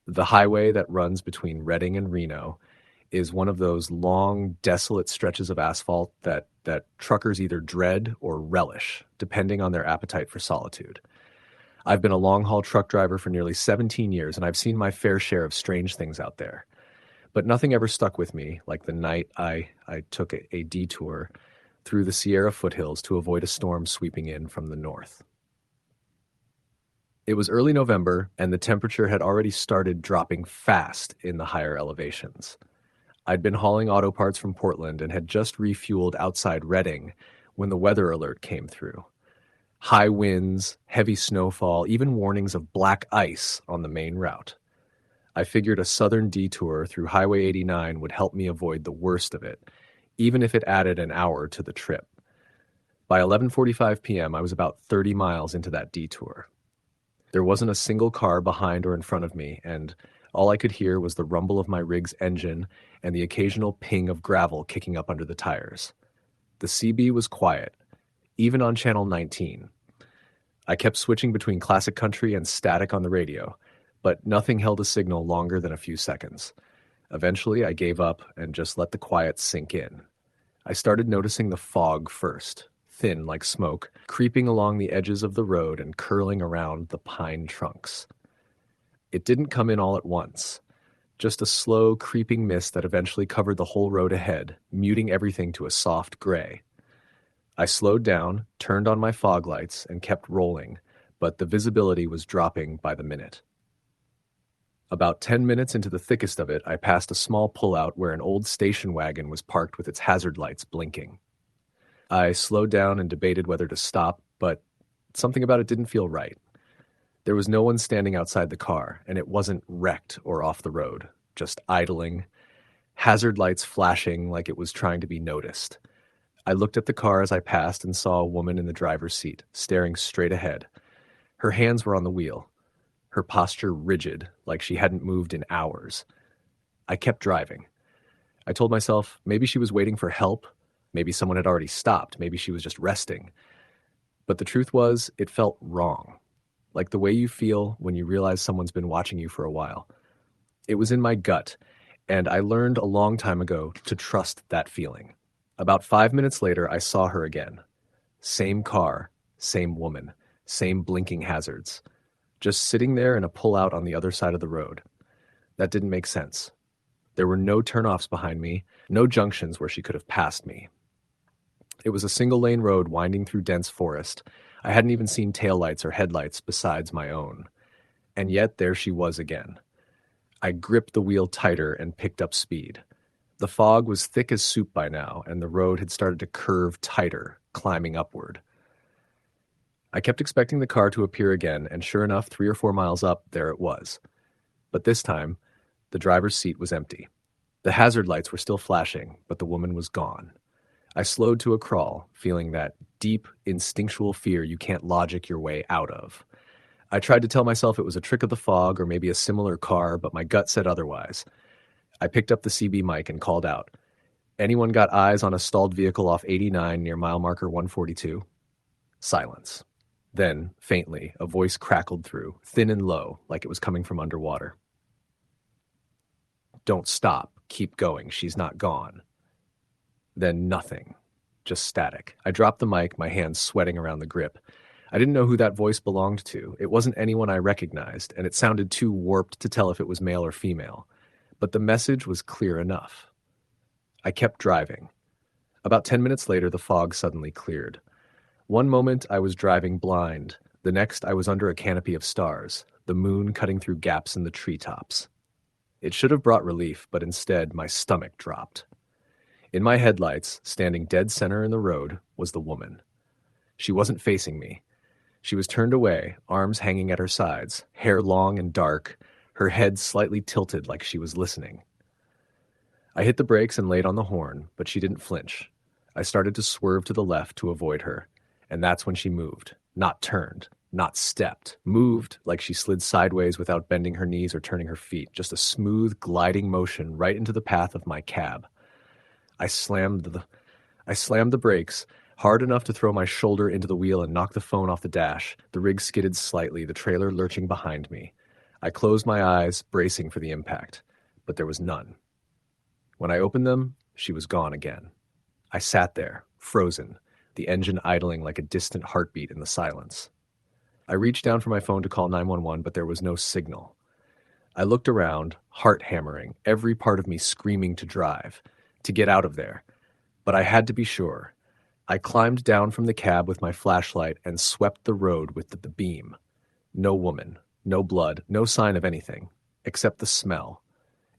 The highway that runs between Redding and Reno is one of those long, desolate stretches of asphalt that truckers either dread or relish, depending on their appetite for solitude. I've been a long-haul truck driver for nearly 17 years, and I've seen my fair share of strange things out there. But nothing ever stuck with me like the night I took a detour through the Sierra foothills to avoid a storm sweeping in from the north. It was early November, and the temperature had already started dropping fast in the higher elevations. I'd been hauling auto parts from Portland and had just refueled outside Redding when the weather alert came through. High winds, heavy snowfall, even warnings of black ice on the main route. I figured a southern detour through Highway 89 would help me avoid the worst of it, even if it added an hour to the trip. By 11:45 p.m., I was about 30 miles into that detour. There wasn't a single car behind or in front of me, and all I could hear was the rumble of my rig's engine and the occasional ping of gravel kicking up under the tires. The CB was quiet, even on Channel 19. I kept switching between classic country and static on the radio, but nothing held a signal longer than a few seconds. Eventually, I gave up and just let the quiet sink in. I started noticing the fog first, thin like smoke, creeping along the edges of the road and curling around the pine trunks. It didn't come in all at once, just a slow, creeping mist that eventually covered the whole road ahead, muting everything to a soft gray. I slowed down, turned on my fog lights, and kept rolling, but the visibility was dropping by the minute. About 10 minutes into the thickest of it, I passed a small pullout where an old station wagon was parked with its hazard lights blinking. I slowed down and debated whether to stop, but something about it didn't feel right. There was no one standing outside the car, and it wasn't wrecked or off the road, just idling, hazard lights flashing like it was trying to be noticed. I looked at the car as I passed and saw a woman in the driver's seat, staring straight ahead. Her hands were on the wheel, her posture rigid, like she hadn't moved in hours. I kept driving. I told myself maybe she was waiting for help, maybe someone had already stopped, maybe she was just resting. But the truth was, it felt wrong, like the way you feel when you realize someone's been watching you for a while. It was in my gut, and I learned a long time ago to trust that feeling. About 5 minutes later, I saw her again. Same car, same woman, same blinking hazards. Just sitting there in a pullout on the other side of the road. That didn't make sense. There were no turnoffs behind me, no junctions where she could have passed me. It was a single-lane road winding through dense forest. I hadn't even seen taillights or headlights besides my own. And yet there she was again. I gripped the wheel tighter and picked up speed. The fog was thick as soup by now, and the road had started to curve tighter, climbing upward. I kept expecting the car to appear again, and sure enough, 3 or 4 miles up, there it was. But this time, the driver's seat was empty. The hazard lights were still flashing, but the woman was gone. I slowed to a crawl, feeling that deep, instinctual fear you can't logic your way out of. I tried to tell myself it was a trick of the fog or maybe a similar car, but my gut said otherwise. I picked up the CB mic and called out, "Anyone got eyes on a stalled vehicle off 89 near mile marker 142? Silence. Then, faintly, a voice crackled through, thin and low, like it was coming from underwater. "Don't stop. Keep going. She's not gone." Then nothing. Just static. I dropped the mic, my hands sweating around the grip. I didn't know who that voice belonged to. It wasn't anyone I recognized, and it sounded too warped to tell if it was male or female. But the message was clear enough. I kept driving. About 10 minutes later, the fog suddenly cleared. One moment I was driving blind. The next I was under a canopy of stars, the moon cutting through gaps in the treetops. It should have brought relief, but instead my stomach dropped. In my headlights, standing dead center in the road, was the woman. She wasn't facing me. She was turned away, arms hanging at her sides, hair long and dark, her head slightly tilted like she was listening. I hit the brakes and laid on the horn, but she didn't flinch. I started to swerve to the left to avoid her, and that's when she moved, not turned, not stepped, moved like she slid sideways without bending her knees or turning her feet, just a smooth, gliding motion right into the path of my cab. I slammed the brakes, hard enough to throw my shoulder into the wheel and knock the phone off the dash. The rig skidded slightly, the trailer lurching behind me. I closed my eyes, bracing for the impact, but there was none. When I opened them, she was gone again. I sat there, frozen, the engine idling like a distant heartbeat in the silence. I reached down for my phone to call 911, but there was no signal. I looked around, heart hammering, every part of me screaming to drive, to get out of there. But I had to be sure. I climbed down from the cab with my flashlight and swept the road with the beam. No woman, no blood, no sign of anything, except the smell.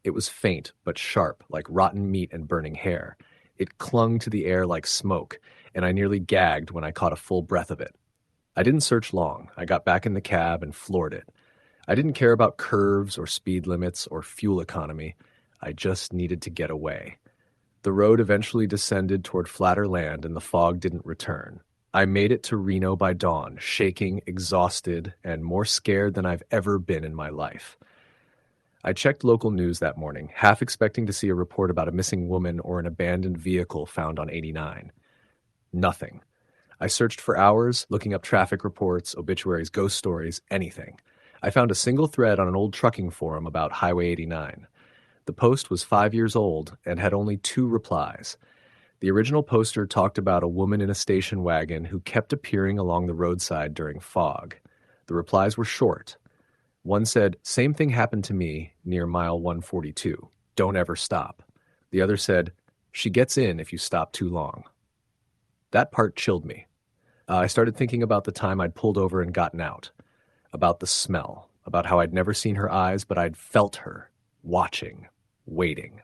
It was faint but sharp, like rotten meat and burning hair. It clung to the air like smoke, and I nearly gagged when I caught a full breath of it. I didn't search long. I got back in the cab and floored it. I didn't care about curves or speed limits or fuel economy. I just needed to get away. The road eventually descended toward flatter land and the fog didn't return. I made it to Reno by dawn, shaking, exhausted, and more scared than I've ever been in my life. I checked local news that morning, half expecting to see a report about a missing woman or an abandoned vehicle found on 89. Nothing. I searched for hours, looking up traffic reports, obituaries, ghost stories, anything. I found a single thread on an old trucking forum about Highway 89. The post was 5 years old and had only 2 replies. The original poster talked about a woman in a station wagon who kept appearing along the roadside during fog. The replies were short. One said, "Same thing happened to me near mile 142. Don't ever stop." The other said, "She gets in if you stop too long." That part chilled me. I started thinking about the time I'd pulled over and gotten out, about the smell, about how I'd never seen her eyes, but I'd felt her, watching, waiting.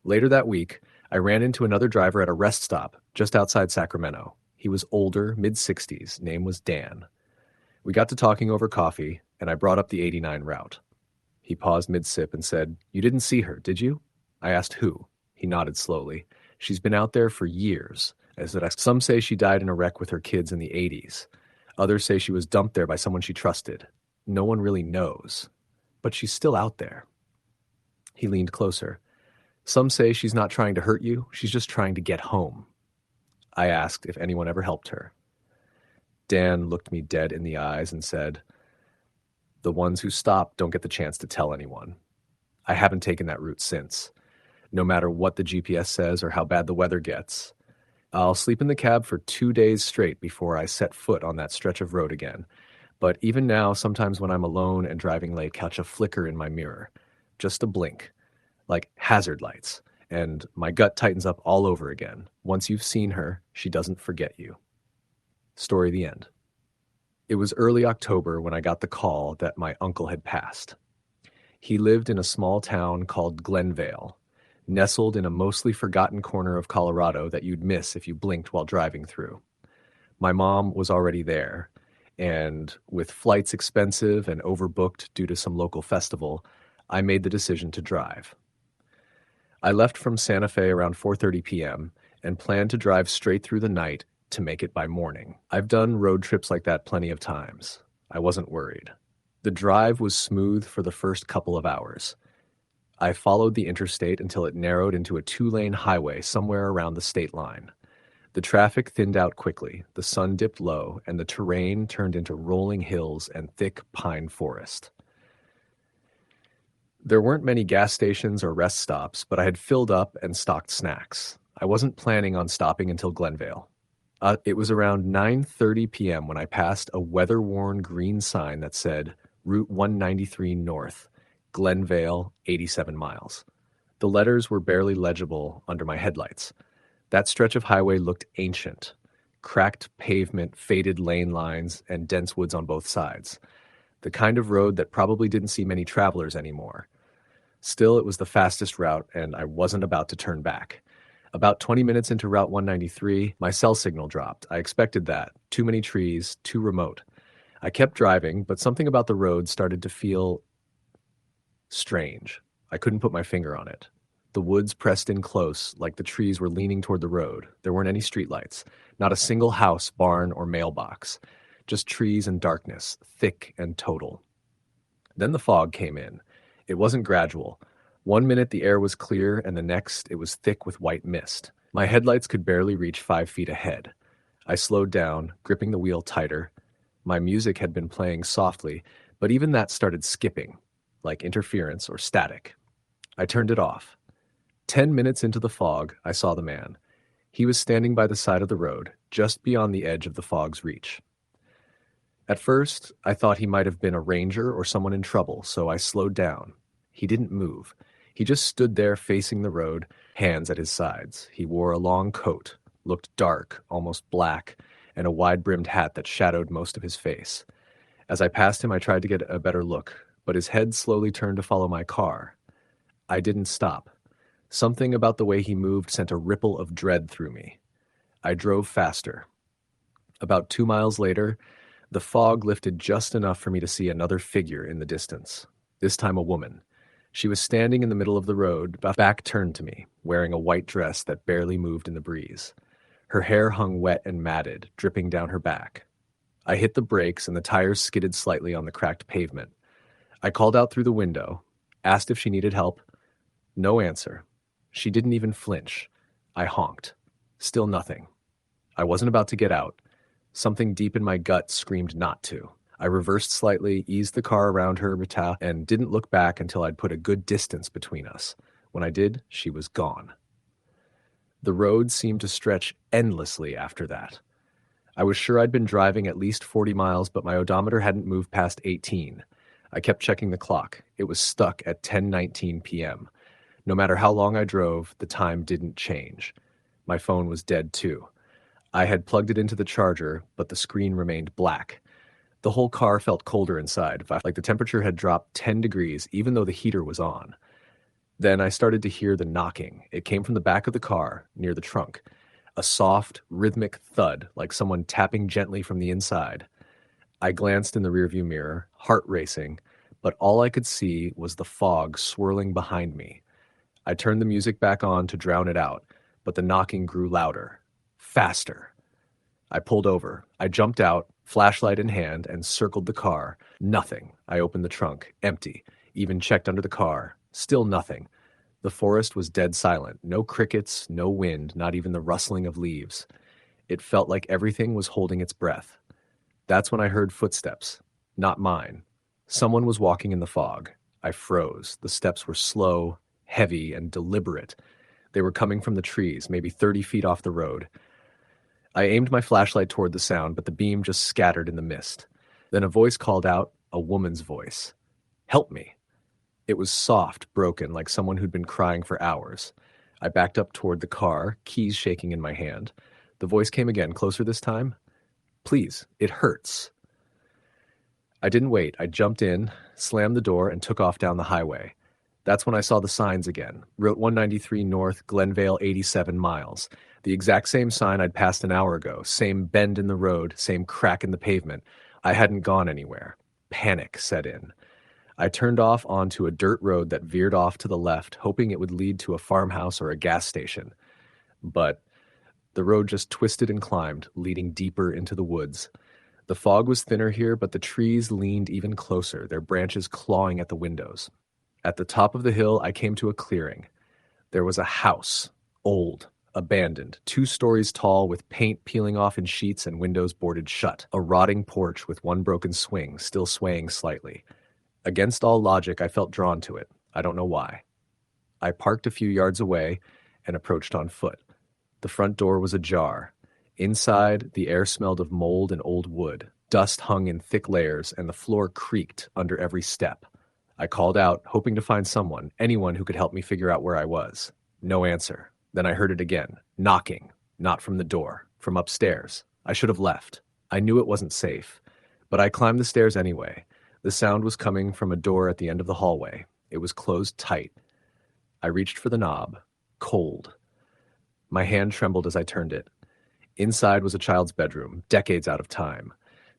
Later that week, I ran into another driver at a rest stop just outside Sacramento. He was older, mid-60s, name was Dan. We got to talking over coffee, and I brought up the 89 route. He paused mid-sip and said, "You didn't see her, did you?" I asked who. He nodded slowly. "She's been out there for years." Some say she died in a wreck with her kids in the 80s. Others say she was dumped there by someone she trusted. No one really knows. But she's still out there. He leaned closer. "Some say she's not trying to hurt you. She's just trying to get home." I asked if anyone ever helped her. Dan looked me dead in the eyes and said, "The ones who stop don't get the chance to tell anyone. I haven't taken that route since. No matter what the GPS says or how bad the weather gets. I'll sleep in the cab for 2 days straight before I set foot on that stretch of road again. But even now, sometimes when I'm alone and driving late, catch a flicker in my mirror. Just a blink. Like hazard lights. And my gut tightens up all over again. Once you've seen her, she doesn't forget you." Story the end. It was early October when I got the call that my uncle had passed. He lived in a small town called Glenvale, nestled in a mostly forgotten corner of Colorado that you'd miss if you blinked while driving through. My mom was already there, And with flights expensive and overbooked due to some local festival, I made the decision to drive. I left from Santa Fe around 4:30 p.m. and planned to drive straight through the night to make it by morning. I've done road trips like that plenty of times. I wasn't worried. The drive was smooth for the first couple of hours. I followed the interstate until it narrowed into a 2-lane highway somewhere around the state line. The traffic thinned out quickly, the sun dipped low, and the terrain turned into rolling hills and thick pine forest. There weren't many gas stations or rest stops, but I had filled up and stocked snacks. I wasn't planning on stopping until Glenvale. It was around 9:30 p.m. when I passed a weather-worn green sign that said, Route 193 North, Glenvale, 87 miles. The letters were barely legible under my headlights. That stretch of highway looked ancient. Cracked pavement, faded lane lines, and dense woods on both sides. The kind of road that probably didn't see many travelers anymore. Still, it was the fastest route, and I wasn't about to turn back. About 20 minutes into Route 193, my cell signal dropped. I expected that. Too many trees, too remote. I kept driving, but something about the road started to feel strange. I couldn't put my finger on it. The woods pressed in close, like the trees were leaning toward the road. There weren't any streetlights, not a single house, barn, or mailbox. Just trees and darkness, thick and total. Then the fog came in. It wasn't gradual. 1 minute the air was clear, and the next it was thick with white mist. My headlights could barely reach 5 feet ahead. I slowed down, gripping the wheel tighter. My music had been playing softly, but even that started skipping, like interference or static. I turned it off. 10 minutes into the fog, I saw the man. He was standing by the side of the road, just beyond the edge of the fog's reach. At first, I thought he might have been a ranger or someone in trouble, so I slowed down. He didn't move. He just stood there facing the road, hands at his sides. He wore a long coat, looked dark, almost black, and a wide-brimmed hat that shadowed most of his face. As I passed him, I tried to get a better look, but his head slowly turned to follow my car. I didn't stop. Something about the way he moved sent a ripple of dread through me. I drove faster. About 2 miles later, the fog lifted just enough for me to see another figure in the distance, this time a woman. She was standing in the middle of the road, back turned to me, wearing a white dress that barely moved in the breeze. Her hair hung wet and matted, dripping down her back. I hit the brakes and the tires skidded slightly on the cracked pavement. I called out through the window, asked if she needed help. No answer. She didn't even flinch. I honked. Still nothing. I wasn't about to get out. Something deep in my gut screamed not to. I reversed slightly, eased the car around her, and didn't look back until I'd put a good distance between us. When I did, she was gone. The road seemed to stretch endlessly after that. I was sure I'd been driving at least 40 miles, but my odometer hadn't moved past 18. I kept checking the clock. It was stuck at 10:19 p.m. No matter how long I drove, the time didn't change. My phone was dead too. I had plugged it into the charger, but the screen remained black. The whole car felt colder inside, like the temperature had dropped 10 degrees, even though the heater was on. Then I started to hear the knocking. It came from the back of the car, near the trunk. A soft, rhythmic thud, like someone tapping gently from the inside. I glanced in the rearview mirror, heart racing, but all I could see was the fog swirling behind me. I turned the music back on to drown it out, but the knocking grew louder, faster. I pulled over. I jumped out, flashlight in hand, and circled the car. Nothing. I opened the trunk. Empty. Even checked under the car. Still nothing. The forest was dead silent. No crickets, no wind, not even the rustling of leaves. It felt like everything was holding its breath. That's when I heard footsteps. Not mine. Someone was walking in the fog. I froze. The steps were slow, heavy, and deliberate. They were coming from the trees, maybe 30 feet off the road. I aimed my flashlight toward the sound, but the beam just scattered in the mist. Then a voice called out, a woman's voice. Help me. It was soft, broken, like someone who'd been crying for hours. I backed up toward the car, keys shaking in my hand. The voice came again, closer this time. Please, it hurts. I didn't wait. I jumped in, slammed the door, and took off down the highway. That's when I saw the signs again. Route 193 North, Glenvale, 87 miles. The exact same sign I'd passed an hour ago. Same bend in the road, same crack in the pavement. I hadn't gone anywhere. Panic set in. I turned off onto a dirt road that veered off to the left, hoping it would lead to a farmhouse or a gas station. But the road just twisted and climbed, leading deeper into the woods. The fog was thinner here, but the trees leaned even closer, their branches clawing at the windows. At the top of the hill, I came to a clearing. There was a house, old, abandoned, 2 stories tall with paint peeling off in sheets and windows boarded shut, a rotting porch with one broken swing still swaying slightly. Against all logic, I felt drawn to it. I don't know why. I parked a few yards away and approached on foot. The front door was ajar. Inside, the air smelled of mold and old wood. Dust hung in thick layers, and the floor creaked under every step. I called out, hoping to find someone, anyone who could help me figure out where I was. No answer. Then I heard it again, knocking, not from the door, from upstairs. I should have left. I knew it wasn't safe, but I climbed the stairs anyway. The sound was coming from a door at the end of the hallway. It was closed tight. I reached for the knob, cold. My hand trembled as I turned it. Inside was a child's bedroom, decades out of time.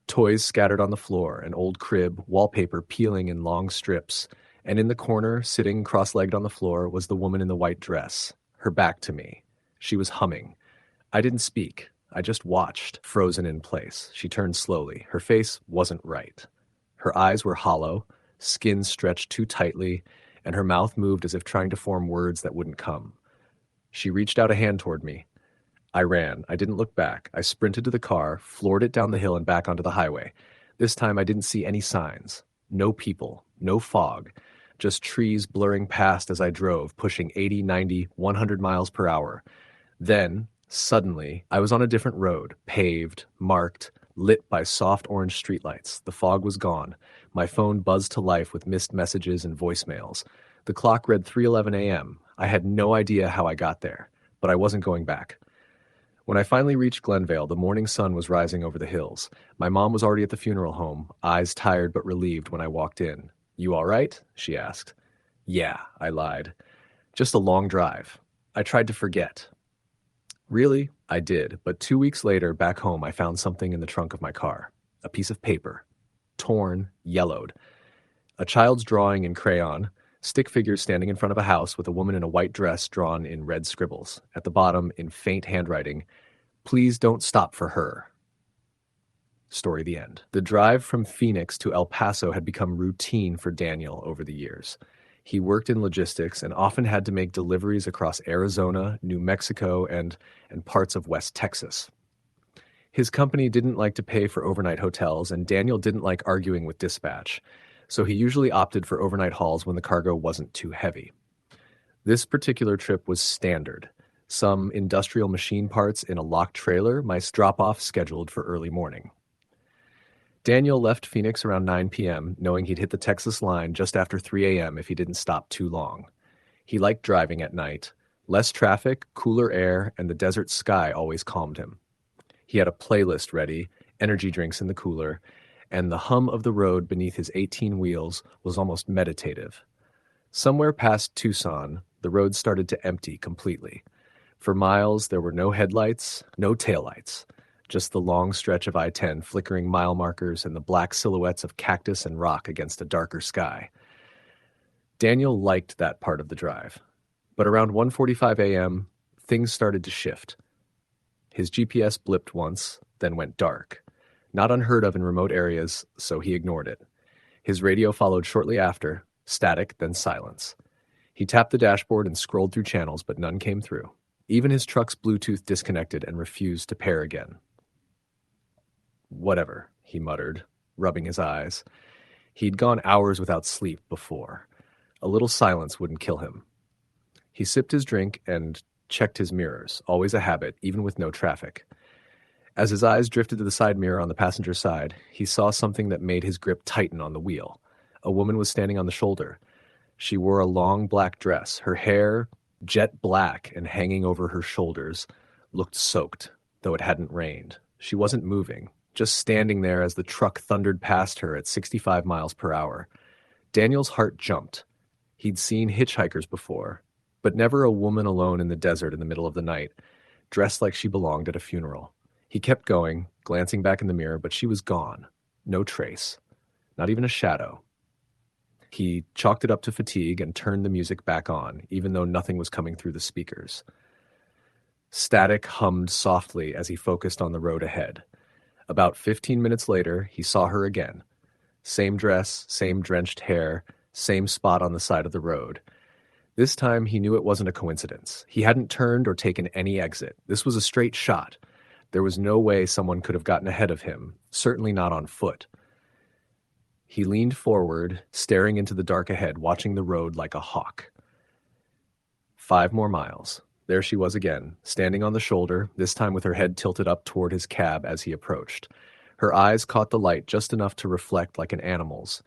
Toys scattered on the floor, an old crib, wallpaper peeling in long strips, and in the corner, sitting cross-legged on the floor, was the woman in the white dress, her back to me. She was humming. I didn't speak. I just watched, frozen in place. She turned slowly. Her face wasn't right. Her eyes were hollow, skin stretched too tightly, and her mouth moved as if trying to form words that wouldn't come. She reached out a hand toward me. I ran. I didn't look back. I sprinted to the car, floored it down the hill and back onto the highway. This time I didn't see any signs. No people, no fog, just trees blurring past as I drove, pushing 80, 90, 100 miles per hour. Then, suddenly, I was on a different road, paved, marked, lit by soft orange streetlights. The fog was gone. My phone buzzed to life with missed messages and voicemails. The clock read 3:11 a.m. I had no idea how I got there, but I wasn't going back. When I finally reached Glenvale, the morning sun was rising over the hills. My mom was already at the funeral home, eyes tired but relieved when I walked in. "You all right?" she asked. "Yeah," I lied. "Just a long drive." I tried to forget. Really? I did, but 2 weeks later, back home, I found something in the trunk of my car. A piece of paper. Torn, yellowed. A child's drawing in crayon, stick figures standing in front of a house with a woman in a white dress drawn in red scribbles. At the bottom, in faint handwriting, "Please don't stop for her." Story the end. The drive from Phoenix to El Paso had become routine for Daniel over the years. He worked in logistics and often had to make deliveries across Arizona, New Mexico, and parts of West Texas. His company didn't like to pay for overnight hotels, and Daniel didn't like arguing with dispatch, so he usually opted for overnight hauls when the cargo wasn't too heavy. This particular trip was standard. Some industrial machine parts in a locked trailer, my drop-off scheduled for early morning. Daniel left Phoenix around 9 p.m., knowing he'd hit the Texas line just after 3 a.m. if he didn't stop too long. He liked driving at night. Less traffic, cooler air, and the desert sky always calmed him. He had a playlist ready, energy drinks in the cooler, and the hum of the road beneath his 18 wheels was almost meditative. Somewhere past Tucson, the road started to empty completely. For miles, there were no headlights, no taillights. Just the long stretch of I-10 flickering mile markers and the black silhouettes of cactus and rock against a darker sky. Daniel liked that part of the drive. But around 1:45 a.m., things started to shift. His GPS blipped once, then went dark. Not unheard of in remote areas, so he ignored it. His radio followed shortly after, static, then silence. He tapped the dashboard and scrolled through channels, but none came through. Even his truck's Bluetooth disconnected and refused to pair again. "Whatever," he muttered, rubbing his eyes. He'd gone hours without sleep before. A little silence wouldn't kill him. He sipped his drink and checked his mirrors, always a habit, even with no traffic. As his eyes drifted to the side mirror on the passenger side, he saw something that made his grip tighten on the wheel. A woman was standing on the shoulder. She wore a long black dress. Her hair, jet black and hanging over her shoulders, looked soaked, though it hadn't rained. She wasn't moving, just standing there as the truck thundered past her at 65 miles per hour. Daniel's heart jumped. He'd seen hitchhikers before, but never a woman alone in the desert in the middle of the night, dressed like she belonged at a funeral. He kept going, glancing back in the mirror, but she was gone. No trace. Not even a shadow. He chalked it up to fatigue and turned the music back on, even though nothing was coming through the speakers. Static hummed softly as he focused on the road ahead. About 15 minutes later, he saw her again. Same dress, same drenched hair, same spot on the side of the road. This time he knew it wasn't a coincidence. He hadn't turned or taken any exit. This was a straight shot. There was no way someone could have gotten ahead of him, certainly not on foot. He leaned forward, staring into the dark ahead, watching the road like a hawk. 5 more miles. There she was again, standing on the shoulder, this time with her head tilted up toward his cab as he approached. Her eyes caught the light just enough to reflect like an animal's.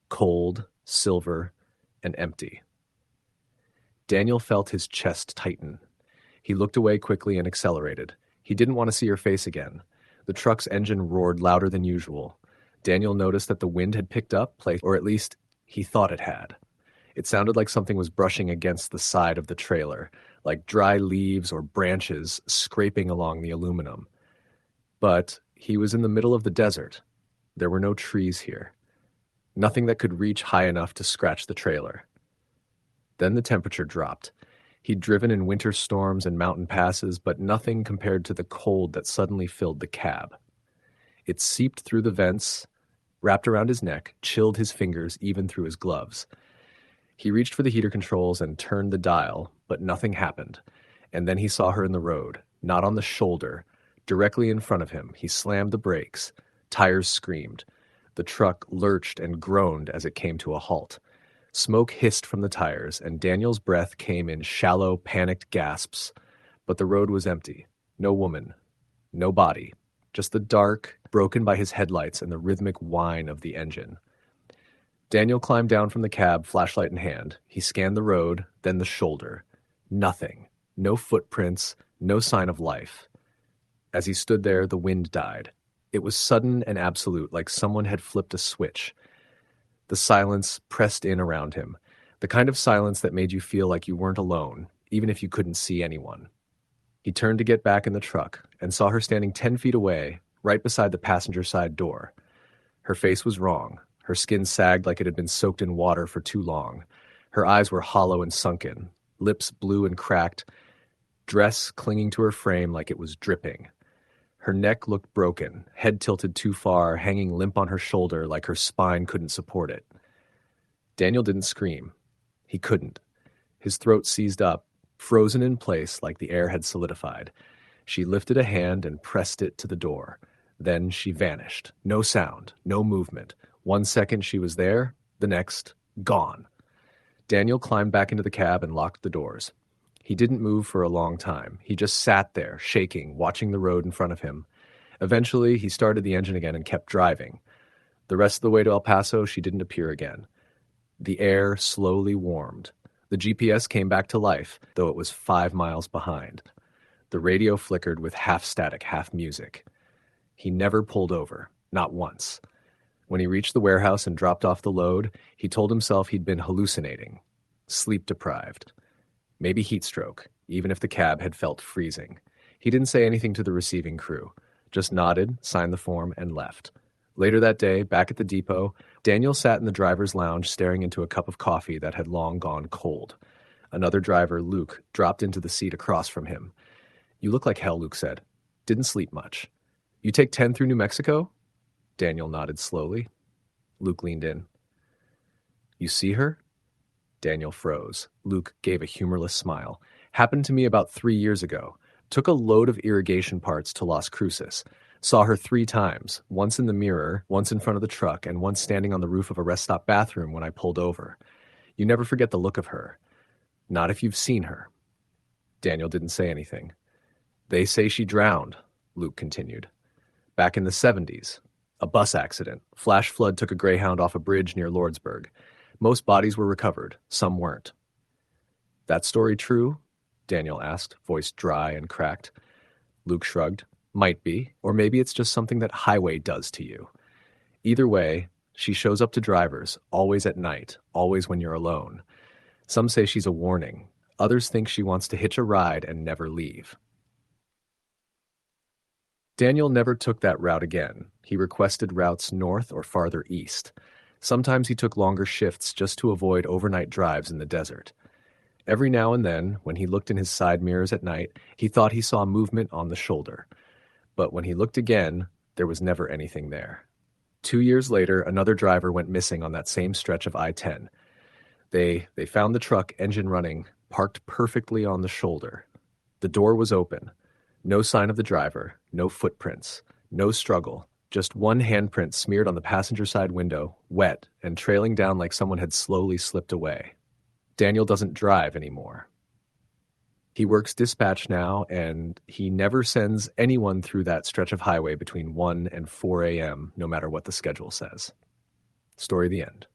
Cold, silver, and empty. Daniel felt his chest tighten. He looked away quickly and accelerated. He didn't want to see her face again. The truck's engine roared louder than usual. Daniel noticed that the wind had picked up, or at least he thought it had. It sounded like something was brushing against the side of the trailer, like dry leaves or branches scraping along the aluminum. But he was in the middle of the desert. There were no trees here. Nothing that could reach high enough to scratch the trailer. Then the temperature dropped. He'd driven in winter storms and mountain passes, but nothing compared to the cold that suddenly filled the cab. It seeped through the vents, wrapped around his neck, chilled his fingers even through his gloves. He reached for the heater controls and turned the dial, but nothing happened. And then he saw her in the road, not on the shoulder, directly in front of him. He slammed the brakes. Tires screamed. The truck lurched and groaned as it came to a halt. Smoke hissed from the tires, and Daniel's breath came in shallow, panicked gasps. But the road was empty. No woman. No body. Just the dark, broken by his headlights and the rhythmic whine of the engine. Daniel climbed down from the cab, flashlight in hand. He scanned the road, then the shoulder. Nothing. No footprints, no sign of life. As he stood there, the wind died. It was sudden and absolute, like someone had flipped a switch. The silence pressed in around him, the kind of silence that made you feel like you weren't alone, even if you couldn't see anyone. He turned to get back in the truck and saw her standing 10 feet away, right beside the passenger side door. Her face was wrong. Her skin sagged like it had been soaked in water for too long. Her eyes were hollow and sunken, lips blue and cracked, dress clinging to her frame like it was dripping. Her neck looked broken, head tilted too far, hanging limp on her shoulder like her spine couldn't support it. Daniel didn't scream. He couldn't. His throat seized up, frozen in place like the air had solidified. She lifted a hand and pressed it to the door. Then she vanished. No sound, no movement. 1 second she was there, the next, gone. Daniel climbed back into the cab and locked the doors. He didn't move for a long time. He just sat there, shaking, watching the road in front of him. Eventually, he started the engine again and kept driving. The rest of the way to El Paso, she didn't appear again. The air slowly warmed. The GPS came back to life, though it was 5 miles behind. The radio flickered with half static, half music. He never pulled over, not once. When he reached the warehouse and dropped off the load, he told himself he'd been hallucinating, sleep-deprived. Maybe heat stroke, even if the cab had felt freezing. He didn't say anything to the receiving crew, just nodded, signed the form, and left. Later that day, back at the depot, Daniel sat in the driver's lounge staring into a cup of coffee that had long gone cold. Another driver, Luke, dropped into the seat across from him. "You look like hell," Luke said. "Didn't sleep much." "You take 10 through New Mexico?" Daniel nodded slowly. Luke leaned in. "You see her?" Daniel froze. Luke gave a humorless smile. "Happened to me about 3 years ago. Took a load of irrigation parts to Las Cruces. Saw her 3 times, once in the mirror, once in front of the truck, and once standing on the roof of a rest stop bathroom when I pulled over. You never forget the look of her. Not if you've seen her." Daniel didn't say anything. "They say she drowned," Luke continued. "Back in the 70s. A bus accident. Flash flood took a Greyhound off a bridge near Lordsburg. Most bodies were recovered. Some weren't." "That story true?" Daniel asked, voice dry and cracked. Luke shrugged. "Might be, or maybe it's just something that highway does to you. Either way, she shows up to drivers, always at night, always when you're alone. Some say she's a warning. Others think she wants to hitch a ride and never leave." Daniel never took that route again. He requested routes north or farther east. Sometimes he took longer shifts just to avoid overnight drives in the desert. Every now and then, when he looked in his side mirrors at night, he thought he saw movement on the shoulder. But when he looked again, there was never anything there. 2 years later, another driver went missing on that same stretch of I-10. They found the truck, engine running, parked perfectly on the shoulder. The door was open. No sign of the driver, no footprints, no struggle, just one handprint smeared on the passenger side window, wet and trailing down like someone had slowly slipped away. Daniel doesn't drive anymore. He works dispatch now, and he never sends anyone through that stretch of highway between 1 and 4 a.m., no matter what the schedule says. Story the end.